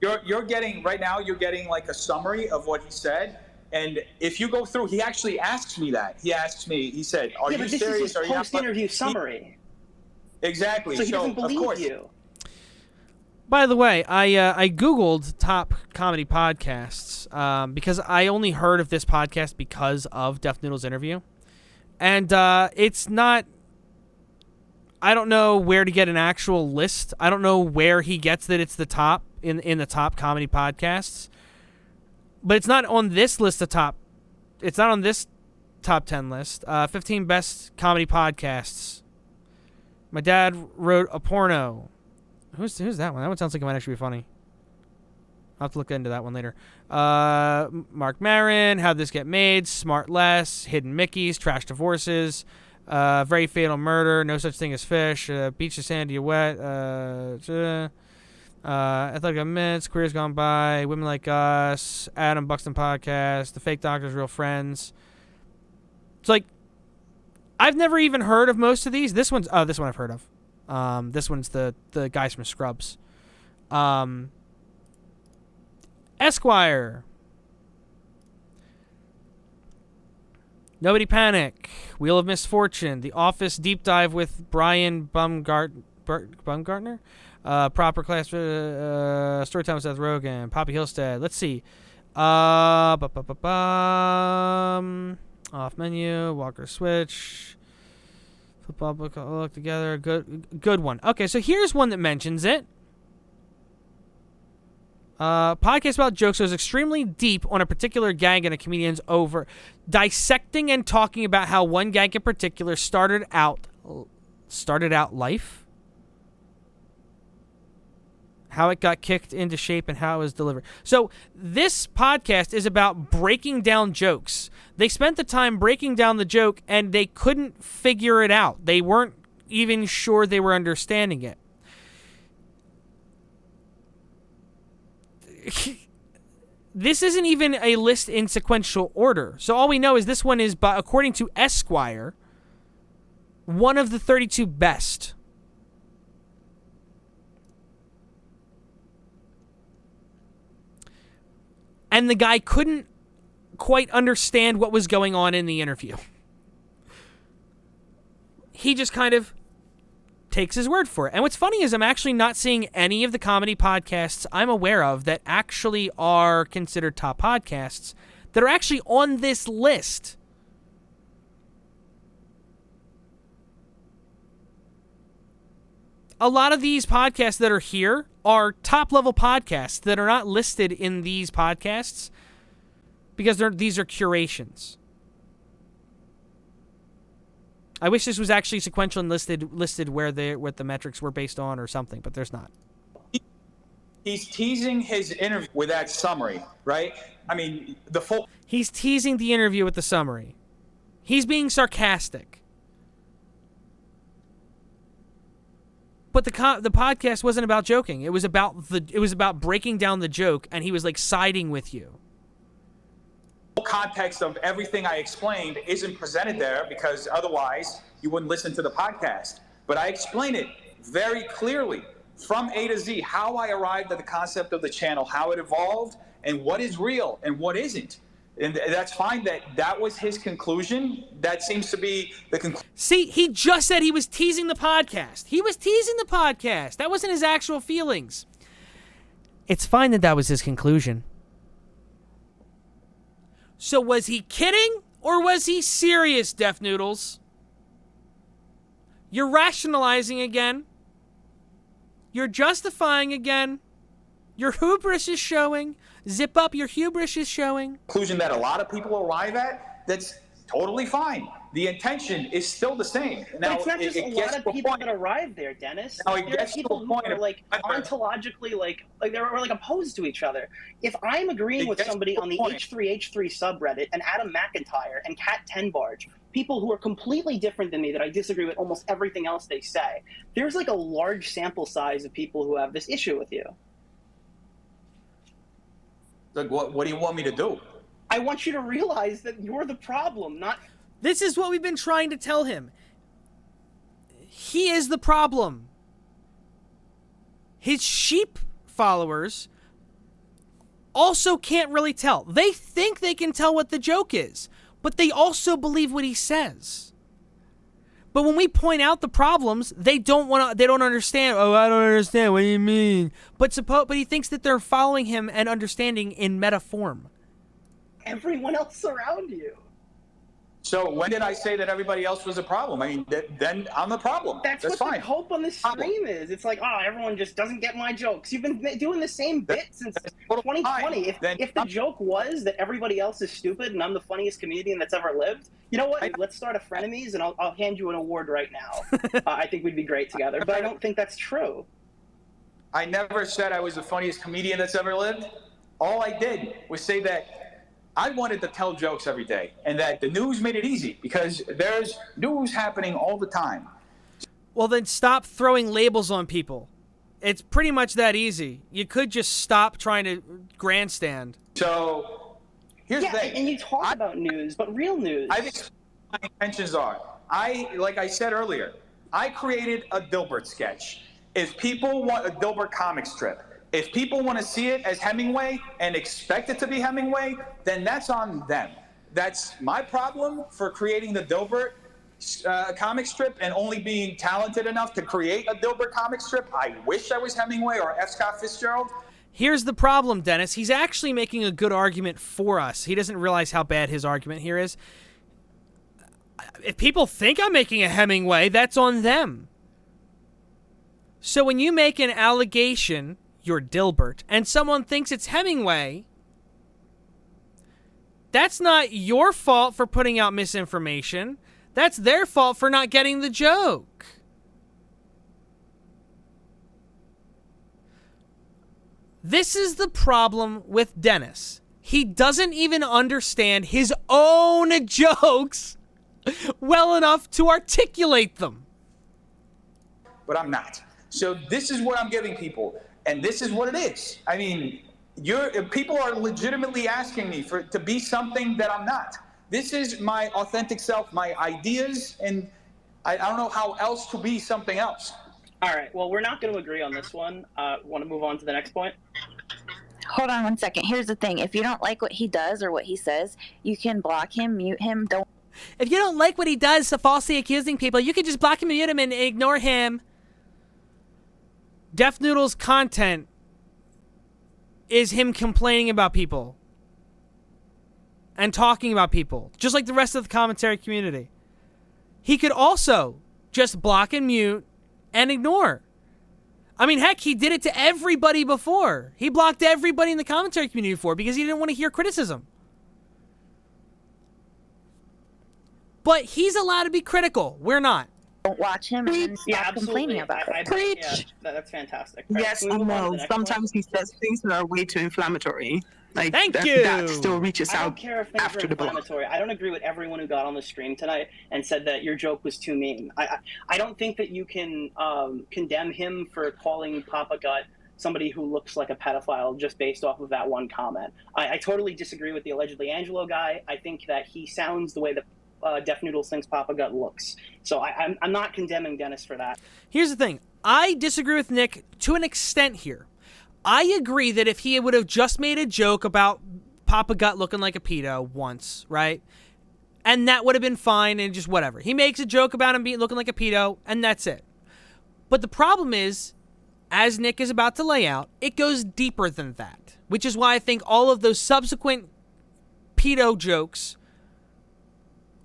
You're getting right now. You're getting like a summary of what he said, and if you go through, he actually asks me that. He asks me. He said, "Are you serious? This is his post-interview summary." Exactly. So he doesn't believe you. By the way, I Googled top comedy podcasts because I only heard of this podcast because of Def Noodle's interview. And it's not... I don't know where to get an actual list. I don't know where he gets that it's the top in the top comedy podcasts. But it's not on this list of top... It's not on this top 10 list. 15 best comedy podcasts. My dad wrote a porno. Who's that one? That one sounds like it might actually be funny. I'll have to look into that one later. Mark Maron, How'd This Get Made? Smart Less, Hidden Mickeys, Trash Divorces, Very Fatal Murder, No Such Thing as Fish, Beach of Sandy Wet, Athletic Minutes, Queers Gone By, Women Like Us, Adam Buxton Podcast, The Fake Doctors, Real Friends. It's like, I've never even heard of most of these. This one I've heard of. This one's the guys from Scrubs. Esquire. Nobody Panic. Wheel of Misfortune. The Office Deep Dive with Brian Baumgartner. Proper Class. Storytime with Seth Rogen. Poppy Hillstead. Let's see. Off menu. Walker Switch. Football book. All look together. Good one. Okay, so here's one that mentions it. Podcast about jokes goes extremely deep on a particular gag and a comedian's over dissecting and talking about how one gag in particular started out life, how it got kicked into shape, and how it was delivered. So this podcast is about breaking down jokes. They spent the time breaking down the joke and they couldn't figure it out. They weren't even sure they were understanding it. This isn't even a list in sequential order. So all we know is this one is, according to Esquire, one of the 32 best. And the guy couldn't quite understand what was going on in the interview. He just kind of takes his word for it. And what's funny is I'm actually not seeing any of the comedy podcasts I'm aware of that actually are considered top podcasts that are actually on this list. A lot of these podcasts that are here are top-level podcasts that are not listed in these podcasts because these are curations. I wish this was actually sequential and listed where the metrics were based on or something, but there's not. He's teasing his interview with that summary, right? I mean, He's teasing the interview with the summary. He's being sarcastic. But the podcast wasn't about joking. It was about breaking down the joke, and he was like siding with you. Context of everything I explained isn't presented there because otherwise you wouldn't listen to the podcast. But I explain it very clearly from A to Z, how I arrived at the concept of the channel, how it evolved, and what is real and what isn't. And that's fine. That was his conclusion. That seems to be the conclusion. See, he just said he was teasing the podcast. He was teasing the podcast. That wasn't his actual feelings. It's fine that was his conclusion. So was he kidding or was he serious, Def Noodles? You're rationalizing again. You're justifying again. Your hubris is showing. Zip up, your hubris is showing. Conclusion that a lot of people arrive at, that's totally fine. The intention is still the same. Now, but it's not just a lot of people that arrive there, Dennis. Now, there are people who are like ontologically like they're like opposed to each other. If I'm agreeing with somebody on the H3H3 subreddit and Adam McIntyre and Cat 10 Barge, people who are completely different than me that I disagree with almost everything else they say, there's like a large sample size of people who have this issue with you. Like, what do you want me to do? I want you to realize that you're the problem, not... This is what we've been trying to tell him. He is the problem. His sheep followers also can't really tell. They think they can tell what the joke is, but they also believe what he says. But when we point out the problems, they don't understand. Oh, I don't understand. What do you mean? But he thinks that they're following him and understanding in meta form. Everyone else around you. So when did I say that everybody else was a problem? I mean, then I'm the problem. That's what fine. The hope on this stream is. It's like, everyone just doesn't get my jokes. You've been doing the same bit since 2020. If the joke was that everybody else is stupid and I'm the funniest comedian that's ever lived, you know what? Let's start a frenemies and I'll hand you an award right now. I think we'd be great together. But I don't think that's true. I never said I was the funniest comedian that's ever lived. All I did was say that I wanted to tell jokes every day, and that the news made it easy because there's news happening all the time. Well, then stop throwing labels on people. It's pretty much that easy. You could just stop trying to grandstand. So here's the thing. And you talk about news, but real news. I think my intentions are. Like I said earlier, I created a Dilbert sketch. If people want a Dilbert comic strip, if people want to see it as Hemingway and expect it to be Hemingway, then that's on them. That's my problem for creating the Dilbert comic strip and only being talented enough to create a Dilbert comic strip. I wish I was Hemingway or F. Scott Fitzgerald. Here's the problem, Dennis. He's actually making a good argument for us. He doesn't realize how bad his argument here is. If people think I'm making a Hemingway, that's on them. So when you make an allegation, you're Dilbert, and someone thinks it's Hemingway, that's not your fault for putting out misinformation. That's their fault for not getting the joke. This is the problem with Dennis. He doesn't even understand his own jokes well enough to articulate them. But I'm not. So this is what I'm giving people, and this is what it is. I mean, people are legitimately asking me to be something that I'm not. This is my authentic self, my ideas, and I don't know how else to be something else. All right. Well, we're not going to agree on this one. Want to move on to the next point? Hold on 1 second. Here's the thing. If you don't like what he does or what he says, you can block him, mute him. Don't. If you don't like what he does, so falsely accusing people, you can just block him, mute him, and ignore him. Def Noodle's content is him complaining about people and talking about people, just like the rest of the commentary community. He could also just block and mute and ignore. I mean, heck, he did it to everybody before. He blocked everybody in the commentary community before because he didn't want to hear criticism. But he's allowed to be critical. We're not. Don't watch him and stop complaining about it. Preach. Yeah, that's fantastic. Yes, I know. Sometimes he says things that are way too inflammatory. Like, Thank that, you. That still reaches I don't out care if things after are the block. inflammatory. I don't agree with everyone who got on the stream tonight and said that your joke was too mean. I don't think that you can condemn him for calling Papa Gut somebody who looks like a pedophile just based off of that one comment. I totally disagree with the allegedly Angelo guy. I think that he sounds the way that Def Noodles thinks Papa Gut looks. So I'm not condemning Dennis for that. Here's the thing. I disagree with Nick to an extent here. I agree that if he would have just made a joke about Papa Gut looking like a pedo once, right? And that would have been fine and just whatever. He makes a joke about him looking like a pedo, and that's it. But the problem is, as Nick is about to lay out, it goes deeper than that, which is why I think all of those subsequent pedo jokes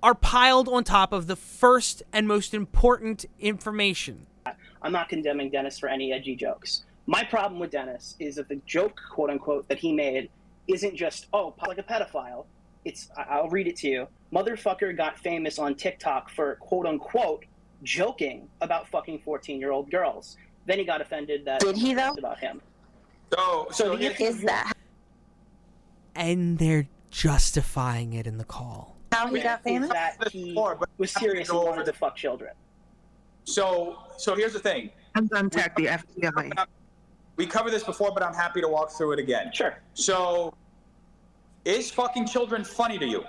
are piled on top of the first and most important information. I'm not condemning Dennis for any edgy jokes. My problem with Dennis is that the joke, quote unquote, that he made isn't just, oh, like a pedophile. It's, I'll read it to you. Motherfucker got famous on TikTok for, quote unquote, joking about fucking 14-year-old girls. Then he got offended that Did he, though? about him. So is that And they're justifying it in the call. how he got famous? That he was serious and wanted to fuck children. So here's the thing. And contact the FBI. We covered this before, but I'm happy to walk through it again. Sure. So, is fucking children funny to you?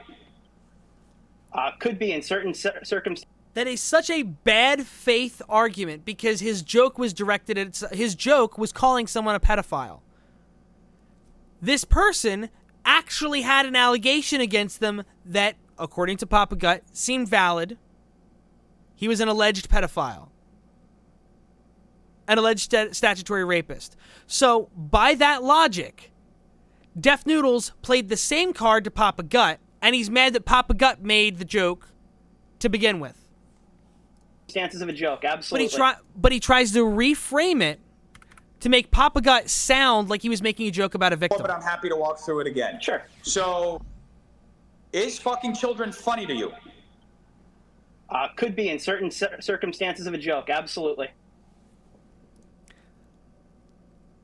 Could be in certain circumstances. That is such a bad faith argument because his joke was directed at his joke was calling someone a pedophile. This person actually had an allegation against them that, according to Papa Gut, seemed valid. He was an alleged pedophile. An alleged statutory rapist. So, by that logic, Def Noodles played the same card to Papa Gut, and he's mad that Papa Gut made the joke to begin with. Stances of a joke, absolutely. But he tries to reframe it to make Papa Gut sound like he was making a joke about a victim. But I'm happy to walk through it again. Sure. So, is fucking children funny to you? Could be in certain circumstances of a joke, absolutely.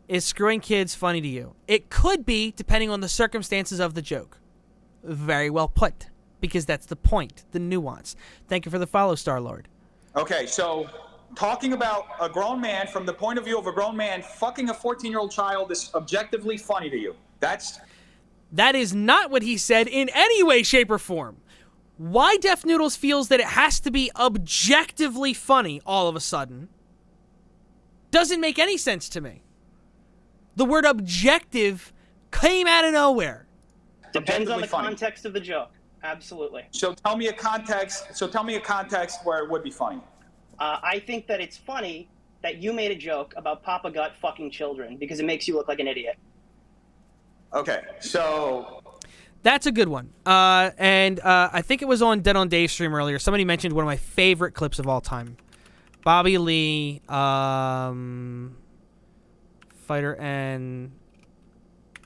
Is screwing kids funny to you? It could be, depending on the circumstances of the joke. Very well put, because that's the point, the nuance. Thank you for the follow, Star-Lord. Okay, so talking about a grown man from the point of view of a grown man fucking a 14-year-old child is objectively funny to you. That is not what he said in any way, shape, or form. Why Def Noodles feels that it has to be objectively funny all of a sudden doesn't make any sense to me. The word objective came out of nowhere. Depends on the context of the joke. Absolutely. So tell me a context where it would be funny. I think that it's funny that you made a joke about Papa Gut fucking children because it makes you look like an idiot. Okay, so that's a good one. And I think it was on Dead on Dave stream earlier. Somebody mentioned one of my favorite clips of all time. Bobby Lee, Fighter and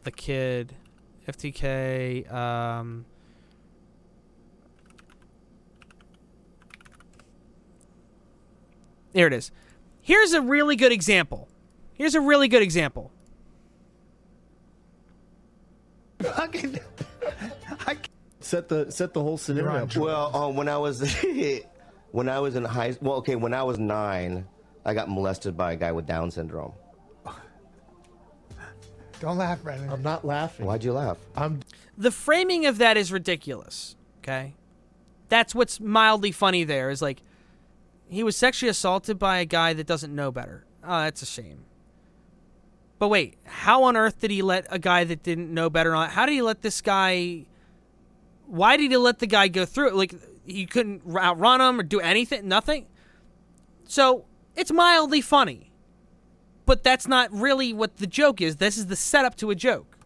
the Kid, FTK, there it is. Here's a really good example. Set the whole scenario up. Well, when I was in high, when I was 9, I got molested by a guy with Down syndrome. Don't laugh, Brandon. I'm not laughing. Why'd you laugh? The framing of that is ridiculous. Okay, that's what's mildly funny. There is like, he was sexually assaulted by a guy that doesn't know better. Oh, that's a shame. But wait, how on earth did he let a guy that didn't know better on? How did he let this guy? Why did he let the guy go through it? Like, he couldn't outrun him or do anything, nothing. So it's mildly funny. But that's not really what the joke is. This is the setup to a joke.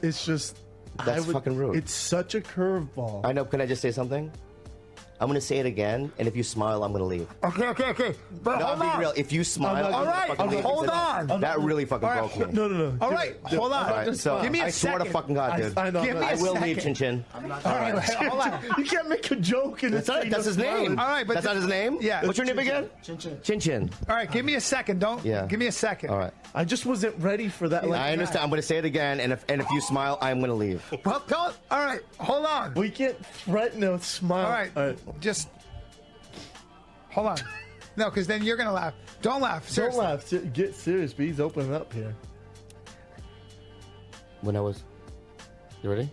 It's just... That's fucking rude. It's such a curveball. I know. Can I just say something? I'm going to say it again, and if you smile, I'm going to leave. Okay. But no, hold I'm being on. real. If you smile, all right, hold on. That really fucking broke me. No. All right, hold on. All right, so give me a I second. swear to fucking God, dude. I know. Give me a I will second. leave, Chin Chin. All right, hold on. You can't make a joke and that's his name. All right, but that's not his name? Yeah. What's your name again? Chin Chin. All right, give me a second. Give me a second. All right. I just wasn't ready for that. I understand. I'm going to say it again, and if you smile, I'm going to leave. Well, don't. All right, hold on. We can't threaten a smile. All right. Just hold on. No, because then you're gonna laugh. Don't laugh. Seriously. Don't laugh. Get serious. He's opening up here. You ready?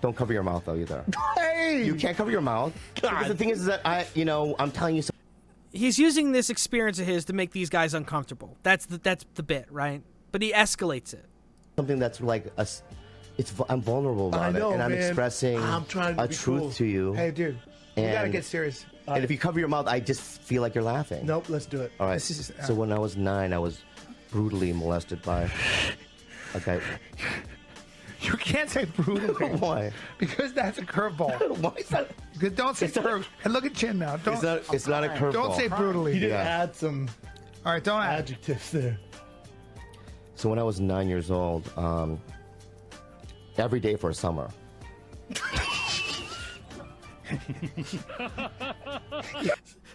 Don't cover your mouth though either. Hey! You can't cover your mouth. Because the thing is that I'm telling you. He's using this experience of his to make these guys uncomfortable. That's the bit, right? But he escalates it. Something that's like I'm vulnerable about it, and I'm expressing a truth to you. Hey, dude, you gotta get serious. And if you cover your mouth, I just feel like you're laughing. Nope, let's do it. All right. So when I was 9, I was brutally molested by a guy. You can't say brutally. Why? Because that's a curveball. Why is that? Because don't say brutally. And look at Chin now. Don't. It's not a curveball. Don't say brutally. He did add some. All right, don't add adjectives there. So when I was 9 years old, every day for a summer.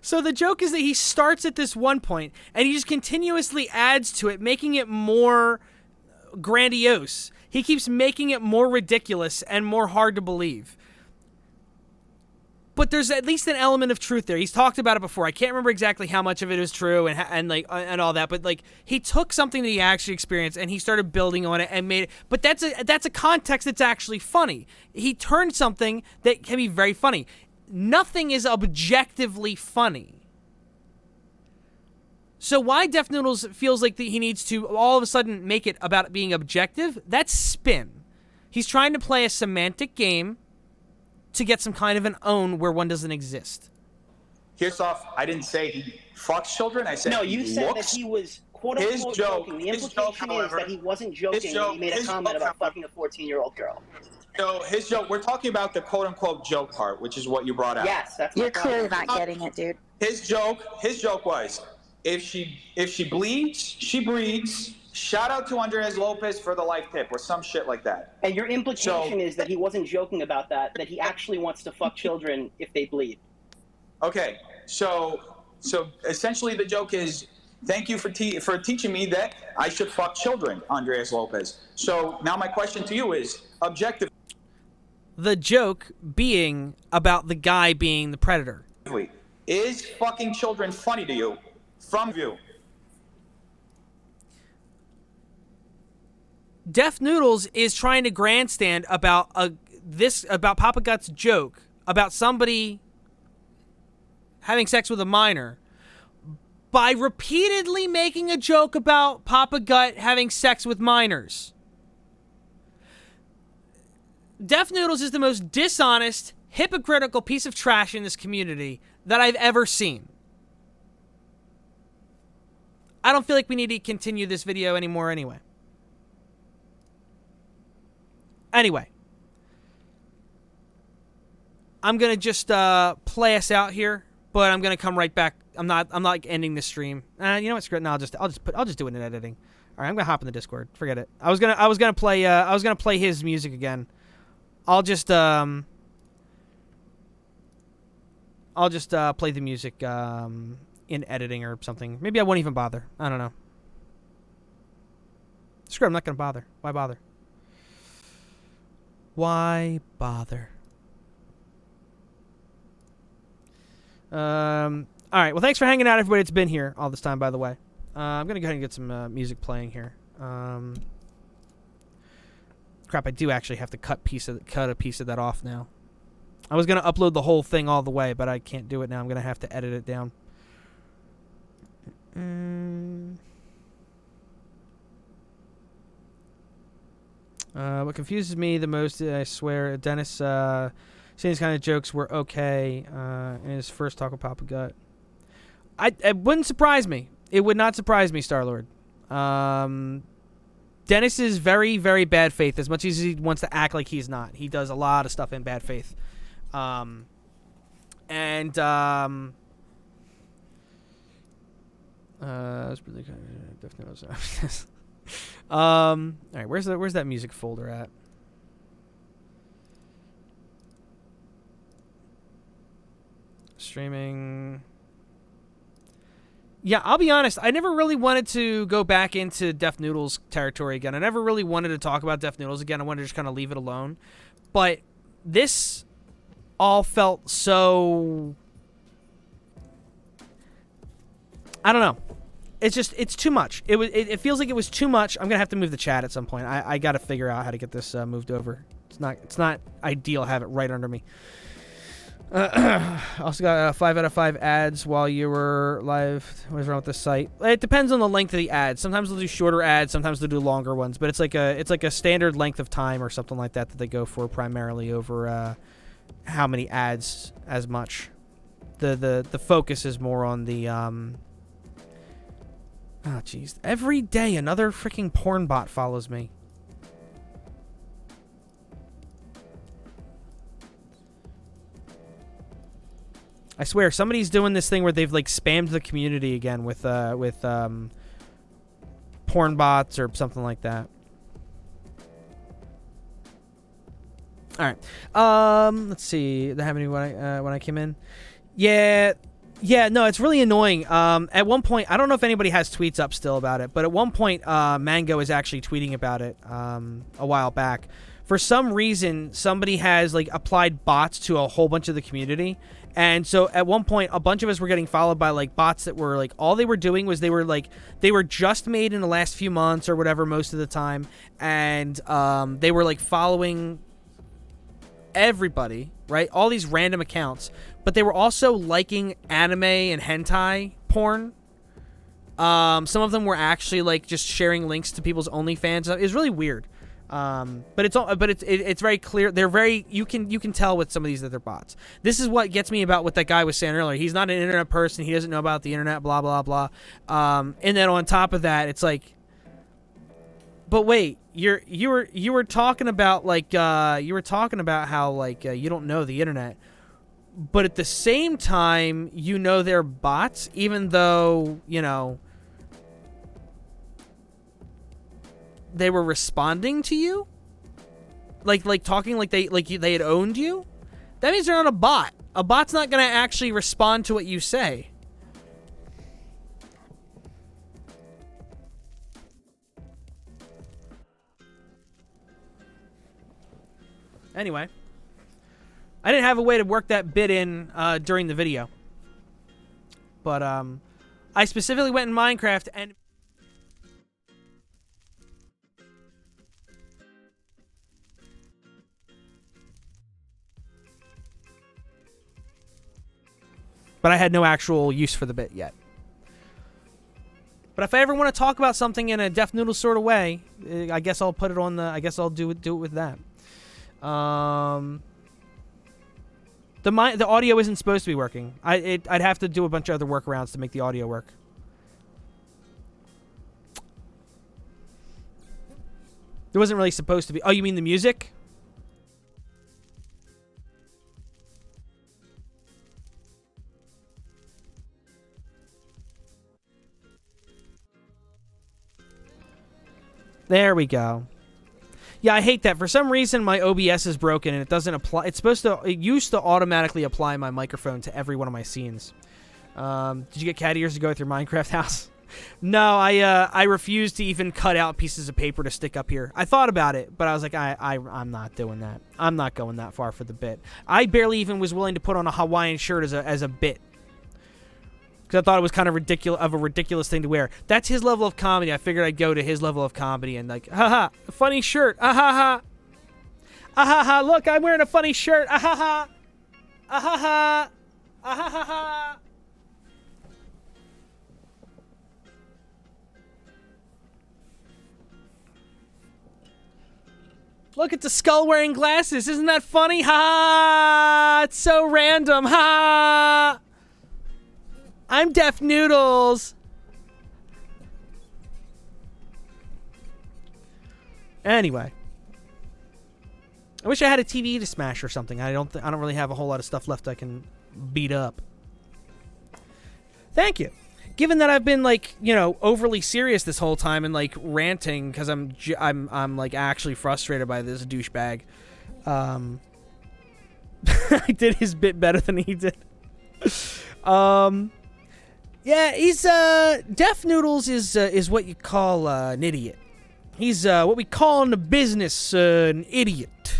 So the joke is that he starts at this one point and he just continuously adds to it, making it more grandiose. He keeps making it more ridiculous and more hard to believe. But there's at least an element of truth there. He's talked about it before. I can't remember exactly how much of it is true and all that. But like, he took something that he actually experienced and he started building on it and made it. But that's a context that's actually funny. He turned something that can be very funny. Nothing is objectively funny. So why Def Noodles feels like he needs to all of a sudden make it about being objective? That's spin. He's trying to play a semantic game to get some kind of an own where one doesn't exist. First off, I didn't say he fucks children. I said no. You he said looks. that he was quote unquote joking. The implication is that he wasn't joking when he made a comment about fucking a 14-year-old girl. So his joke, we're talking about the quote unquote joke part, which is what you brought out. Yes, that's You're clearly not getting it, dude. His joke was, if she bleeds, she breeds. Shout out to Andres Lopez for the life tip or some shit like that. And your implication is that he wasn't joking about that he actually wants to fuck children if they bleed. Okay, so essentially the joke is, Thank you for teaching me that I should fuck children, Andreas Lopez. So now my question to you is, objectively, The joke being about the guy being the predator. is fucking children funny to you from you? Def Noodles is trying to grandstand about about Papa Gut's joke about somebody having sex with a minor by repeatedly making a joke about Papa Gut having sex with minors. Def Noodles is the most dishonest, hypocritical piece of trash in this community that I've ever seen. I don't feel like we need to continue this video anymore anyway. Anyway. I'm going to just play us out here, but I'm going to come right back. I'm not ending this stream. You know what? Screw it. No, I'll just do it in editing. All right, I'm going to hop in the Discord. Forget it. I was going to play his music again. I'll just play the music in editing or something. Maybe I won't even bother. I don't know. Screw it, I'm not going to bother. Why bother? Why bother? All right. Well, thanks for hanging out, everybody. It's been here all this time, by the way. I'm going to go ahead and get some music playing here. Crap, I do actually have to cut a piece of that off now. I was going to upload the whole thing all the way, but I can't do it now. I'm going to have to edit it down. What confuses me the most, I swear, Dennis saying these kind of jokes were okay in his first talk with Papa Gut. It wouldn't surprise me. It would not surprise me, Star-Lord. Dennis is very, very bad faith, as much as he wants to act like he's not. He does a lot of stuff in bad faith. All right, where's that music folder at? Streaming. Yeah, I'll be honest. I never really wanted to go back into Def Noodles territory again. I never really wanted to talk about Def Noodles again. I wanted to just kind of leave it alone. But this all felt so... I don't know. It's too much. It feels like it was too much. I'm gonna have to move the chat at some point. I got to figure out how to get this moved over. It's not ideal. Have it right under me. Also got 5 out of 5 ads while you were live. What is wrong with this site? It depends on the length of the ads. Sometimes they'll do shorter ads. Sometimes they'll do longer ones. But it's like a standard length of time or something like that they go for primarily over how many ads as much. The focus is more on the Oh, jeez. Every day, another freaking porn bot follows me. I swear, somebody's doing this thing where they've, like, spammed the community again with porn bots or something like that. All right. Let's see. Did I have any when I came in? Yeah, no, it's really annoying. At one point, I don't know if anybody has tweets up still about it, but at one point, Mango is actually tweeting about it a while back. For some reason, somebody has like applied bots to a whole bunch of the community, and so at one point, a bunch of us were getting followed by like bots that were like all they were doing was they were just made in the last few months or whatever most of the time, and they were like following everybody, right? All these random accounts, but they were also liking anime and hentai porn. Some of them were actually like just sharing links to people's OnlyFans. It was really weird. But it's very clear. They're very you can tell with some of these that they're bots. This is what gets me about what that guy was saying earlier. He's not an internet person. He doesn't know about the internet. Blah blah blah. And then on top of that, it's like, but wait, you were talking about like you were talking about how like you don't know the internet, but at the same time you know they're bots, even though you know they were responding to you, like talking like they had owned you. That means they're not a bot. A bot's not gonna actually respond to what you say. Anyway, I didn't have a way to work that bit in during the video. But I specifically went in Minecraft and... But I had no actual use for the bit yet. But if I ever want to talk about something in a Def Noodle sort of way, I guess I'll put it on the... I guess I'll do it with that. The audio isn't supposed to be working. I'd have to do a bunch of other workarounds to make the audio work. It wasn't really supposed to be. Oh, you mean the music? There we go. Yeah, I hate that. For some reason, my OBS is broken and it doesn't apply. It's supposed to. It used to automatically apply my microphone to every one of my scenes. Did you get cat ears to go with your Minecraft house? No, I refuse to even cut out pieces of paper to stick up here. I thought about it, but I was like, I'm not doing that. I'm not going that far for the bit. I barely even was willing to put on a Hawaiian shirt as a bit. Because I thought it was kind of a ridiculous thing to wear. That's his level of comedy. I figured I'd go to his level of comedy and like, haha, funny shirt, ahaha. Ahaha, look, I'm wearing a funny shirt, ahaha. Ahaha. Ahaha. Look at the skull wearing glasses. Isn't that funny? Ha! It's so random. Ha! I'm Def Noodles. Anyway, I wish I had a TV to smash or something. I don't really have a whole lot of stuff left I can beat up. Thank you. Given that I've been like, overly serious this whole time and like ranting because I'm like actually frustrated by this douchebag. I did his bit better than he did. Yeah, he's Def Noodles is what you call an idiot. He's what we call in the business an idiot.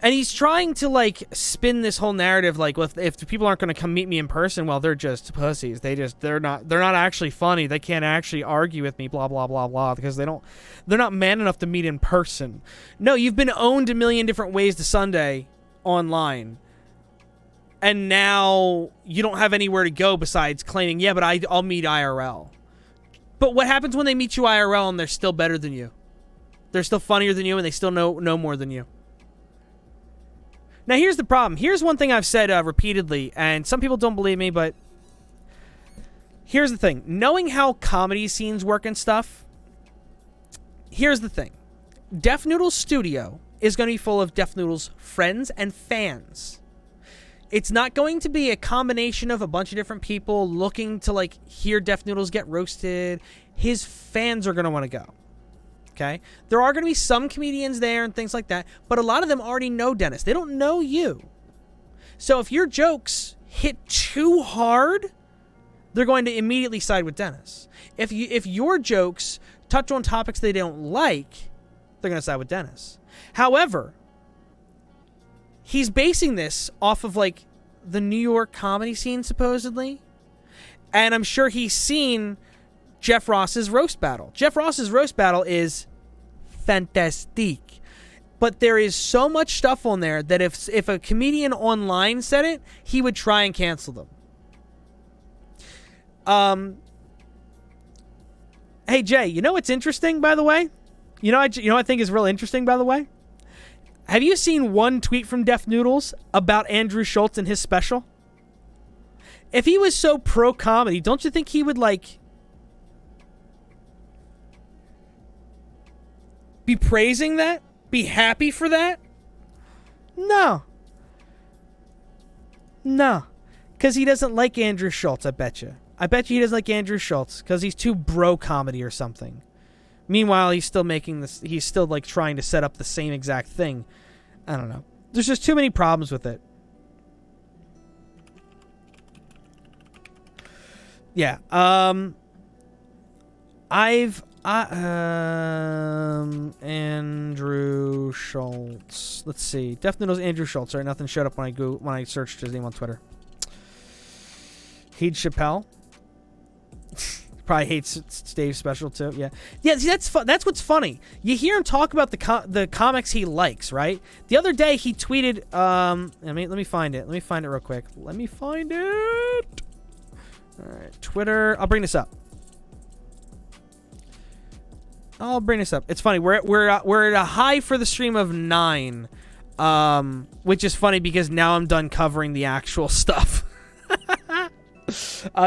And he's trying to like spin this whole narrative like if the people aren't going to come meet me in person, well, they're just pussies. They're not actually funny. They can't actually argue with me, blah blah blah blah, because they're not man enough to meet in person. No, you've been owned a million different ways to Sunday online. And now you don't have anywhere to go besides claiming, yeah, but I'll meet IRL. But what happens when they meet you IRL and they're still better than you? They're still funnier than you and they still know more than you. Now, here's the problem. Here's one thing I've said repeatedly, and some people don't believe me, but here's the thing. Knowing how comedy scenes work and stuff, here's the thing. Def Noodles Studio is going to be full of Def Noodles friends and fans. It's not going to be a combination of a bunch of different people looking to, like, hear Def Noodles get roasted. His fans are going to want to go. Okay? There are going to be some comedians there and things like that, but a lot of them already know Dennis. They don't know you. So if your jokes hit too hard, they're going to immediately side with Dennis. If your jokes touch on topics they don't like, they're going to side with Dennis. However, he's basing this off of, like, the New York comedy scene, supposedly. And I'm sure he's seen Jeff Ross's roast battle. Jeff Ross's roast battle is fantastic. But there is so much stuff on there that if a comedian online said it, he would try and cancel them. Hey, Jay, you know what's interesting, by the way? You know what I think is real interesting, by the way? Have you seen one tweet from Def Noodles about Andrew Schultz and his special? If he was so pro-comedy, don't you think he would, like, be praising that? Be happy for that? No. No. Because he doesn't like Andrew Schultz, I bet you. I bet you he doesn't like Andrew Schultz because he's too bro-comedy or something. Meanwhile, he's still making this. He's still like trying to set up the same exact thing. I don't know. There's just too many problems with it. Yeah. Andrew Schultz. Let's see. Def Noodles Andrew Schultz. All right, nothing showed up when I searched his name on Twitter. Heed Chappelle. Probably hates Dave's special too. Yeah. See, that's what's funny. You hear him talk about the comics he likes, right? The other day he tweeted. Let me find it. Let me find it real quick. Let me find it. All right, Twitter. I'll bring this up. It's funny. We're at a high for the stream of 9, which is funny because now I'm done covering the actual stuff.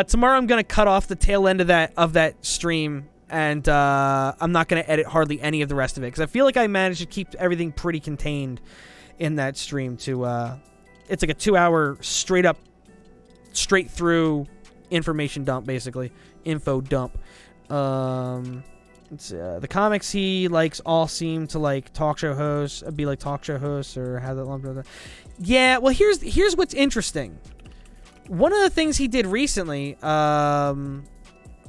Tomorrow I'm gonna cut off the tail end of that stream, and I'm not gonna edit hardly any of the rest of it because I feel like I managed to keep everything pretty contained in that stream. It's like a 2-hour straight through information dump, basically info dump. The comics he likes all seem to like talk show hosts, be like talk show hosts, or have that lump. Yeah, well, here's what's interesting. One of the things he did recently, Don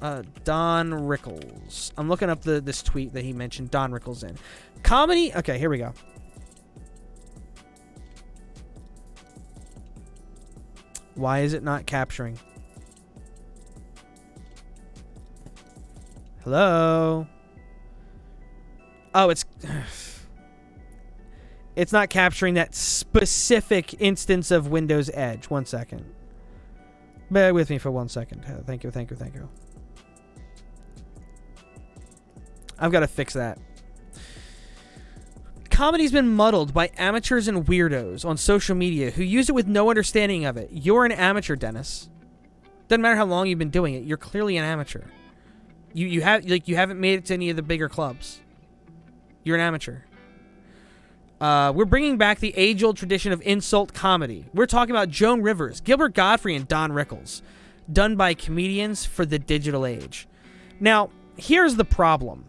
Rickles. I'm looking up this tweet that he mentioned Don Rickles in. Comedy. Okay, here we go. Why is it not capturing? Hello? Oh, it's not capturing that specific instance of Windows Edge. 1 second. Bear with me for 1 second. Thank you. I've got to fix that. Comedy's been muddled by amateurs and weirdos on social media who use it with no understanding of it. You're an amateur, Dennis. Doesn't matter how long you've been doing it. You're clearly an amateur. You haven't made it to any of the bigger clubs. You're an amateur. We're bringing back the age-old tradition of insult comedy. We're talking about Joan Rivers, Gilbert Gottfried, and Don Rickles, done by comedians for the digital age. Now, here's the problem.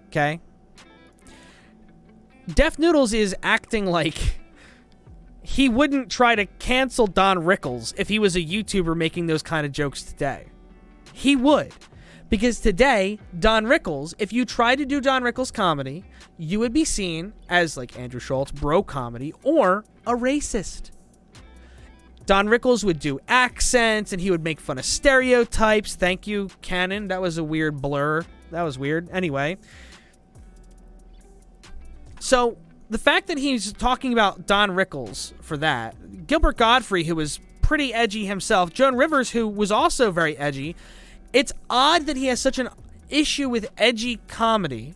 Okay? Def Noodles is acting like he wouldn't try to cancel Don Rickles if he was a YouTuber making those kind of jokes today. He would. Because today, Don Rickles, if you try to do Don Rickles comedy, you would be seen as, like Andrew Schultz, bro comedy, or a racist. Don Rickles would do accents, and he would make fun of stereotypes. Thank you, Canon. That was a weird blur. That was weird. Anyway. So, the fact that he's talking about Don Rickles for that, Gilbert Gottfried, who was pretty edgy himself, Joan Rivers, who was also very edgy, it's odd that he has such an issue with edgy comedy,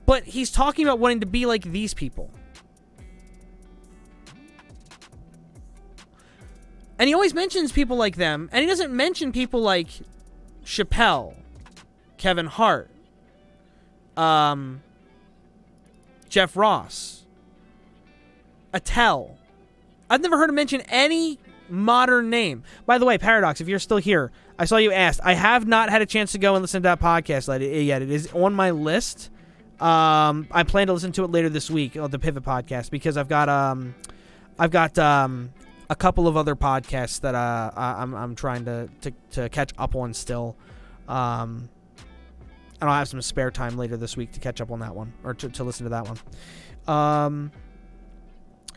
but he's talking about wanting to be like these people. And he always mentions people like them, and he doesn't mention people like Chappelle, Kevin Hart, Jeff Ross, Attell. I've never heard him mention any modern name. By the way, Paradox, if you're still here, I saw you asked. I have not had a chance to go and listen to that podcast yet. It is on my list. I plan to listen to it later this week, the Pivot podcast, because I've got a couple of other podcasts that I'm trying to catch up on still. And I'll have some spare time later this week to catch up on that one, or to listen to that one.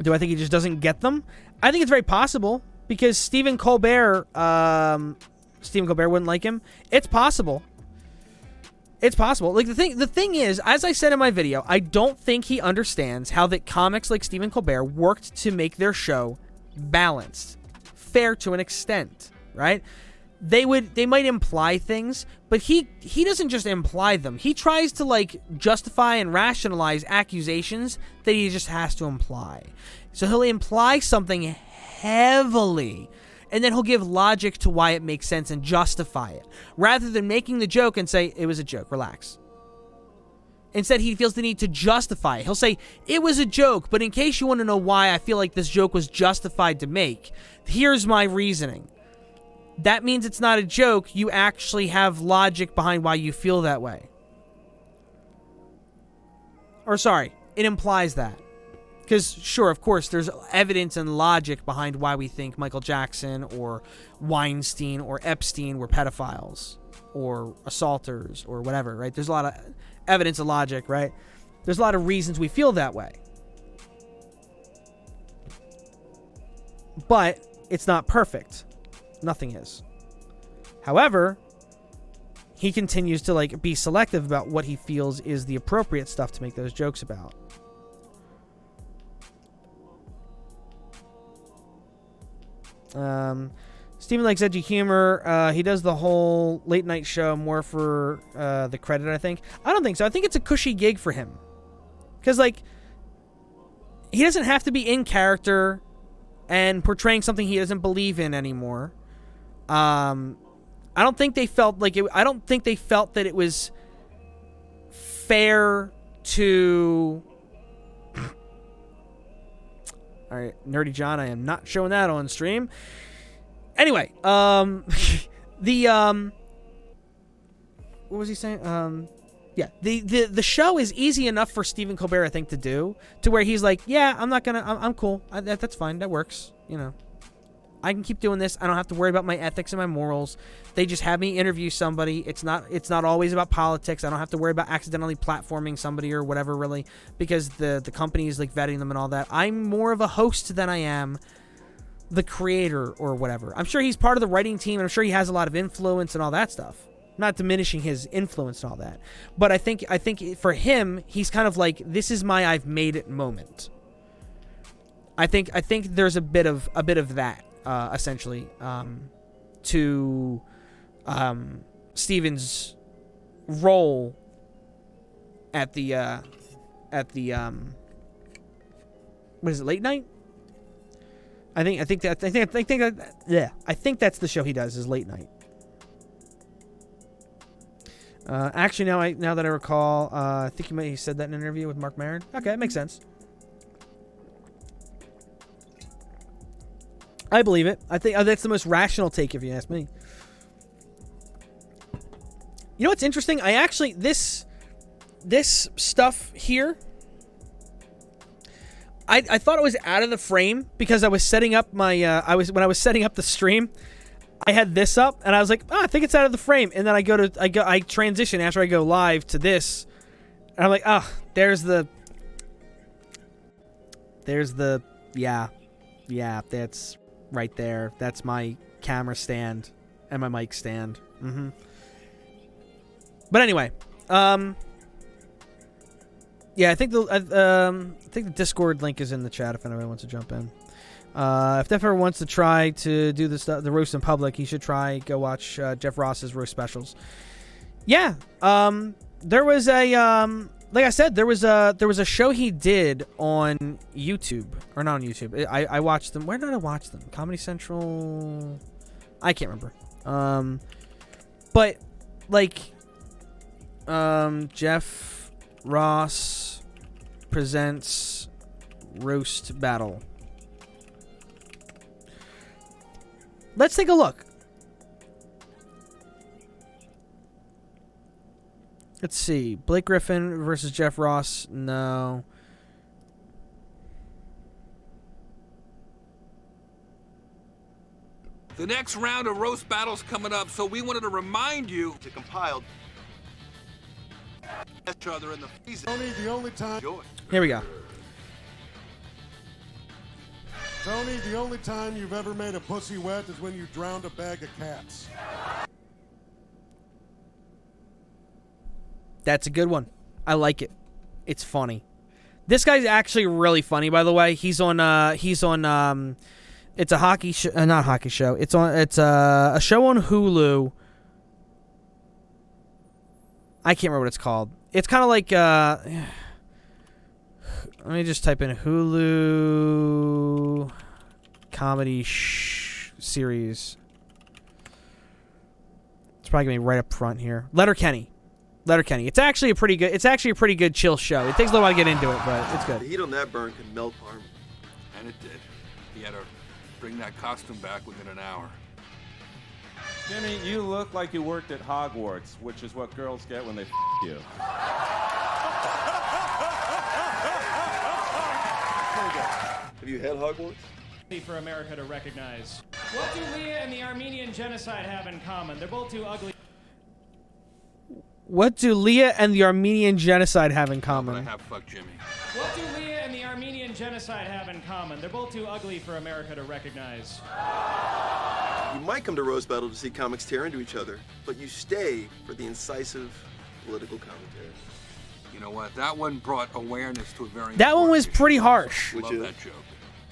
Do I think he just doesn't get them? I think it's very possible. Because Stephen Colbert wouldn't like him. It's possible. It's possible. Like the thing is, as I said in my video, I don't think he understands how that comics like Stephen Colbert worked to make their show balanced, fair to an extent, right? They might imply things, but he doesn't just imply them. He tries to like justify and rationalize accusations that he just has to imply. So he'll imply something heavily, and then he'll give logic to why it makes sense and justify it, rather than making the joke and say, it was a joke, relax. Instead, he feels the need to justify it. He'll say, it was a joke, but in case you want to know why I feel like this joke was justified to make, here's my reasoning. That means it's not a joke. You actually have logic behind why you feel that way. Or sorry, it implies that. Because, sure, of course, there's evidence and logic behind why we think Michael Jackson or Weinstein or Epstein were pedophiles or assaulters or whatever, right? There's a lot of evidence and logic, right? There's a lot of reasons we feel that way. But it's not perfect. Nothing is. However, he continues to like be selective about what he feels is the appropriate stuff to make those jokes about. Stephen likes edgy humor. He does the whole late night show more for the credit, I think. I don't think so. I think it's a cushy gig for him. Because, like, he doesn't have to be in character and portraying something he doesn't believe in anymore. I don't think they felt like it. I don't think they felt that it was fair to. All right, Nerdy John, I am not showing that on stream. Anyway, what was he saying? Yeah, the show is easy enough for Stephen Colbert, I think, to do, to where he's like, yeah, I'm cool. That's fine. That works. You know, I can keep doing this. I don't have to worry about my ethics and my morals. They just have me interview somebody. It's not always about politics. I don't have to worry about accidentally platforming somebody or whatever, really, because the company is like vetting them and all that. I'm more of a host than I am the creator or whatever. I'm sure he's part of the writing team, and I'm sure he has a lot of influence and all that stuff. Not diminishing his influence and all that, but I think for him, he's kind of like, this is my I've made it moment. I think there's a bit of that essentially to Steven's role at the what is it, late night? I think that's the show he does, is late night. Actually, now that I recall, I think he said that in an interview with Mark Maron. Okay, that makes sense. I believe it. I think that's the most rational take, if you ask me. You know what's interesting? I actually this stuff here, I thought it was out of the frame because I was setting up my when I was setting up the stream, I had this up and I was like, I think it's out of the frame, and then I transition after I go live to this, and I'm like, there's the yeah, that's right there. That's my camera stand and my mic stand. But anyway, yeah, I think the Discord link is in the chat if anybody wants to jump in. If Def ever wants to try to do the roast in public, he should go watch Jeff Ross's roast specials. Yeah, there was like I said, there was a show he did on YouTube, or not on YouTube. I watched them. Where did I watch them? Comedy Central. I can't remember. But like, Jeff Ross presents roast battle. Let's take a look. Let's see. Blake Griffin versus Jeff Ross. No. The next round of roast battles coming up, so we wanted to remind you to compile each other in the season. Tony, the only time. Here we go. Tony, the only time you've ever made a pussy wet is when you drowned a bag of cats. That's a good one. I like it. It's funny. This guy's actually really funny, by the way. He's on it's a hockey show, not hockey show. It's a show on Hulu. I can't remember what it's called. It's kind of like let me just type in Hulu comedy series. It's probably gonna be right up front here. Letterkenny. It's actually a pretty good chill show. It takes a little while to get into it, but it's good. The heat on that burn can melt armor. And it did. He had to bring that costume back within an hour. Jimmy, you look like you worked at Hogwarts, which is what girls get when they you. you had Hogwarts? For America to recognize. What do Leah and the Armenian genocide have in common? They're both too ugly. What do Leah and the Armenian genocide have in common? I have fucked Jimmy. What do Leah and the Armenian genocide have in common? They're both too ugly for America to recognize. You might come to Rose Battle to see comics tear into each other, but you stay for the incisive political commentary. You know what? That one brought awareness to a very. That one was pretty harsh. Love that joke.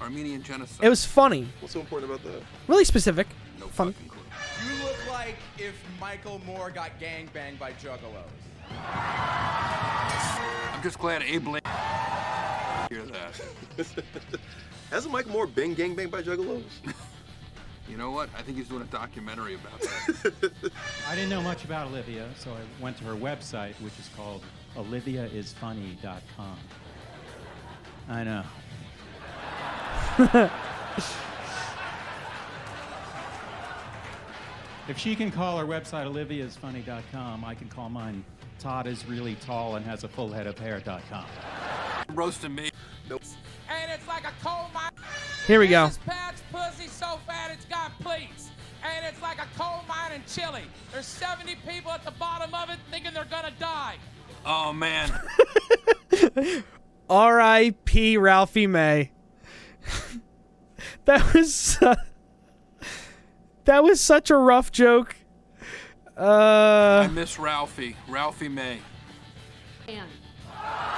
Armenian genocide. It was funny. What's so important about that? Really specific. No funny. fucking clue. You look like if Michael Moore got gangbanged by juggalos. I'm just glad Abe Lincoln hear that. Hasn't Michael Moore been gangbanged by juggalos? You know what? I think he's doing a documentary about that. I didn't know much about Olivia, so I went to her website, which is called oliviaisfunny.com. I know. If she can call her website oliviaisfunny.com, I can call mine Todd is really tall and has a full head of hair.com. Roasting me. Nope. And it's like a coal mine. Here we go. This patch pussy so fat it's got pleats. And it's like a coal mine in Chile. There's 70 people at the bottom of it thinking they're gonna die. Oh man. R.I.P. Ralphie May. That was such a rough joke. I miss Ralphie. Ralphie May.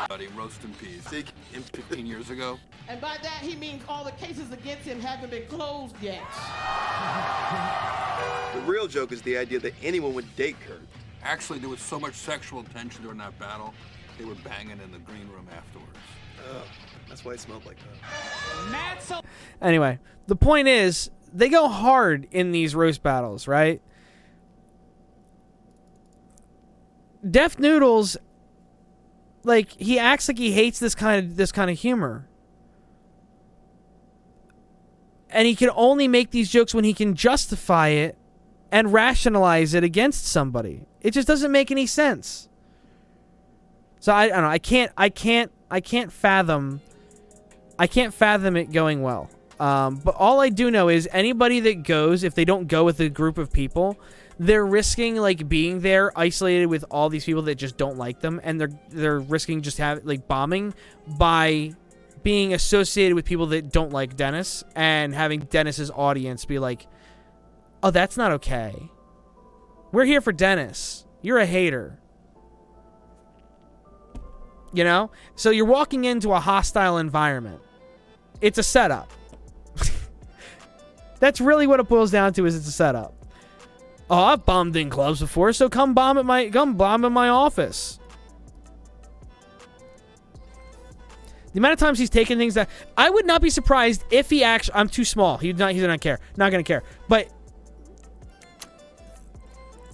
Buddy, roasting peas. 15 years ago. And by that, he means all the cases against him haven't been closed yet. The real joke is the idea that anyone would date Kurt. Actually, there was so much sexual tension during that battle, they were banging in the green room afterwards. Oh, that's why it smelled like that. Anyway, the point is, they go hard in these roast battles, right? Def Noodles, like, he acts like he hates this kind of humor. And he can only make these jokes when he can justify it and rationalize it against somebody. It just doesn't make any sense. So I don't know. I can't fathom it going well. But all I do know is anybody that goes, if they don't go with a group of people, they're risking like being there isolated with all these people that just don't like them, and they're risking just bombing by being associated with people that don't like Dennis and having Dennis's audience be like, "Oh, that's not okay. We're here for Dennis. You're a hater." You know? So you're walking into a hostile environment. It's a setup. That's really what it boils down to, is it's a setup. Oh, I've bombed in clubs before, so come bomb in my office. The amount of times he's taken things that I would not be surprised if he actually. I'm too small. He's not care. Not gonna care. But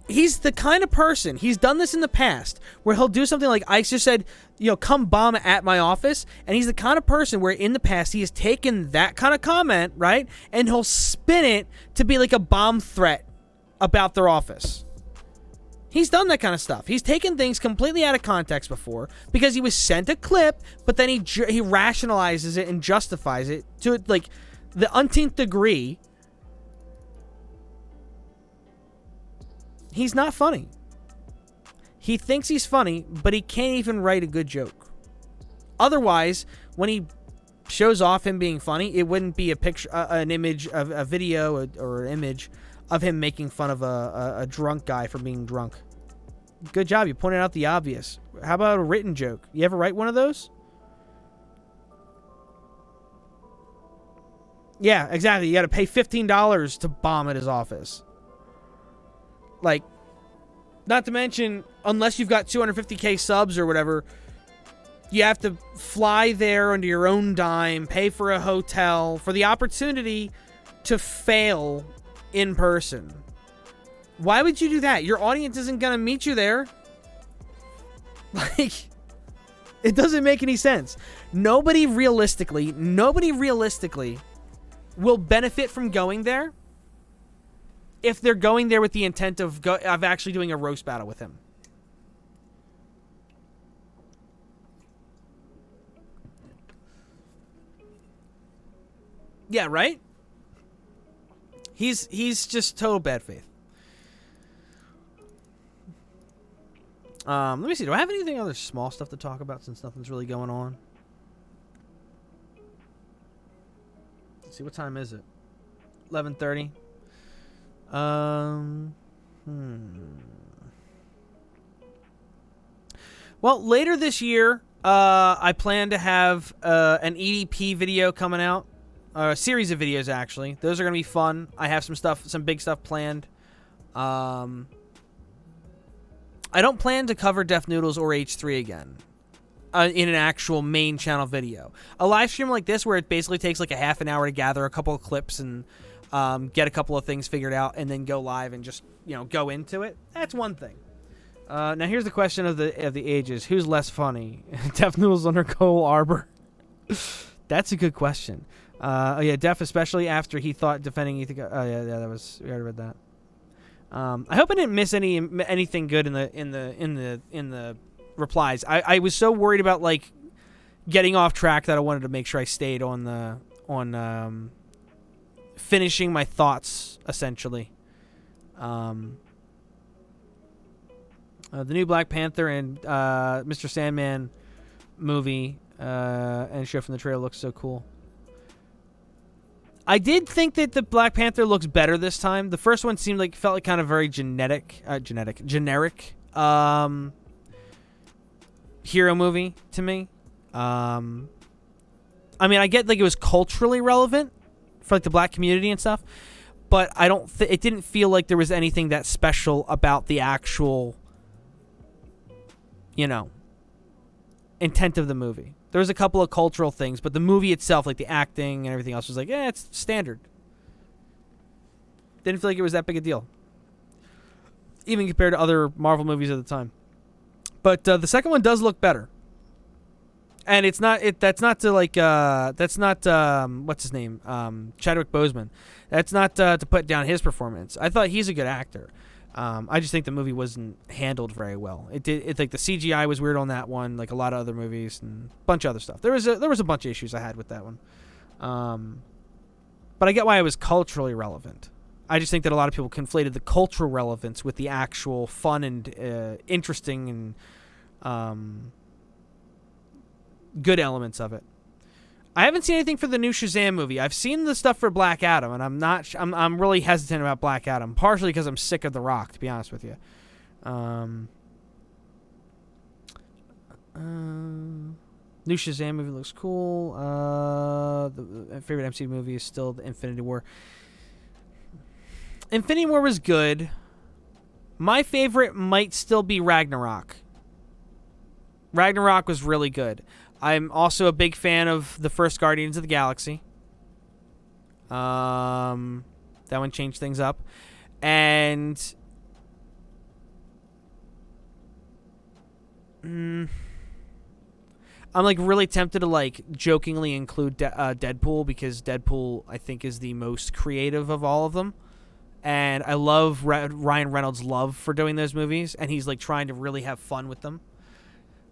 he's the kind of person. He's done this in the past where he'll do something like Ike just said, come bomb at my office. And he's the kind of person where in the past he has taken that kind of comment, right, and he'll spin it to be like a bomb threat about their office. He's done that kind of stuff. He's taken things completely out of context before because he was sent a clip, but then he rationalizes it and justifies it to like the umpteenth degree. He's not funny. He thinks he's funny, but he can't even write a good joke. Otherwise, when he shows off him being funny, it wouldn't be a picture, an image of a video or an image of him making fun of a drunk guy for being drunk. Good job. You pointed out the obvious. How about a written joke? You ever write one of those? Yeah, exactly. You got to pay $15 to bomb at his office. Like, not to mention, unless you've got 250K subs or whatever, you have to fly there under your own dime, pay for a hotel, for the opportunity to fail in person. Why would you do that? Your audience isn't going to meet you there. Like, it doesn't make any sense. Nobody realistically will benefit from going there if they're going there with the intent of actually doing a roast battle with him. Yeah, right? He's just total bad faith. Let me see. Do I have anything other small stuff to talk about since nothing's really going on? Let's see, what time is it? 11:30. Well, later this year, I plan to have an EDP video coming out. A series of videos, actually. Those are going to be fun. I have some big stuff planned. I don't plan to cover Def Noodles or H3 again in an actual main channel video. A live stream like this where it basically takes like a half an hour to gather a couple of clips and get a couple of things figured out and then go live and just, go into it. That's one thing. Now here's the question of the ages. Who's less funny? Def Noodles under Cole Arbor? That's a good question. Oh yeah, Def, especially after he thought defending Ethan. Oh yeah, that was, we already read that. I hope I didn't miss anything good in the replies. I was so worried about like getting off track that I wanted to make sure I stayed on finishing my thoughts essentially. The new Black Panther and Mr. Sandman movie and show from the trailer looks so cool. I did think that the Black Panther looks better this time. The first one felt like kind of very generic hero movie to me. I mean, I get like it was culturally relevant for like the black community and stuff, but it didn't feel like there was anything that special about the actual, intent of the movie. There was a couple of cultural things, but the movie itself, like the acting and everything else, was like, it's standard. Didn't feel like it was that big a deal, even compared to other Marvel movies at the time. But the second one does look better, and it's not. That's not to like. That's not. What's his name? Chadwick Boseman. That's not to put down his performance. I thought he's a good actor. I just think the movie wasn't handled very well. It's like the CGI was weird on that one, like a lot of other movies and a bunch of other stuff. There was a bunch of issues I had with that one. But I get why it was culturally relevant. I just think that a lot of people conflated the cultural relevance with the actual fun and interesting and good elements of it. I haven't seen anything for the new Shazam movie. I've seen the stuff for Black Adam, and I'm really hesitant about Black Adam, partially because I'm sick of The Rock, to be honest with you. New Shazam movie looks cool. The favorite MCU movie is still the Infinity War. Infinity War was good. My favorite might still be Ragnarok. Ragnarok was really good. I'm also a big fan of the first Guardians of the Galaxy. That one changed things up. And I'm like really tempted to like jokingly include Deadpool, because Deadpool I think is the most creative of all of them. And I love Ryan Reynolds' love for doing those movies, and he's like trying to really have fun with them.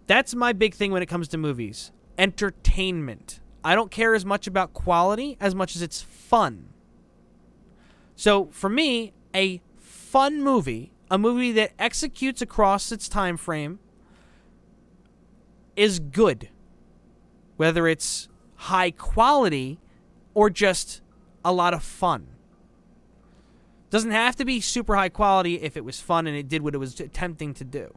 That's my big thing when it comes to movies. Entertainment. I don't care as much about quality as much as it's fun. So for me, a fun movie, a movie that executes across its time frame, is good. Whether it's high quality or just a lot of fun. Doesn't have to be super high quality if it was fun and it did what it was attempting to do.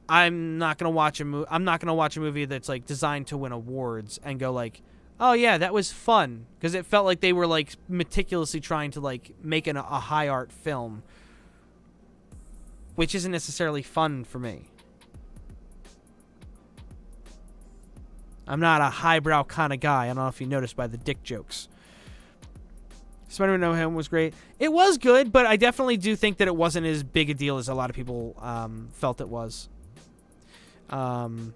I'm not gonna watch a movie that's like designed to win awards and go like, oh yeah, that was fun, because it felt like they were like meticulously trying to like make a high art film, which isn't necessarily fun for me. I'm not a highbrow kind of guy. I don't know if you noticed by the dick jokes. Spider-Man No Home was great. It was good, but I definitely do think that it wasn't as big a deal as a lot of people felt it was. No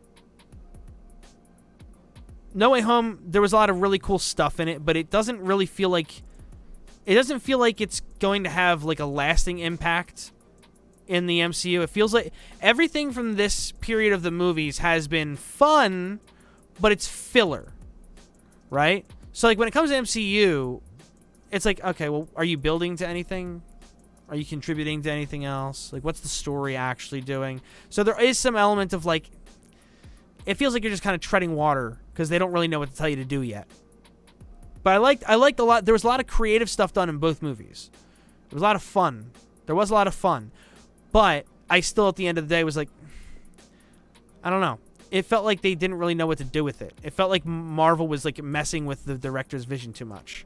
Way Home, there was a lot of really cool stuff in it, but it doesn't really feel like it's going to have like a lasting impact in the MCU. It feels like everything from this period of the movies has been fun, but it's filler, right? So, like, when it comes to MCU, it's like, okay, well, are you building to anything? Are you contributing to anything else? Like, what's the story actually doing? So there is some element of, like, it feels like you're just kind of treading water because they don't really know what to tell you to do yet. But I liked a lot. There was a lot of creative stuff done in both movies. There was a lot of fun. There was a lot of fun. But I still, at the end of the day, was like, I don't know. It felt like they didn't really know what to do with it. It felt like Marvel was like messing with the director's vision too much.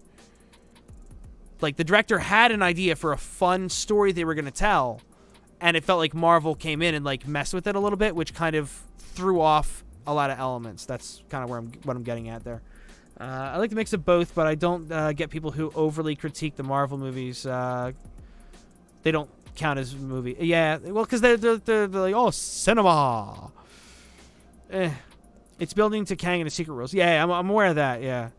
Like, the director had an idea for a fun story they were going to tell, and it felt like Marvel came in and like messed with it a little bit, which kind of threw off a lot of elements. That's kind of what I'm getting at there. I like the mix of both, but I don't get people who overly critique the Marvel movies. They don't count as movie. Yeah, well, because they're like, oh, cinema. It's building to Kang and the Secret Rules. Yeah, I'm aware of that. Yeah.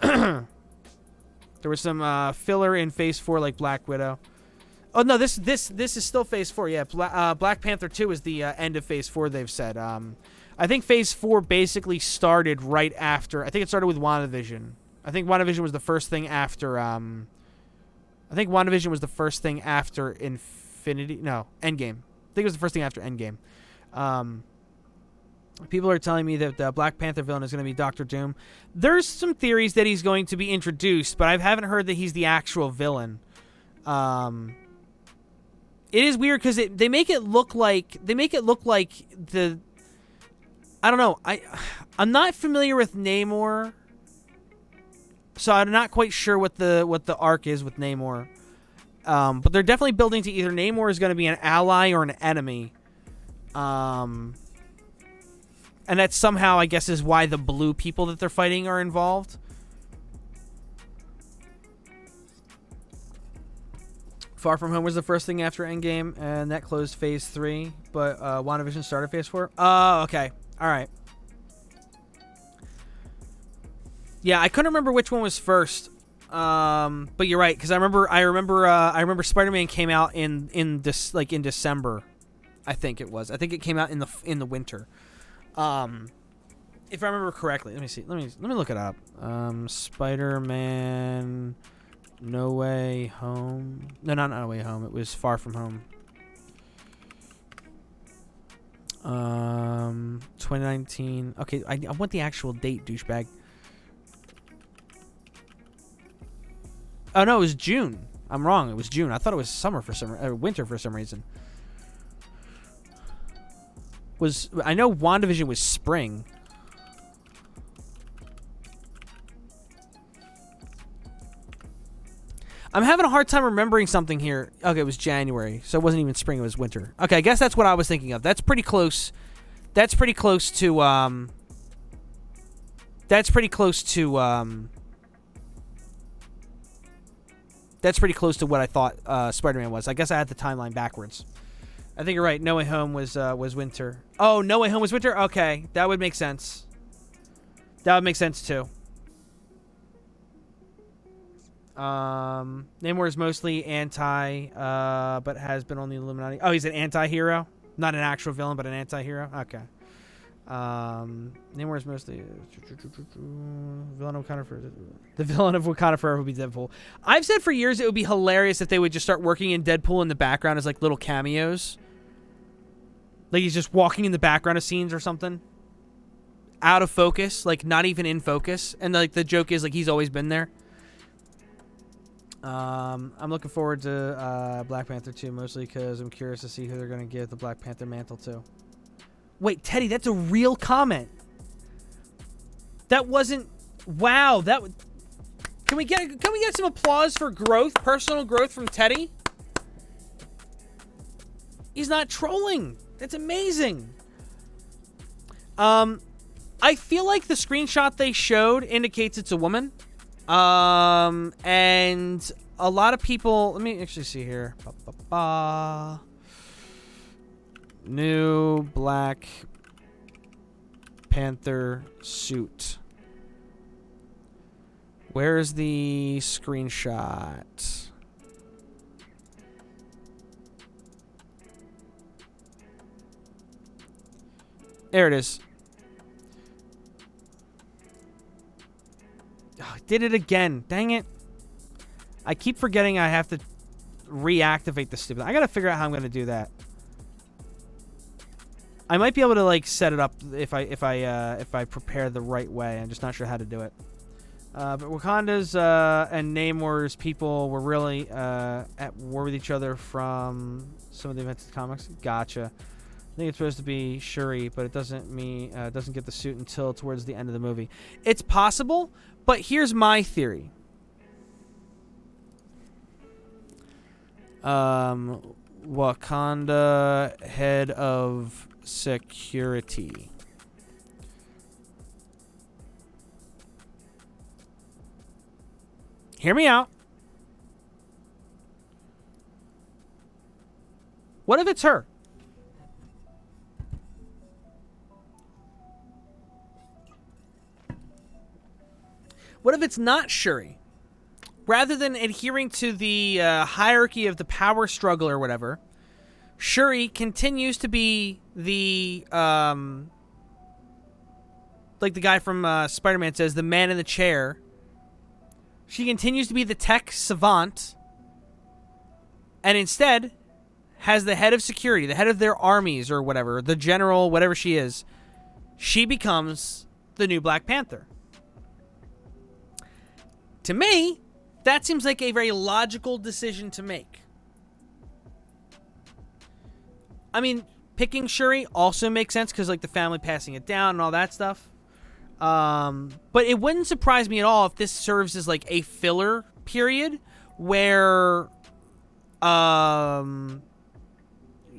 There was some filler in Phase 4, like Black Widow. Oh no, this is still Phase 4. Yeah, Black Panther 2 is the end of Phase 4. They've said. I think Phase 4 basically started right after. I think it started with WandaVision. I think WandaVision was the first thing after. Infinity. No, Endgame. I think it was the first thing after Endgame. People are telling me that the Black Panther villain is going to be Doctor Doom. There's some theories that he's going to be introduced, but I haven't heard that he's the actual villain. It is weird because they make it look like the. I don't know. I'm not familiar with Namor, so I'm not quite sure what the arc is with Namor. But they're definitely building to either Namor is going to be an ally or an enemy. And that somehow, I guess, is why the blue people that they're fighting are involved. Far From Home was the first thing after Endgame, and that closed Phase 3, but WandaVision started Phase 4. Oh, okay. All right. Yeah, I couldn't remember which one was first. But you're right, because I remember Spider-Man came out in December. I think it was. I think it came out in the winter. If I remember correctly, let me see. Let me look it up. Spider-Man No Way Home. No, not No Way Home. It was Far From Home. 2019. Okay, I want the actual date, douchebag. Oh no, it was June. I'm wrong. It was June. I thought it was winter for some reason. I know WandaVision was spring. I'm having a hard time remembering something here. Okay, it was January, so it wasn't even spring, it was winter. Okay, I guess that's what I was thinking of. That's pretty close. That's pretty close to what I thought Spider-Man was. I guess I had the timeline backwards. I think you're right. No Way Home was winter. Oh, No Way Home was winter? Okay, that would make sense. That would make sense too. Namor is mostly anti, but has been on the Illuminati. Oh, he's an anti-hero? Not an actual villain, but an anti-hero? Okay. Namor is mostly villain of Wakanda Forever. The villain of Wakanda Forever would be Deadpool. I've said for years it would be hilarious if they would just start working in Deadpool in the background as like little cameos. Like he's just walking in the background of scenes or something. Out of focus, like not even in focus. And like the joke is like he's always been there. I'm looking forward to Black Panther 2 mostly because I'm curious to see who they're going to give the Black Panther mantle to. Wait, Teddy, that's a real comment. That wasn't. Wow, that. Can we get some applause for growth, personal growth from Teddy? He's not trolling. That's amazing. I feel like the screenshot they showed indicates it's a woman. And a lot of people. Let me actually see here. New Black Panther suit. Where's the screenshot? There it is. Oh, I did it again. Dang it. I keep forgetting I have to reactivate the stupid. I gotta figure out how I'm gonna do that. I might be able to like set it up if I prepare the right way. I'm just not sure how to do it. But Wakanda's and Namor's people were really at war with each other from some of the events of the comics. Gotcha. I think it's supposed to be Shuri, but it doesn't mean doesn't get the suit until towards the end of the movie. It's possible, but here's my theory. Wakanda head of security. Hear me out. What if it's her? What if it's not Shuri? Rather than adhering to the hierarchy of the power struggle or whatever, Shuri continues to be the, like the guy from Spider-Man says, the man in the chair. She continues to be the tech savant, and instead has the head of security, the head of their armies or whatever, the general, whatever she is. She becomes the new Black Panther. To me, that seems like a very logical decision to make. I mean, picking Shuri also makes sense because, like, the family passing it down and all that stuff. But it wouldn't surprise me at all if this serves as, like, a filler period where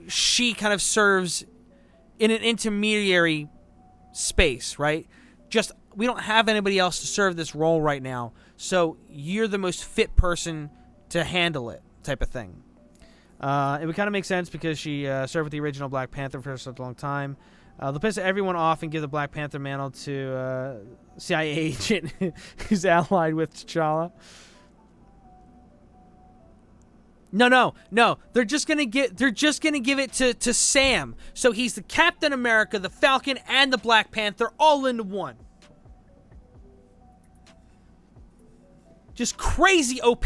she kind of serves in an intermediary space, right? Just, we don't have anybody else to serve this role right now, so you're the most fit person to handle it, type of thing. It would kind of make sense because she served with the original Black Panther for such a long time. They'll piss everyone off and give the Black Panther mantle to CIA agent who's allied with T'Challa. No. They're just gonna give it to Sam. So he's the Captain America, the Falcon, and the Black Panther all into one. Just crazy OP.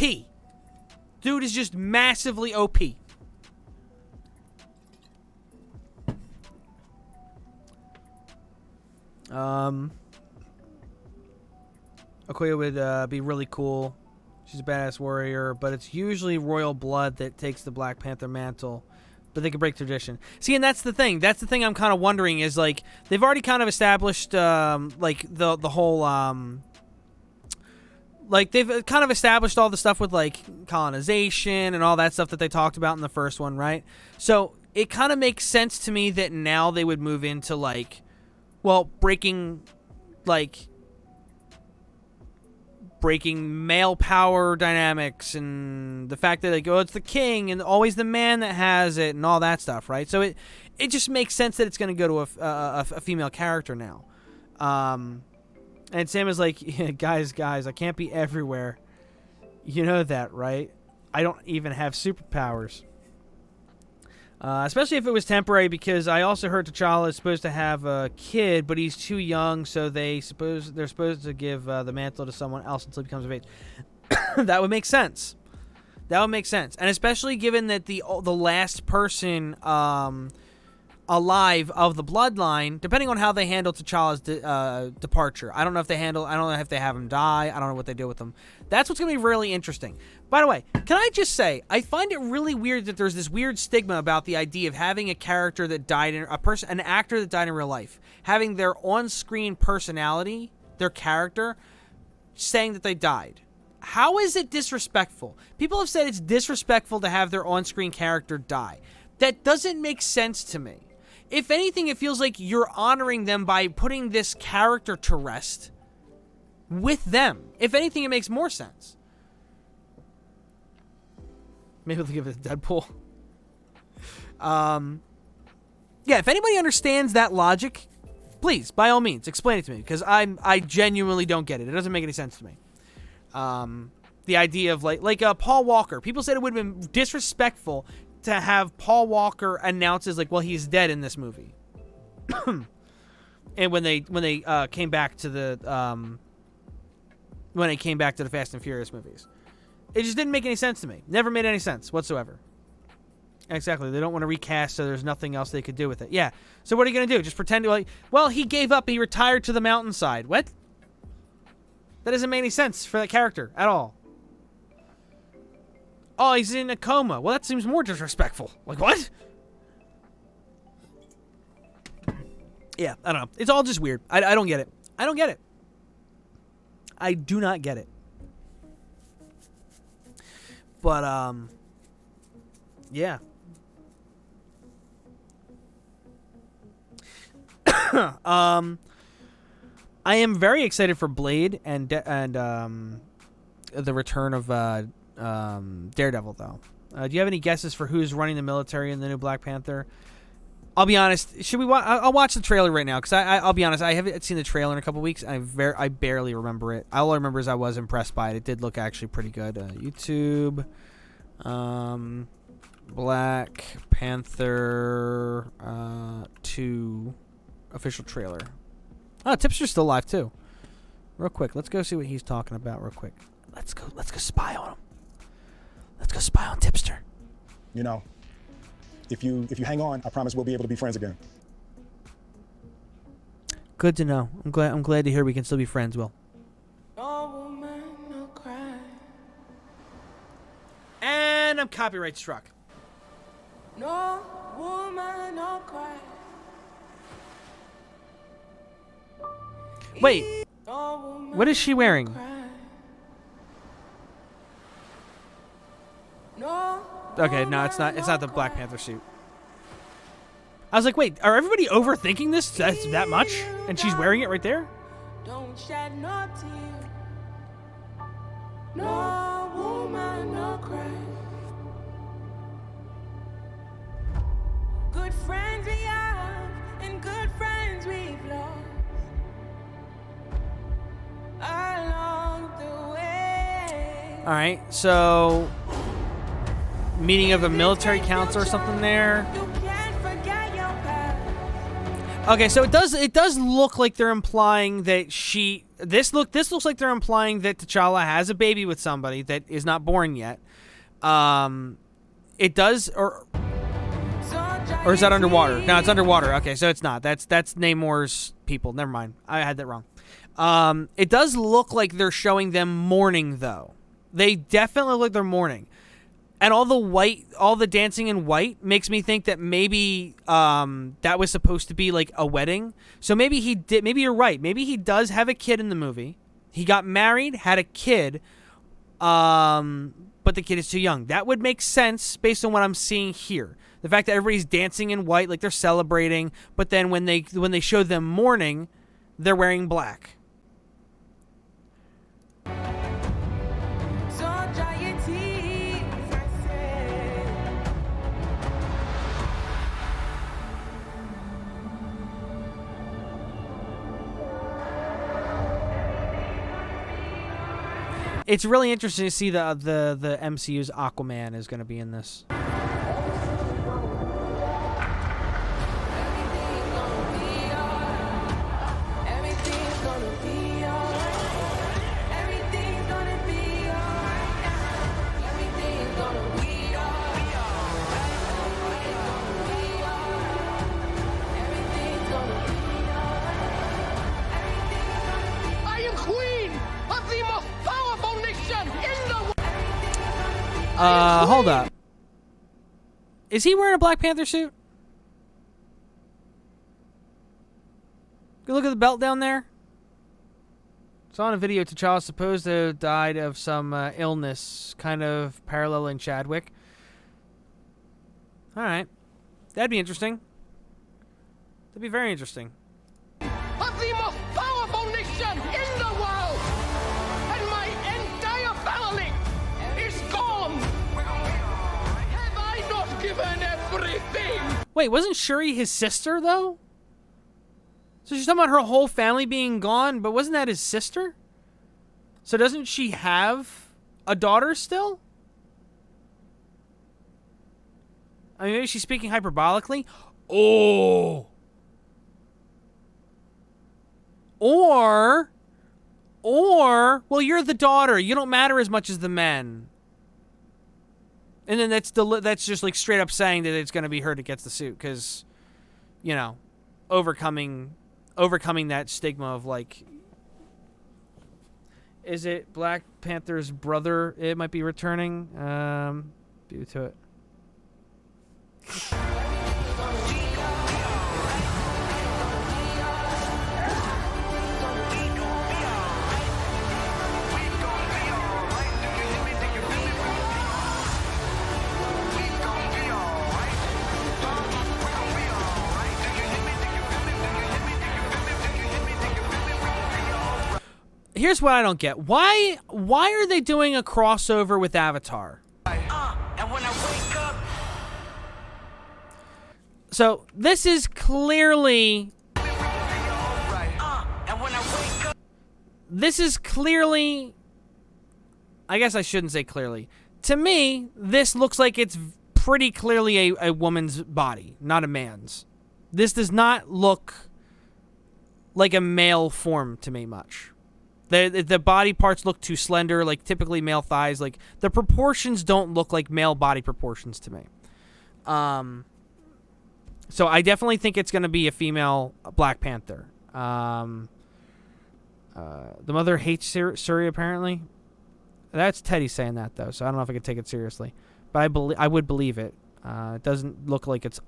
Dude is just massively OP. Okoye would be really cool. She's a badass warrior, but it's usually royal blood that takes the Black Panther mantle. But they could break tradition. See, and that's the thing. That's the thing I'm kind of wondering is, like, they've already kind of established, like, the whole, like, they've kind of established all the stuff with, like, colonization and all that stuff that they talked about in the first one, right? So it kind of makes sense to me that now they would move into, like, well, breaking male power dynamics and the fact that, like, oh, it's the king and always the man that has it and all that stuff, right? So it just makes sense that it's going to go to a female character now. And Sam is like, yeah, guys, I can't be everywhere. You know that, right? I don't even have superpowers. Especially if it was temporary, because I also heard T'Challa is supposed to have a kid, but he's too young, so they're supposed to give the mantle to someone else until he becomes of age. That would make sense. And especially given that the last person alive of the bloodline, depending on how they handle T'Challa's departure. I don't know if they have him die. I don't know what they do with him. That's what's going to be really interesting. By the way, can I just say, I find it really weird that there's this weird stigma about the idea of having a character that died an actor that died in real life, having their on-screen personality, their character, saying that they died. How is it disrespectful? People have said it's disrespectful to have their on-screen character die. That doesn't make sense to me. If anything, it feels like you're honoring them by putting this character to rest with them. If anything, it makes more sense. Maybe they'll give it to Deadpool. Yeah, if anybody understands that logic, please, by all means, explain it to me, because I genuinely don't get it. It doesn't make any sense to me. The idea of like Paul Walker. People said it would have been disrespectful to have Paul Walker announce as, like, well, he's dead in this movie. And when they came back to the when it came back to the Fast and Furious movies. It just didn't make any sense to me. Never made any sense whatsoever. Exactly. They don't want to recast, so there's nothing else they could do with it. Yeah. So what are you going to do? Just pretend to, like, well, he gave up. He retired to the mountainside. What? That doesn't make any sense for that character at all. Oh, he's in a coma. Well, that seems more disrespectful. Like, what? Yeah, I don't know. It's all just weird. I don't get it. I don't get it. I do not get it. But, yeah. I am very excited for Blade and the return of Daredevil, though. Do you have any guesses for who's running the military in the new Black Panther? I'll be honest. Should we? I'll watch the trailer right now because I'll be honest. I haven't seen the trailer in a couple weeks. I barely remember it. All I remember is I was impressed by it. It did look actually pretty good. YouTube, Black Panther 2 official trailer. Oh, Tipster's still alive too. Real quick, let's go see what he's talking about. Real quick, let's go spy on him. Let's go spy on Tipster. You know, if you hang on, I promise we'll be able to be friends again. Good to know. I'm glad to hear we can still be friends, Will. No woman, no cry. And I'm copyright struck. No woman, no cry. Wait, what is she wearing? Okay, no, it's not the Black Panther suit. I was like, wait, are everybody overthinking this that much? And she's wearing it right there? Don't shed no tear. No woman, no cry. Good friends we have and good friends we've lost along the way. All right, so meeting of a military council or something there. Okay, so it does look like they're implying that this looks like they're implying that T'Challa has a baby with somebody that is not born yet. It does, or is that underwater? No, it's underwater. Okay, so it's not. That's Namor's people. Never mind. I had that wrong. It does look like they're showing them mourning, though. They definitely look like they're mourning. And all the dancing in white makes me think that maybe that was supposed to be like a wedding. So maybe you're right. Maybe he does have a kid in the movie. He got married, had a kid, but the kid is too young. That would make sense based on what I'm seeing here. The fact that everybody's dancing in white, like they're celebrating, but then when they show them mourning, they're wearing black. It's really interesting to see the MCU's Aquaman is going to be in this. Hold up. Is he wearing a Black Panther suit? Go look at the belt down there. Saw in a video T'Challa supposed to have died of some illness, kind of paralleling Chadwick. All right. That'd be interesting. That'd be very interesting. Of the most powerful nation in the world, and my entire family is gone. Have I not given everything? Wait, wasn't Shuri his sister, though? So she's talking about her whole family being gone, but wasn't that his sister? So doesn't she have a daughter still? I mean, maybe she's speaking hyperbolically. Oh. Or her. Well, you're the daughter. You don't matter as much as the men. And then that's just like straight up saying that it's going to be her that gets the suit because, you know, overcoming that stigma of like, is it Black Panther's brother? It might be returning. Due to it. Here's what I don't get. Why are they doing a crossover with Avatar? So this is clearly I guess I shouldn't say clearly. To me, this looks like it's pretty clearly a woman's body, not a man's. This does not look like a male form to me much. The body parts look too slender, like typically male thighs. Like the proportions don't look like male body proportions to me. So I definitely think it's going to be a female Black Panther. The mother hates Shuri apparently. That's Teddy saying that though, so I don't know if I could take it seriously. But I would believe it. It doesn't look like it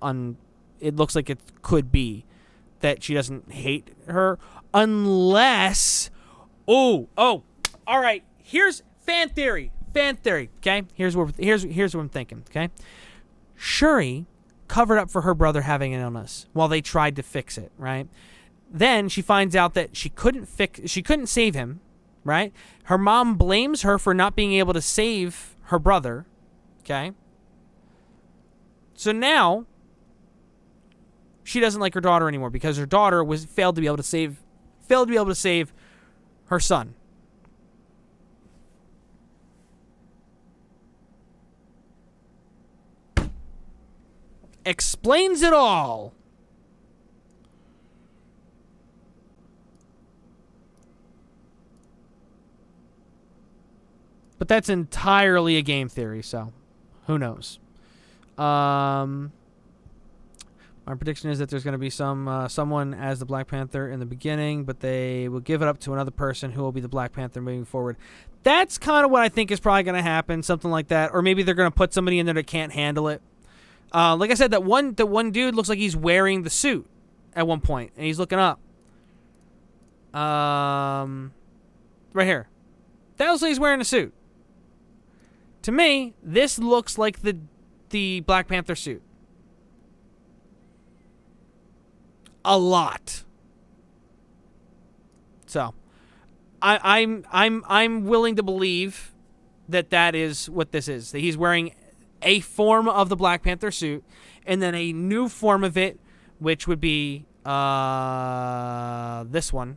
looks like it could be that she doesn't hate her unless. Oh, all right. Here's fan theory. Okay, here's what I'm thinking. Okay, Shuri covered up for her brother having an illness while they tried to fix it. Right. Then she finds out that she couldn't save him. Right. Her mom blames her for not being able to save her brother. Okay. So now she doesn't like her daughter anymore because her daughter failed to be able to save her son. Explains it all. But that's entirely a game theory, so who knows? My prediction is that there's going to be someone as the Black Panther in the beginning, but they will give it up to another person who will be the Black Panther moving forward. That's kind of what I think is probably going to happen, something like that. Or maybe they're going to put somebody in there that can't handle it. Like I said, that one dude looks like he's wearing the suit at one point, and he's looking up. Right here. That looks like he's wearing a suit. To me, this looks like the Black Panther suit. A lot. So, I'm willing to believe that is what this is. That he's wearing a form of the Black Panther suit, and then a new form of it, which would be this one,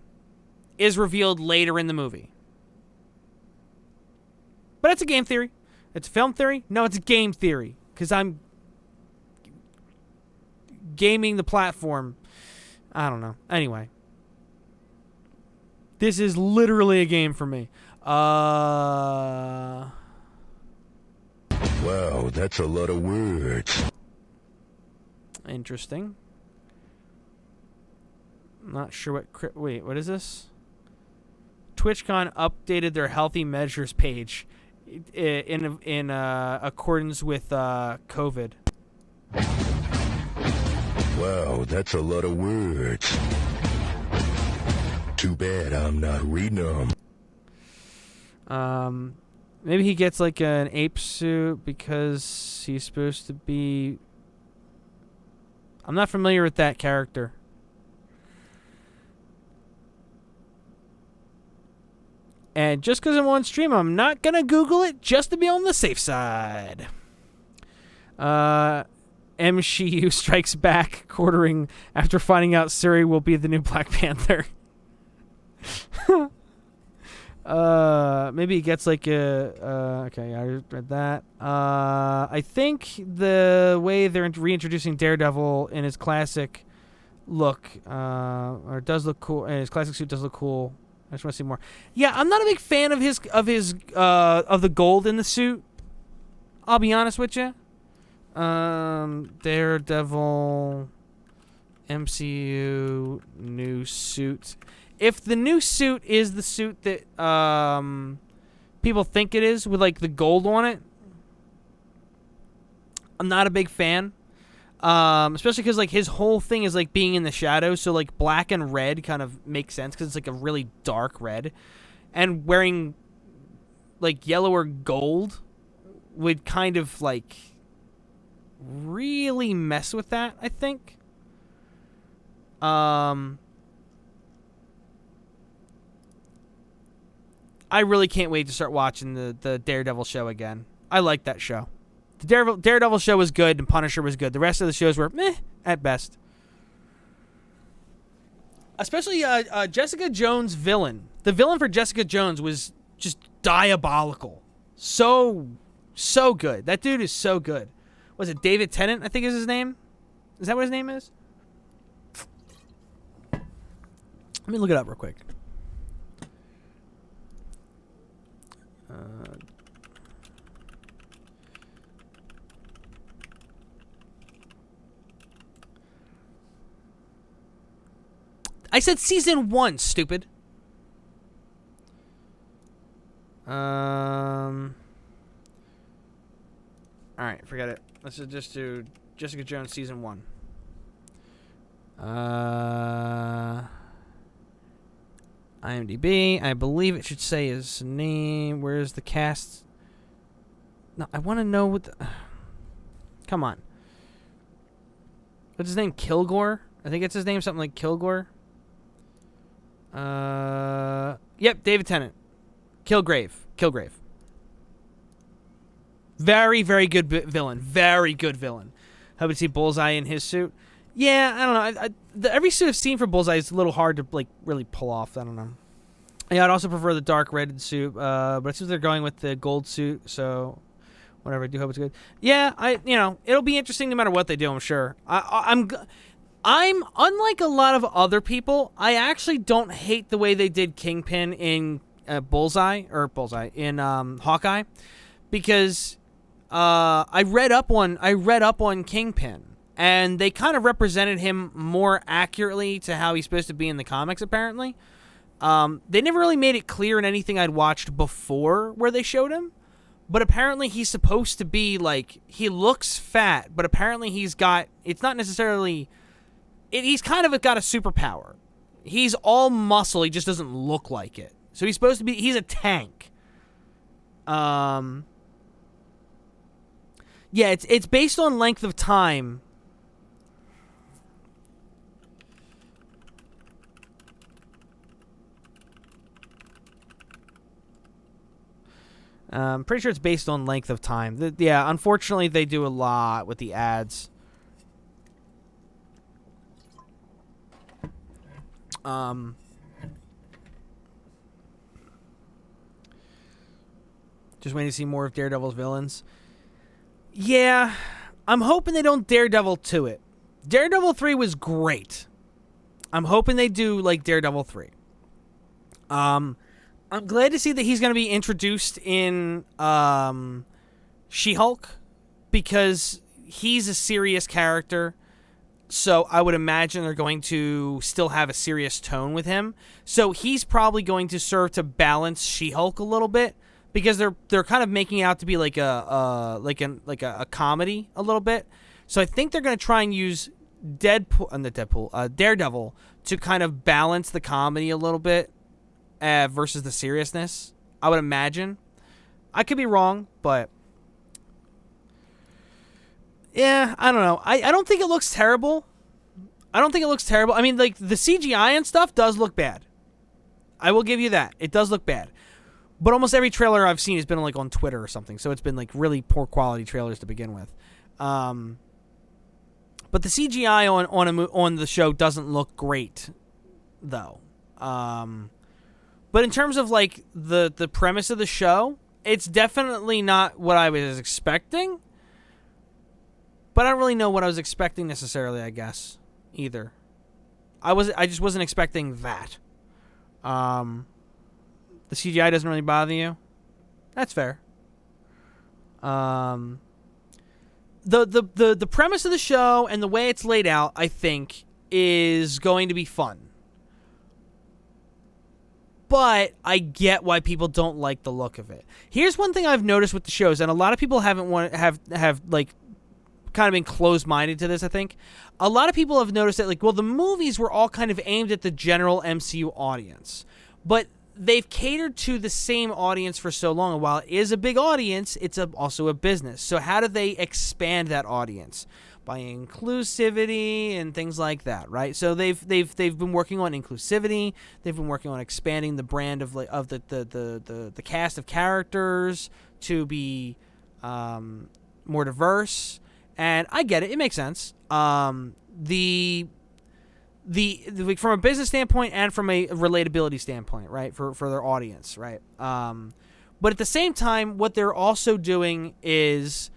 is revealed later in the movie. But it's a game theory. It's a film theory. No, it's a game theory because I'm gaming the platform. I don't know. Anyway, this is literally a game for me. Wow, that's a lot of words. Interesting. Not sure what... Wait, what is this? TwitchCon updated their healthy measures page in accordance with COVID. Wow, that's a lot of words. Too bad I'm not reading them. Maybe he gets like an ape suit because he's supposed to be... I'm not familiar with that character. And just because I'm on stream, I'm not going to Google it just to be on the safe side. MCU strikes back, quartering after finding out Shuri will be the new Black Panther. Maybe he gets like a... okay, I read that. I think the way they're reintroducing Daredevil in his classic look, or does look cool, and his classic suit does look cool. I just want to see more. Yeah, I'm not a big fan of his of the gold in the suit. I'll be honest with you. Daredevil MCU new suit. If the new suit is the suit that people think it is with like the gold on it, I'm not a big fan. Especially because like his whole thing is like being in the shadows, so like black and red kind of makes sense because it's like a really dark red, and wearing like yellow or gold would kind of like really mess with that, I think. I really can't wait to start watching the Daredevil show again. I like that show. The Daredevil show was good and Punisher was good. The rest of the shows were meh at best. Especially Jessica Jones' villain. The villain for Jessica Jones was just diabolical. So good. That dude is so good. Was it David Tennant, I think is his name? Is that what his name is? Let me look it up real quick. I said season 1, stupid. Alright, forget it. Let's just do Jessica Jones season 1. IMDb. I believe it should say his name. Where's the cast? No, I want to know what the... Come on. What's his name? Kilgore? I think it's his name, something like Kilgore. Yep, David Tennant. Kilgrave. Very, very good villain. Very good villain. How would you see Bullseye in his suit? Yeah, I don't know. Every suit I've seen for Bullseye is a little hard to like really pull off. I don't know. Yeah, I'd also prefer the dark red suit, but it seems they're going with the gold suit, so whatever. I do hope it's good. Yeah, it'll be interesting no matter what they do. I'm sure. I'm unlike a lot of other people. I actually don't hate the way they did Kingpin in Bullseye in Hawkeye, because I read up on Kingpin, and they kind of represented him more accurately to how he's supposed to be in the comics. Apparently, they never really made it clear in anything I'd watched before where they showed him. But apparently he's supposed to be like, he looks fat, but apparently he's got, it's not necessarily. He's kind of got a superpower. He's all muscle. He just doesn't look like it. So he's supposed to be... He's a tank. Yeah, it's based on length of time. I'm pretty sure it's based on length of time. Yeah, unfortunately, they do a lot with the ads. Just waiting to see more of Daredevil's villains. Yeah, I'm hoping they don't Daredevil 2 it. Daredevil 3 was great. I'm hoping they do like Daredevil 3. I'm glad to see that he's going to be introduced in She-Hulk, because he's a serious character. So I would imagine they're going to still have a serious tone with him. So he's probably going to serve to balance She-Hulk a little bit, because they're kind of making it out to be like a comedy a little bit. So I think they're going to try and use Daredevil to kind of balance the comedy a little bit versus the seriousness. I would imagine. I could be wrong, but yeah, I don't know. I don't think it looks terrible. I mean, like, the CGI and stuff does look bad. I will give you that. It does look bad. But almost every trailer I've seen has been like on Twitter or something, so it's been like really poor quality trailers to begin with. But the CGI on the show doesn't look great, though. But in terms of like the premise of the show, it's definitely not what I was expecting. But I don't really know what I was expecting necessarily, I guess, either. I just wasn't expecting that. The CGI doesn't really bother you. That's fair. The premise of the show and the way it's laid out, I think, is going to be fun. But I get why people don't like the look of it. Here's one thing I've noticed with the shows, and a lot of people have like kind of been closed-minded to this, I think. A lot of people have noticed that, like, well, the movies were all kind of aimed at the general MCU audience. But they've catered to the same audience for so long, and while it is a big audience, it's also a business. So how do they expand that audience? By inclusivity and things like that, right? So they've been working on inclusivity. They've been working on expanding the brand of the cast of characters to be more diverse. And I get it; it makes sense. From a business standpoint and from a relatability standpoint, right? For their audience, right? But at the same time, what they're also doing is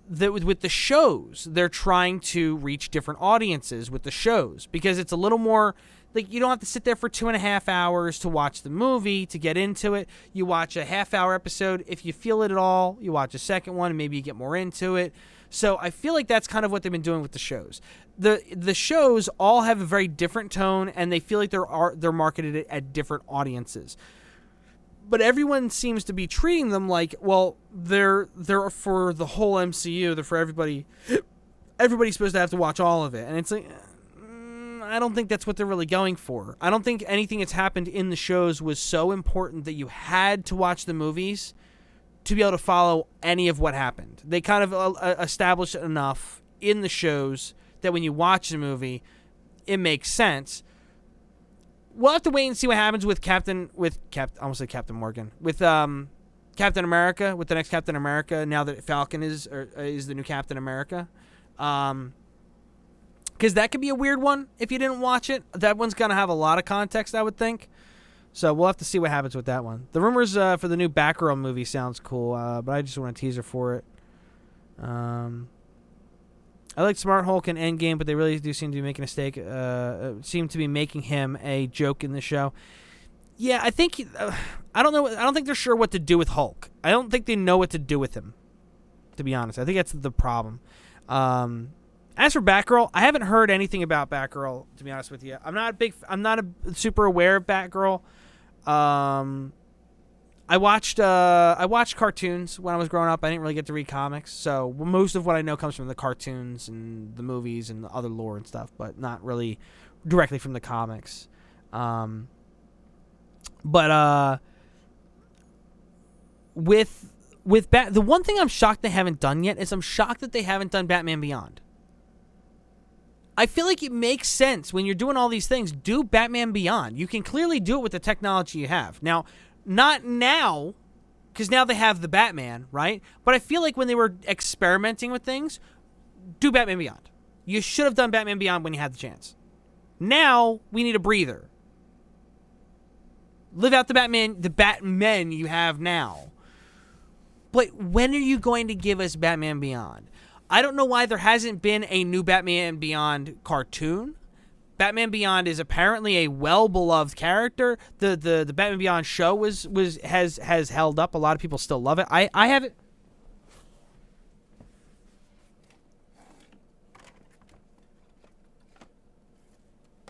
that with the shows, they're trying to reach different audiences with the shows, because it's a little more like you don't have to sit there for 2.5 hours to watch the movie to get into it. You watch a half-hour episode. If you feel it at all, you watch a second one and maybe you get more into it. So I feel like that's kind of what they've been doing with the shows. The shows all have a very different tone, and they feel like they're marketed at different audiences. But everyone seems to be treating them like, well, they're for the whole MCU. They're for everybody. Everybody's supposed to have to watch all of it. And it's like, I don't think that's what they're really going for. I don't think anything that's happened in the shows was so important that you had to watch the movies to be able to follow any of what happened. They kind of established enough in the shows that when you watch the movie, it makes sense. We'll have to wait and see what happens with Captain Morgan. With Captain America, with the next Captain America, now that Falcon is the new Captain America. Because that could be a weird one if you didn't watch it. That one's going to have a lot of context, I would think. So we'll have to see what happens with that one. The rumors for the new Batgirl movie sounds cool, but I just want a teaser for it. I like Smart Hulk and Endgame, but they really do seem to be making a mistake. Seem to be making him a joke in the show. Yeah, I think I don't know. I don't think they're sure what to do with Hulk. I don't think they know what to do with him. To be honest, I think that's the problem. As for Batgirl, I haven't heard anything about Batgirl. To be honest with you, I'm not super aware of Batgirl. I watched cartoons when I was growing up. I didn't really get to read comics, so most of what I know comes from the cartoons and the movies and the other lore and stuff, but not really directly from the comics. With the one thing I'm shocked they haven't done yet is I'm shocked that they haven't done Batman Beyond. I feel like it makes sense when you're doing all these things. Do Batman Beyond. You can clearly do it with the technology you have. Now, not now, because now they have the Batman, right? But I feel like when they were experimenting with things, do Batman Beyond. You should have done Batman Beyond when you had the chance. Now, we need a breather. Live out the Batmen you have now. But when are you going to give us Batman Beyond? I don't know why there hasn't been a new Batman Beyond cartoon. Batman Beyond is apparently a well-beloved character. The Batman Beyond show has held up. A lot of people still love it. I haven't.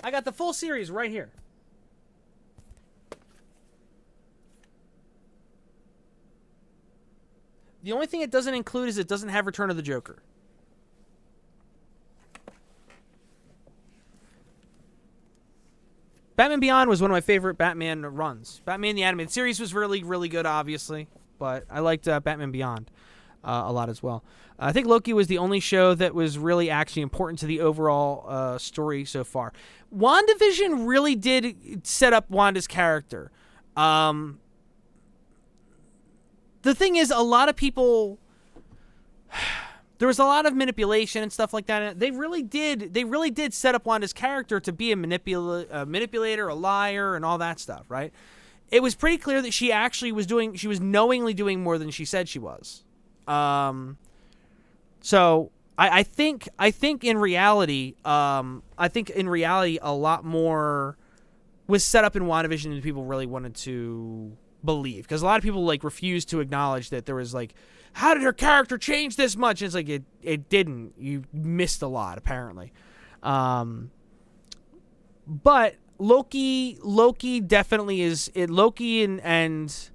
I got the full series right here. The only thing it doesn't include is it doesn't have Return of the Joker. Batman Beyond was one of my favorite Batman runs. Batman the Animated Series was really, really good, obviously. But I liked Batman Beyond a lot as well. I think Loki was the only show that was really actually important to the overall story so far. WandaVision really did set up Wanda's character. The thing is, a lot of people... There was a lot of manipulation and stuff like that. And they really did set up Wanda's character to be a manipulator, a liar, and all that stuff, right? It was pretty clear that she actually was knowingly doing more than she said she was. So I think in reality, a lot more was set up in WandaVision than people really wanted to believe, because a lot of people like refuse to acknowledge that there was like, how did her character change this much? And it's like it didn't. You missed a lot apparently. But Loki definitely is it. Loki and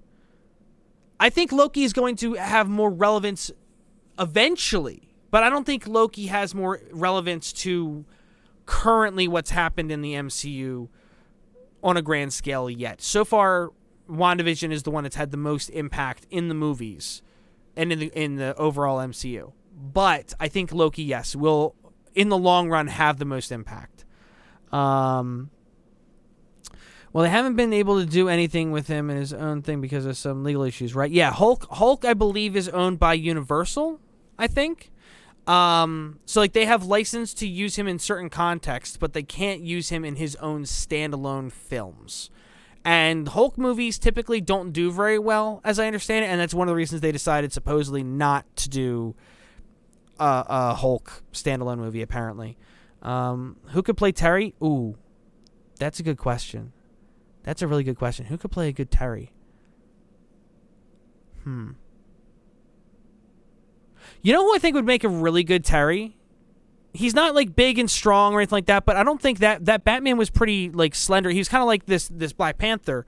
I think Loki is going to have more relevance eventually, but I don't think Loki has more relevance to currently what's happened in the MCU on a grand scale yet. So far, WandaVision is the one that's had the most impact in the movies and in the overall MCU. But I think Loki, yes, will in the long run have the most impact. Well, they haven't been able to do anything with him and his own thing because of some legal issues, right? Yeah, Hulk, I believe, is owned by Universal, I think. So, like, they have license to use him in certain contexts, but they can't use him in his own standalone films. And Hulk movies typically don't do very well, as I understand it, and that's one of the reasons they decided supposedly not to do a Hulk standalone movie, apparently. Who could play Terry? Ooh, that's a good question. That's a really good question. Who could play a good Terry? You know who I think would make a really good Terry? He's not like big and strong or anything like that, but I don't think that Batman was pretty like slender. He was kind of like this Black Panther.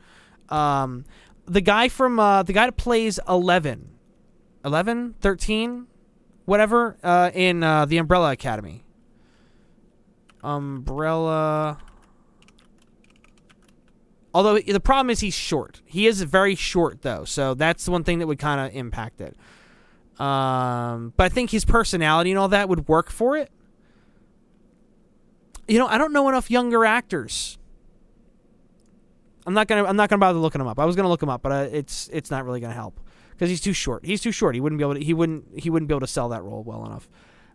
The guy that plays 13, whatever, in the Umbrella Academy. Umbrella. Although the problem is he's short. He is very short though, so that's the one thing that would kind of impact it. But I think his personality and all that would work for it. You know, I don't know enough younger actors. I'm not gonna bother looking him up. I was gonna look him up, but it's not really gonna help because he's too short. He's too short. He wouldn't be able to sell that role well enough.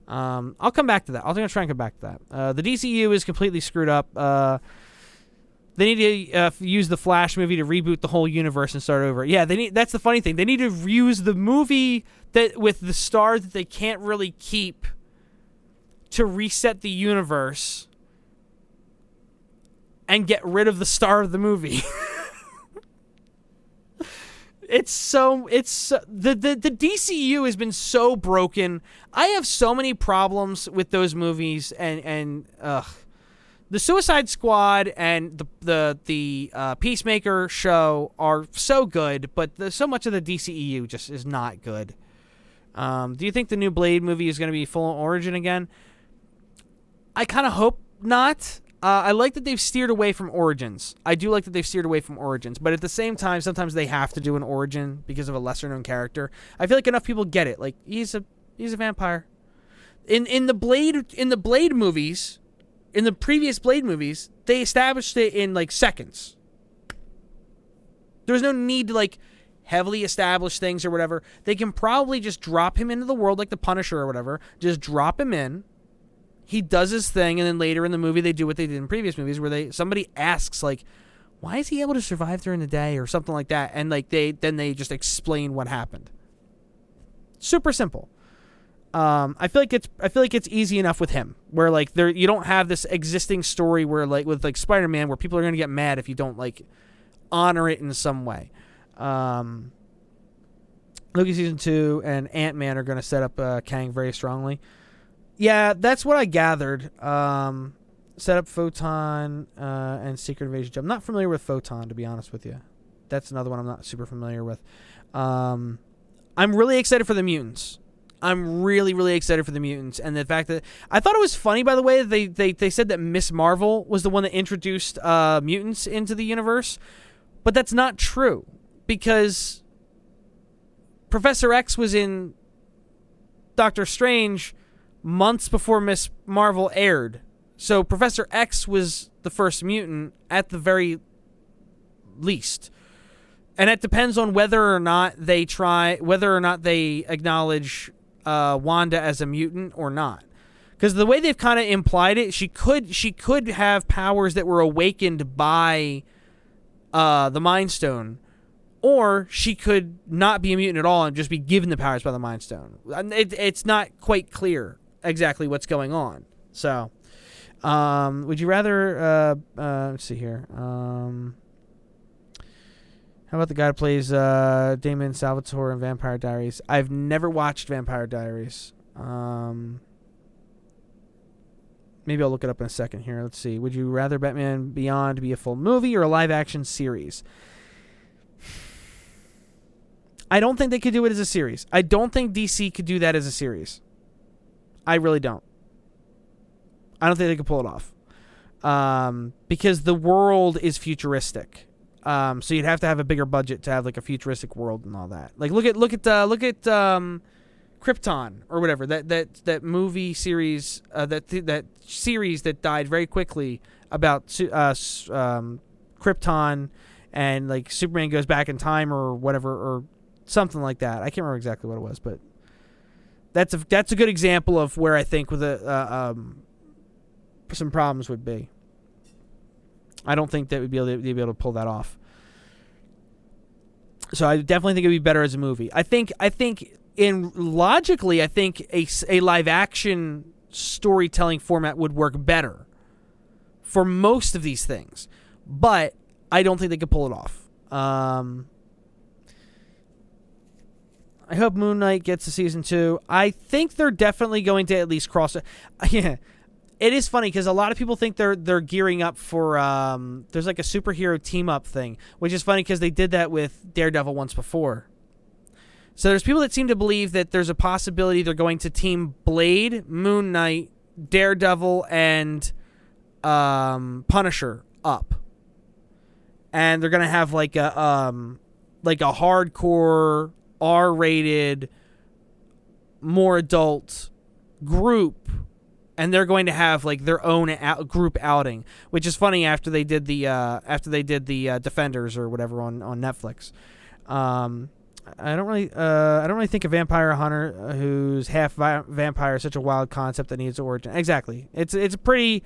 I'll come back to that. I'm gonna try and come back to that. The DCU is completely screwed up. They need to use the Flash movie to reboot the whole universe and start over. Yeah, that's the funny thing. They need to use the movie that with the star that they can't really keep to reset the universe and get rid of the star of the movie. The DCU has been so broken. I have so many problems with those movies and the Suicide Squad and the Peacemaker show are so good, but so much of the DCEU just is not good. Do you think the new Blade movie is going to be full origin again? I kind of hope not. I like that they've steered away from origins. I do like that they've steered away from origins, but at the same time, sometimes they have to do an origin because of a lesser-known character. I feel like enough people get it. Like he's a vampire. In the Blade movies. In the previous Blade movies, they established it in, like, seconds. There's no need to, like, heavily establish things or whatever. They can probably just drop him into the world like the Punisher or whatever. Just drop him in. He does his thing, and then later in the movie, they do what they did in previous movies where somebody asks, like, why is he able to survive during the day or something like that? And, like, they just explain what happened. Super simple. I feel like it's easy enough with him, where like you don't have this existing story where like with like Spider-Man, where people are gonna get mad if you don't like honor it in some way. Loki season 2 and Ant-Man are gonna set up Kang very strongly. Yeah, that's what I gathered. Set up Photon and Secret Invasion. I'm not familiar with Photon, to be honest with you. That's another one I'm not super familiar with. I'm really excited for the mutants. I'm really, really excited for the mutants, and the fact that I thought it was funny, by the way, they said that Miss Marvel was the one that introduced mutants into the universe, but that's not true because Professor X was in Doctor Strange months before Miss Marvel aired, so Professor X was the first mutant at the very least. And it depends on whether or not they acknowledge Wanda as a mutant or not, because the way they've kind of implied it, she could have powers that were awakened by the Mind Stone, or she could not be a mutant at all and just be given the powers by the Mind Stone. It's not quite clear exactly what's going on. So, would you rather? Let's see here. How about the guy who plays Damon Salvatore in Vampire Diaries? I've never watched Vampire Diaries. Maybe I'll look it up in a second here. Let's see. Would you rather Batman Beyond be a full movie or a live-action series? I don't think they could do it as a series. I don't think DC could do that as a series. I really don't. I don't think they could pull it off. Because the world is futuristic. So you'd have to have a bigger budget to have like a futuristic world and all that. Like look at Krypton or whatever, that movie series, that series that died very quickly about Krypton, and like Superman goes back in time or whatever, or something like that. I can't remember exactly what it was, but that's a good example of where I think with some problems would be. I don't think that they'd be able to pull that off. So I definitely think it'd be better as a movie. I think logically, I think a live action storytelling format would work better for most of these things, but I don't think they could pull it off. I hope Moon Knight gets a season 2. I think they're definitely going to at least cross it. Yeah, it is funny because a lot of people think they're gearing up for there's like a superhero team up thing, which is funny because they did that with Daredevil once before. So there's people that seem to believe that there's a possibility they're going to team Blade, Moon Knight, Daredevil, and Punisher up, and they're gonna have like a hardcore R-rated, more adult group, and they're going to have like their own group outing, which is funny after they did the Defenders or whatever on Netflix. I don't really think a vampire hunter who's half vampire is such a wild concept that needs an origin. Exactly. It's pretty.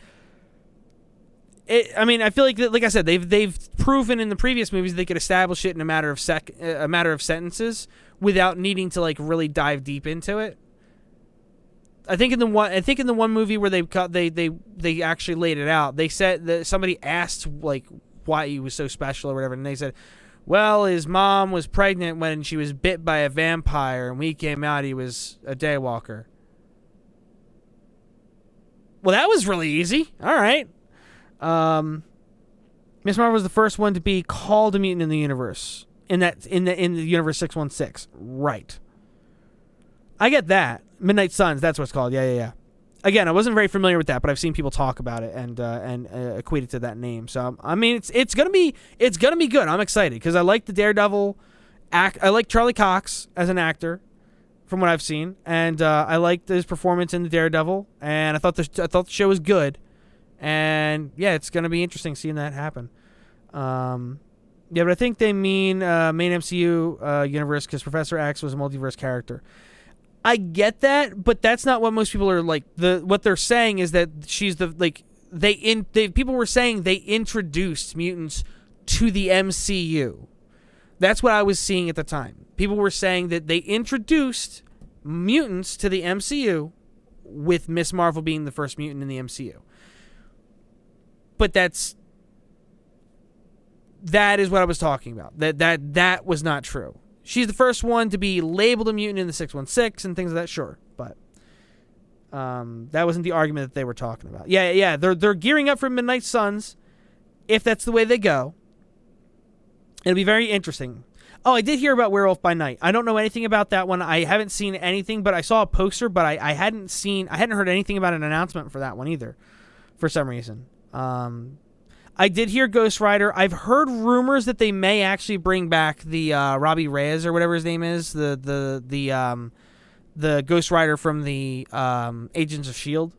I mean, I feel like I said, they've proven in the previous movies they could establish it in a matter of sentences without needing to like really dive deep into it. I think in the one movie where they actually laid it out. They said that somebody asked like why he was so special or whatever, and they said, well, his mom was pregnant when she was bit by a vampire, and when he came out, he was a daywalker. Well, that was really easy. All right. Miss Marvel was the first one to be called a mutant in the universe. In the universe 616. Right. I get that. Midnight Suns, that's what it's called. Yeah. Again, I wasn't very familiar with that, but I've seen people talk about it and equate it to that name. So I mean, it's gonna be good. I'm excited because I like the Daredevil I like Charlie Cox as an actor, from what I've seen, and I liked his performance in the Daredevil, and I thought the show was good, and yeah, it's gonna be interesting seeing that happen. Yeah, but I think they mean main MCU universe because Professor X was a multiverse character. I get that, but that's not what most people are like. What they're saying is that she's people were saying they introduced mutants to the MCU. That's what I was seeing at the time. People were saying that they introduced mutants to the MCU with Miss Marvel being the first mutant in the MCU. But that is what I was talking about. That was not true. She's the first one to be labeled a mutant in the 616 and things of that, sure. But that wasn't the argument that they were talking about. Yeah. They're gearing up for Midnight Suns. If that's the way they go, it'll be very interesting. Oh, I did hear about Werewolf by Night. I don't know anything about that one. I haven't seen anything, but I saw a poster, but I hadn't heard anything about an announcement for that one either, for some reason. I did hear Ghost Rider. I've heard rumors that they may actually bring back the Robbie Reyes or whatever his name is, the Ghost Rider from the Agents of S.H.I.E.L.D.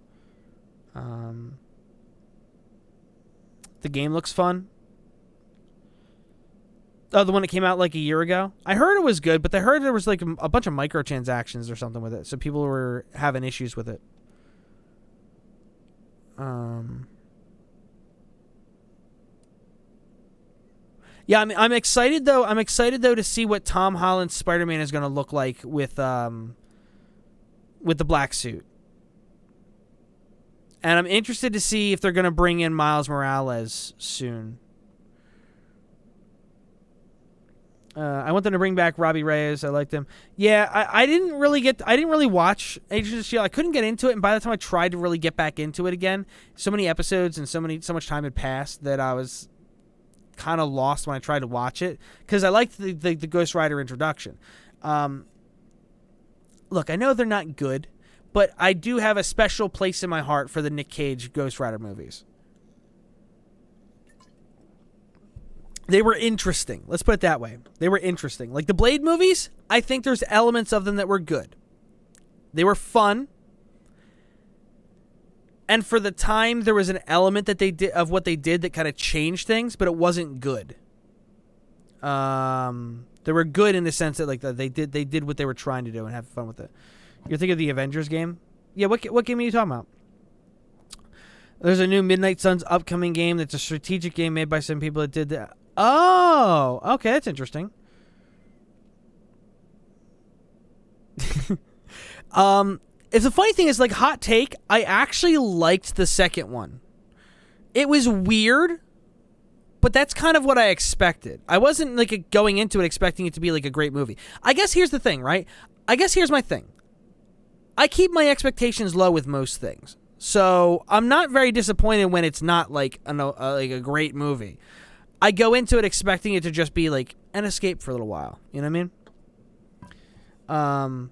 The game looks fun. Oh, the one that came out like a year ago? I heard it was good, but I heard there was like a bunch of microtransactions or something with it, so people were having issues with it. Yeah, I'm excited though. I'm excited though to see what Tom Holland's Spider-Man is going to look like with the black suit. And I'm interested to see if they're going to bring in Miles Morales soon. I want them to bring back Robbie Reyes. I liked him. Yeah, I didn't really watch Agents of S.H.I.E.L.D. I couldn't get into it, and by the time I tried to really get back into it again, so many episodes and so much time had passed that I was kind of lost when I tried to watch it, because I liked the Ghost Rider introduction. Look, I know they're not good, but I do have a special place in my heart for the Nick Cage Ghost Rider movies. They were interesting. Let's put it that way. They were interesting. Like the Blade movies, I think there's elements of them that were good. They were fun. And for the time, there was an element that they did of what they did that kind of changed things, but it wasn't good. They were good in the sense that like they did what they were trying to do and have fun with it. You're thinking of the Avengers game? Yeah, what game are you talking about? There's a new Midnight Suns upcoming game that's a strategic game made by some people that did that. Oh, okay, that's interesting. It's the funny thing is, like, hot take, I actually liked the second one. It was weird, but that's kind of what I expected. I wasn't like going into it expecting it to be like a great movie. I guess here's the thing, right? I guess here's my thing. I keep my expectations low with most things. So I'm not very disappointed when it's not like a great movie. I go into it expecting it to just be like an escape for a little while. You know what I mean?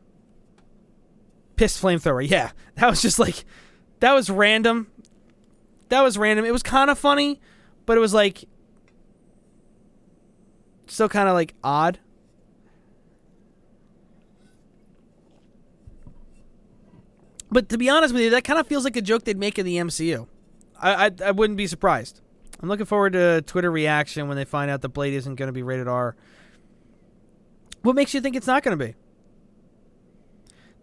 Pissed flamethrower. Yeah, that was just like, that was random. It was kind of funny, but it was like still kind of like odd. But to be honest with you, that kind of feels like a joke they'd make in the MCU. I wouldn't be surprised. I'm looking forward to Twitter reaction when they find out the Blade isn't going to be rated R. What makes you think it's not going to be?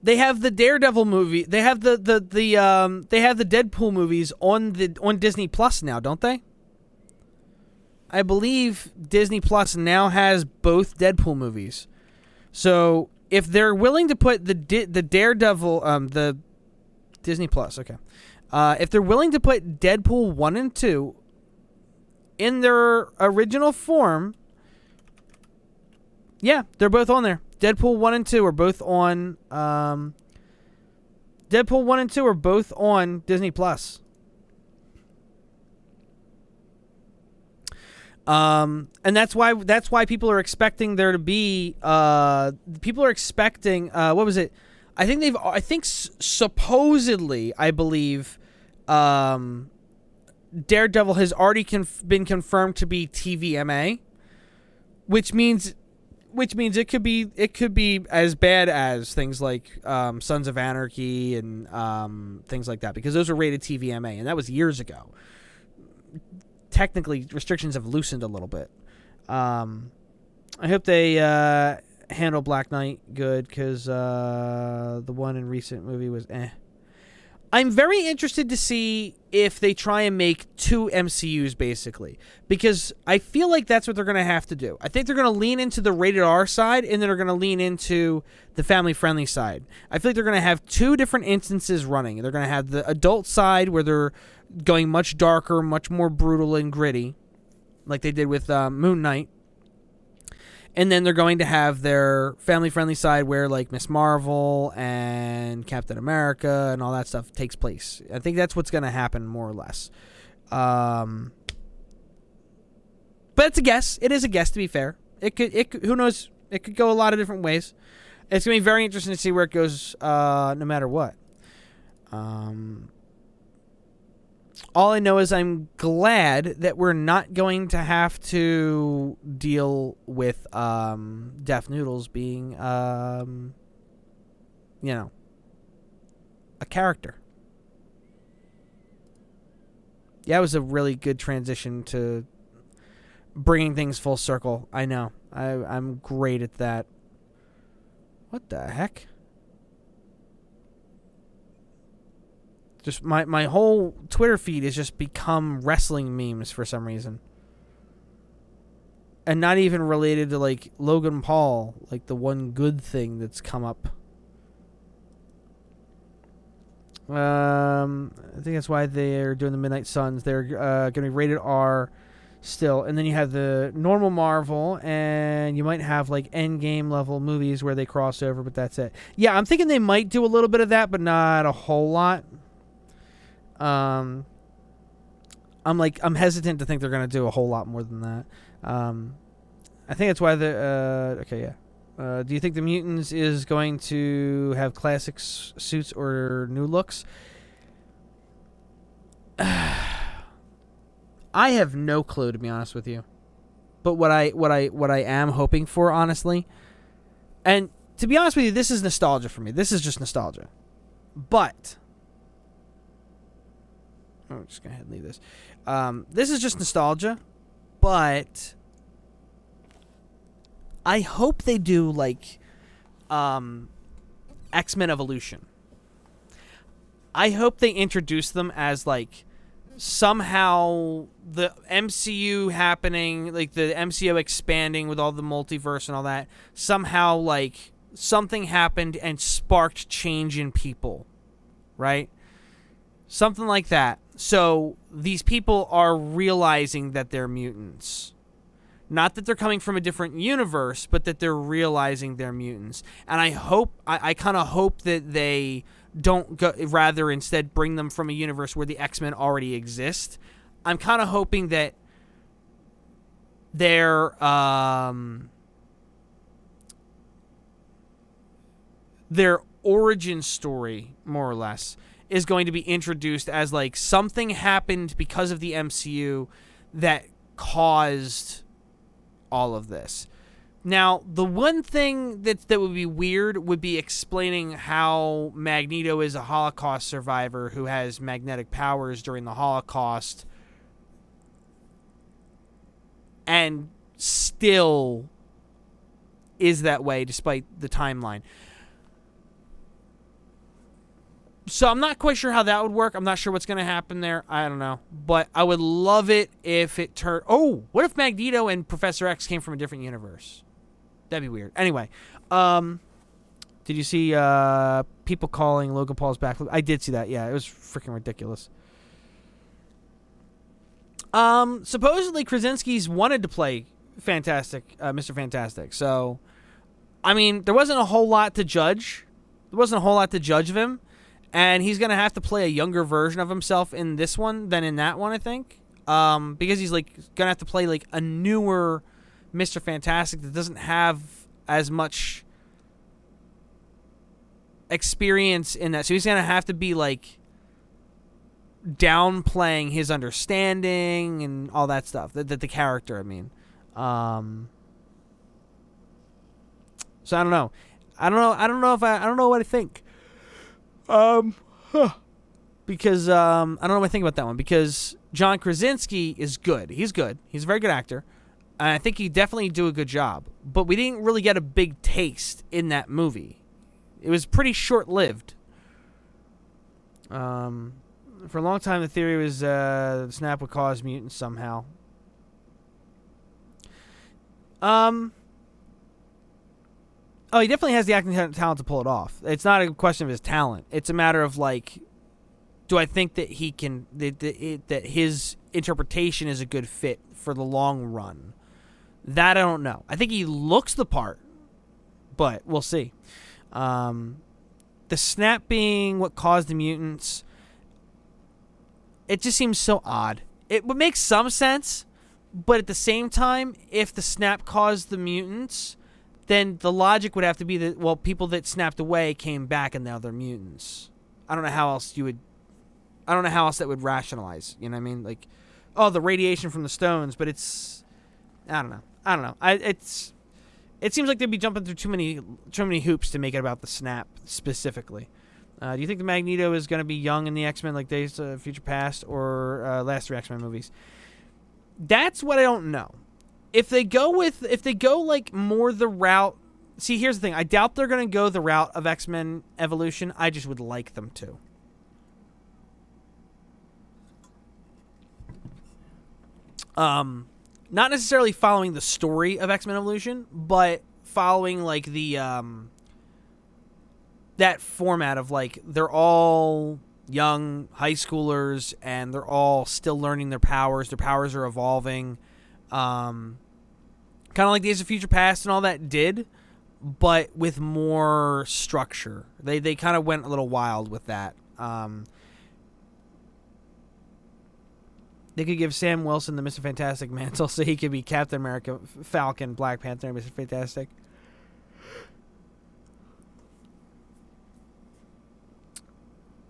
They have the Daredevil movie. They have the Deadpool movies on Disney Plus now, don't they? I believe Disney Plus now has both Deadpool movies. So if they're willing to put the Daredevil, the Disney Plus, okay. If they're willing to put Deadpool 1 and 2 in their original form, yeah, they're both on there. Deadpool 1 and 2 are both on Deadpool 1 and 2 are both on Disney Plus. And that's why people are expecting there to be people are expecting what was it? I think supposedly, I believe Daredevil has already been confirmed to be TVMA, which means it could be as bad as things like Sons of Anarchy and things like that, because those were rated TVMA, and that was years ago. Technically, restrictions have loosened a little bit. I hope they handle Black Knight good, because the one in recent movie was eh. I'm very interested to see if they try and make two MCUs, basically, because I feel like that's what they're going to have to do. I think they're going to lean into the rated R side, and then they're going to lean into the family-friendly side. I feel like they're going to have two different instances running. They're going to have the adult side, where they're going much darker, much more brutal and gritty, like they did with Moon Knight. And then they're going to have their family-friendly side where, like, Ms. Marvel and Captain America and all that stuff takes place. I think that's what's going to happen, more or less. But it's a guess. It is a guess, to be fair. It could, who knows? It could go a lot of different ways. It's going to be very interesting to see where it goes, no matter what. All I know is I'm glad that we're not going to have to deal with Deaf Noodles being, a character. Yeah, it was a really good transition to bringing things full circle. I know. I'm great at that. What the heck? Just my whole Twitter feed has just become wrestling memes for some reason. And not even related to, like, Logan Paul, like the one good thing that's come up. I think that's why they're doing the Midnight Suns. They're going to be rated R, still, and then you have the normal Marvel, and you might have like Endgame level movies where they cross over, but that's it. Yeah, I'm thinking they might do a little bit of that, but not a whole lot. I'm hesitant to think they're gonna do a whole lot more than that. I think that's why the do you think the Mutants is going to have classic suits or new looks? I have no clue, to be honest with you. But what I am hoping for, honestly, and to be honest with you, this is nostalgia for me. This is just nostalgia. But I'm just gonna go ahead and leave this. This is just nostalgia, but I hope they do like X-Men Evolution. I hope they introduce them as like somehow the MCU happening, like the MCU expanding with all the multiverse and all that. Somehow like something happened and sparked change in people, right? Something like that. So these people are realizing that they're mutants. Not that they're coming from a different universe, but that they're realizing they're mutants. And I hope, I kind of hope that they don't go, rather instead bring them from a universe where the X-Men already exist. I'm kind of hoping that their origin story, more or less, is going to be introduced as like something happened because of the MCU that caused all of this. Now, the one thing that would be weird would be explaining how Magneto is a Holocaust survivor who has magnetic powers during the Holocaust and still is that way despite the timeline. So I'm not quite sure how that would work. I'm not sure what's going to happen there. I don't know. But I would love it if it turned... Oh, what if Magneto and Professor X came from a different universe? That'd be weird. Anyway, did you see people calling Logan Paul's back? I did see that. Yeah, it was freaking ridiculous. Supposedly Krasinski's wanted to play Mr. Fantastic. So, I mean, there wasn't a whole lot to judge. There wasn't a whole lot to judge of him. And he's going to have to play a younger version of himself in this one than in that one, I think. Because he's like going to have to play like a newer Mr. Fantastic that doesn't have as much experience in that. So he's going to have to be like downplaying his understanding and all that stuff. The character, I mean. So I don't know. I don't know what I think. Because I don't know what I think about that one. Because John Krasinski is good. He's good. He's a very good actor. And I think he definitely do a good job. But we didn't really get a big taste in that movie. It was pretty short-lived. For a long time, the theory was the snap would cause mutants somehow. Oh, he definitely has the acting talent to pull it off. It's not a question of his talent. It's a matter of, like, do I think that he can... that his interpretation is a good fit for the long run? That I don't know. I think he looks the part, but we'll see. The snap being what caused the mutants, it just seems so odd. It would make some sense, but at the same time, if the snap caused the mutants... then the logic would have to be that, well, people that snapped away came back and now they're mutants. I don't know how else that would rationalize. You know what I mean? Like, oh, the radiation from the stones, but it's, I don't know. It seems like they'd be jumping through too many hoops to make it about the snap specifically. Do you think the Magneto is going to be young in the X-Men like Days of Future Past or last three X-Men movies? That's what I don't know. If they go like more the route, see, here's the thing. I doubt they're going to go the route of X-Men Evolution. I just would like them to. Not necessarily following the story of X-Men Evolution, but following like the that format of like they're all young high schoolers and they're all still learning their powers. Their powers are evolving. Kind of like Days of Future Past and all that did, but with more structure. They kind of went a little wild with that. They could give Sam Wilson the Mr. Fantastic mantle so he could be Captain America, Falcon, Black Panther, and Mr. Fantastic.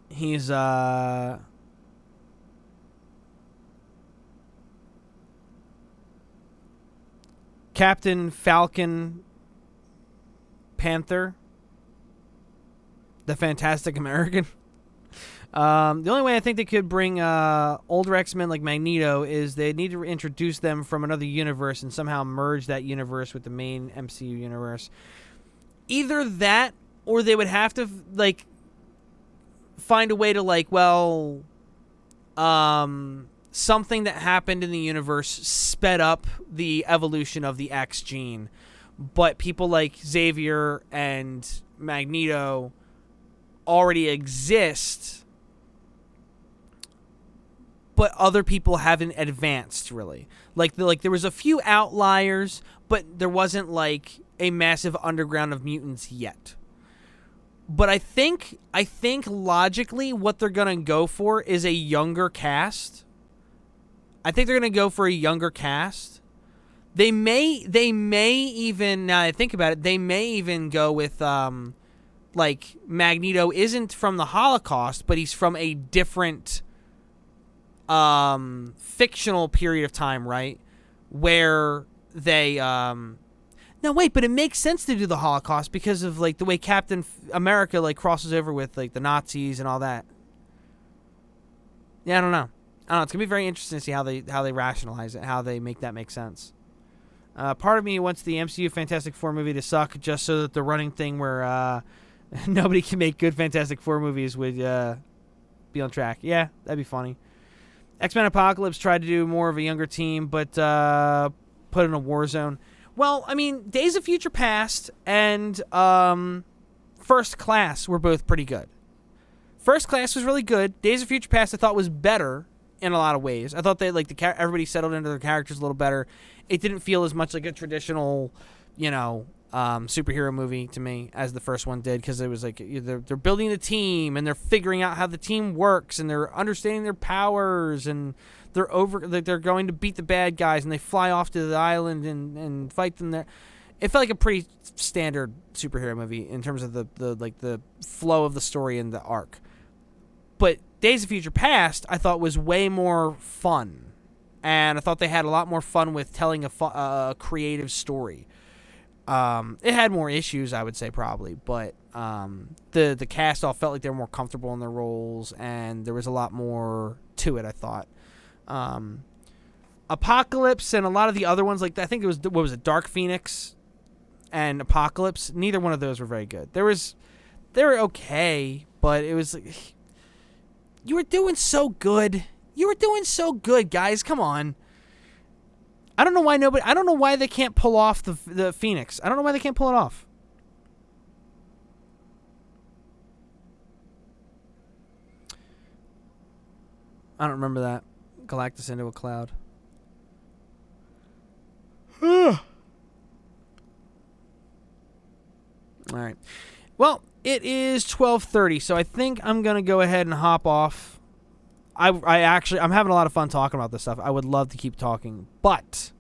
He's Captain Falcon Panther, the Fantastic American. The only way I think they could bring older X-Men like Magneto is they need to introduce them from another universe and somehow merge that universe with the main MCU universe. Either that, or they would have to like find a way to something that happened in the universe sped up the evolution of the X gene, but people like Xavier and Magneto already exist, but other people haven't advanced really. Like there was a few outliers, but there wasn't like a massive underground of mutants yet. But I think logically what they're gonna go for is a younger cast. I think they're gonna go for a younger cast. They may even, now that I think about it, they may even go with like Magneto isn't from the Holocaust, but he's from a different fictional period of time, right? Where they no wait, but it makes sense to do the Holocaust because of like the way Captain America like crosses over with like the Nazis and all that. Yeah, I don't know. It's gonna be very interesting to see how they rationalize it, how they make that make sense. Part of me wants the MCU Fantastic Four movie to suck just so that the running thing where nobody can make good Fantastic Four movies would be on track. Yeah, that'd be funny. X-Men Apocalypse tried to do more of a younger team, but put in a war zone. Well, I mean, Days of Future Past and First Class were both pretty good. First Class was really good. Days of Future Past I thought was better in a lot of ways. I thought they everybody settled into their characters a little better. It didn't feel as much like a traditional, superhero movie to me as the first one did, because it was like they're building a team and they're figuring out how the team works and they're understanding their powers and they're going to beat the bad guys and they fly off to the island and fight them there. It felt like a pretty standard superhero movie in terms of the flow of the story and the arc. But Days of Future Past I thought was way more fun, and I thought they had a lot more fun with telling a creative story. It had more issues, I would say, probably, but the cast all felt like they were more comfortable in their roles, and there was a lot more to it, I thought. Apocalypse and a lot of the other ones, like I think it was, Dark Phoenix and Apocalypse, neither one of those were very good. They were okay, but it was like, you were doing so good. You were doing so good, guys. Come on. I don't know why they can't pull off the Phoenix. I don't know why they can't pull it off. I don't remember that. Galactus into a cloud. All right. Well, it is 12:30, so I think I'm going to go ahead and hop off. I'm having a lot of fun talking about this stuff. I would love to keep talking, but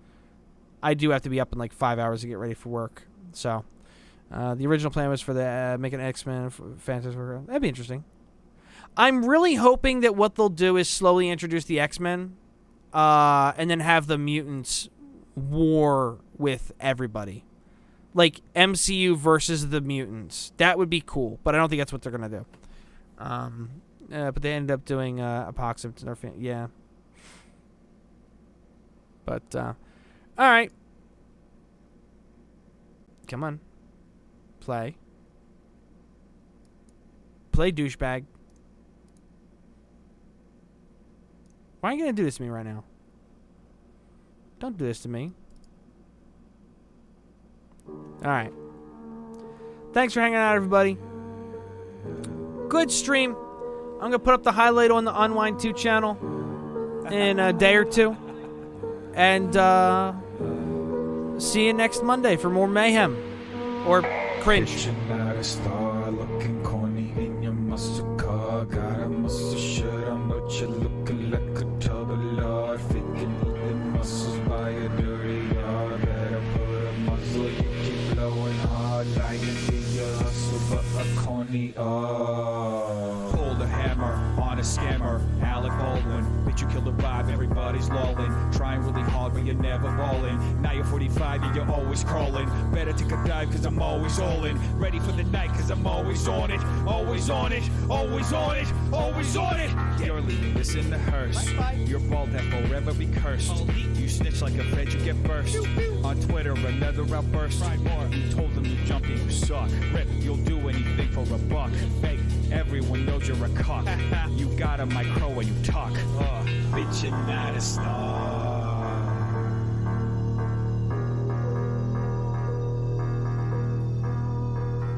I do have to be up in like 5 hours to get ready for work. So, the original plan was for the make an X-Men Fantastic Four. That'd be interesting. I'm really hoping that what they'll do is slowly introduce the X-Men, and then have the mutants war with everybody. Like MCU versus the mutants. That would be cool, but I don't think that's what they're gonna do. But they ended up doing Apocalypse. Yeah. But all right. Come on. Play, douchebag. Why are you gonna do this to me right now? Don't do this to me. Alright. Thanks for hanging out, everybody. Good stream. I'm going to put up the highlight on the Unwind 2 channel in a day or two. And see you next Monday for more mayhem or cringe. Not a star, looking corny in your muscle car. Got a muscle shirt on, but you're looking like a tub of lard. Faking eating muscles by a dirty yard. Better put a muzzle, you keep blowing hard. Lying in your hustle, but a corny Pull the hammer on a scammer, Alec Baldwin. Bitch, you killed the vibe, everybody's lolling. Trying really hard, but you're never balling. Now you're 45 and you're always crawling. Better take a dive, cause I'm always all in. Ready for the night, cause I'm always on it. Always on it, always on it, always on it. You're leaving this in the hearse. Your bald head forever be cursed. You snitch like a fed, you get burst. On Twitter, another outburst. You told them you jumped and you suck. Rip, you'll do anything for a buck. Fake, everyone knows you're a cock. You got a micro when you talk. Bitch, you're not a star.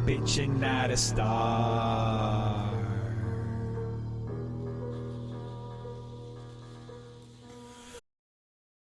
Bitch, you're not a star.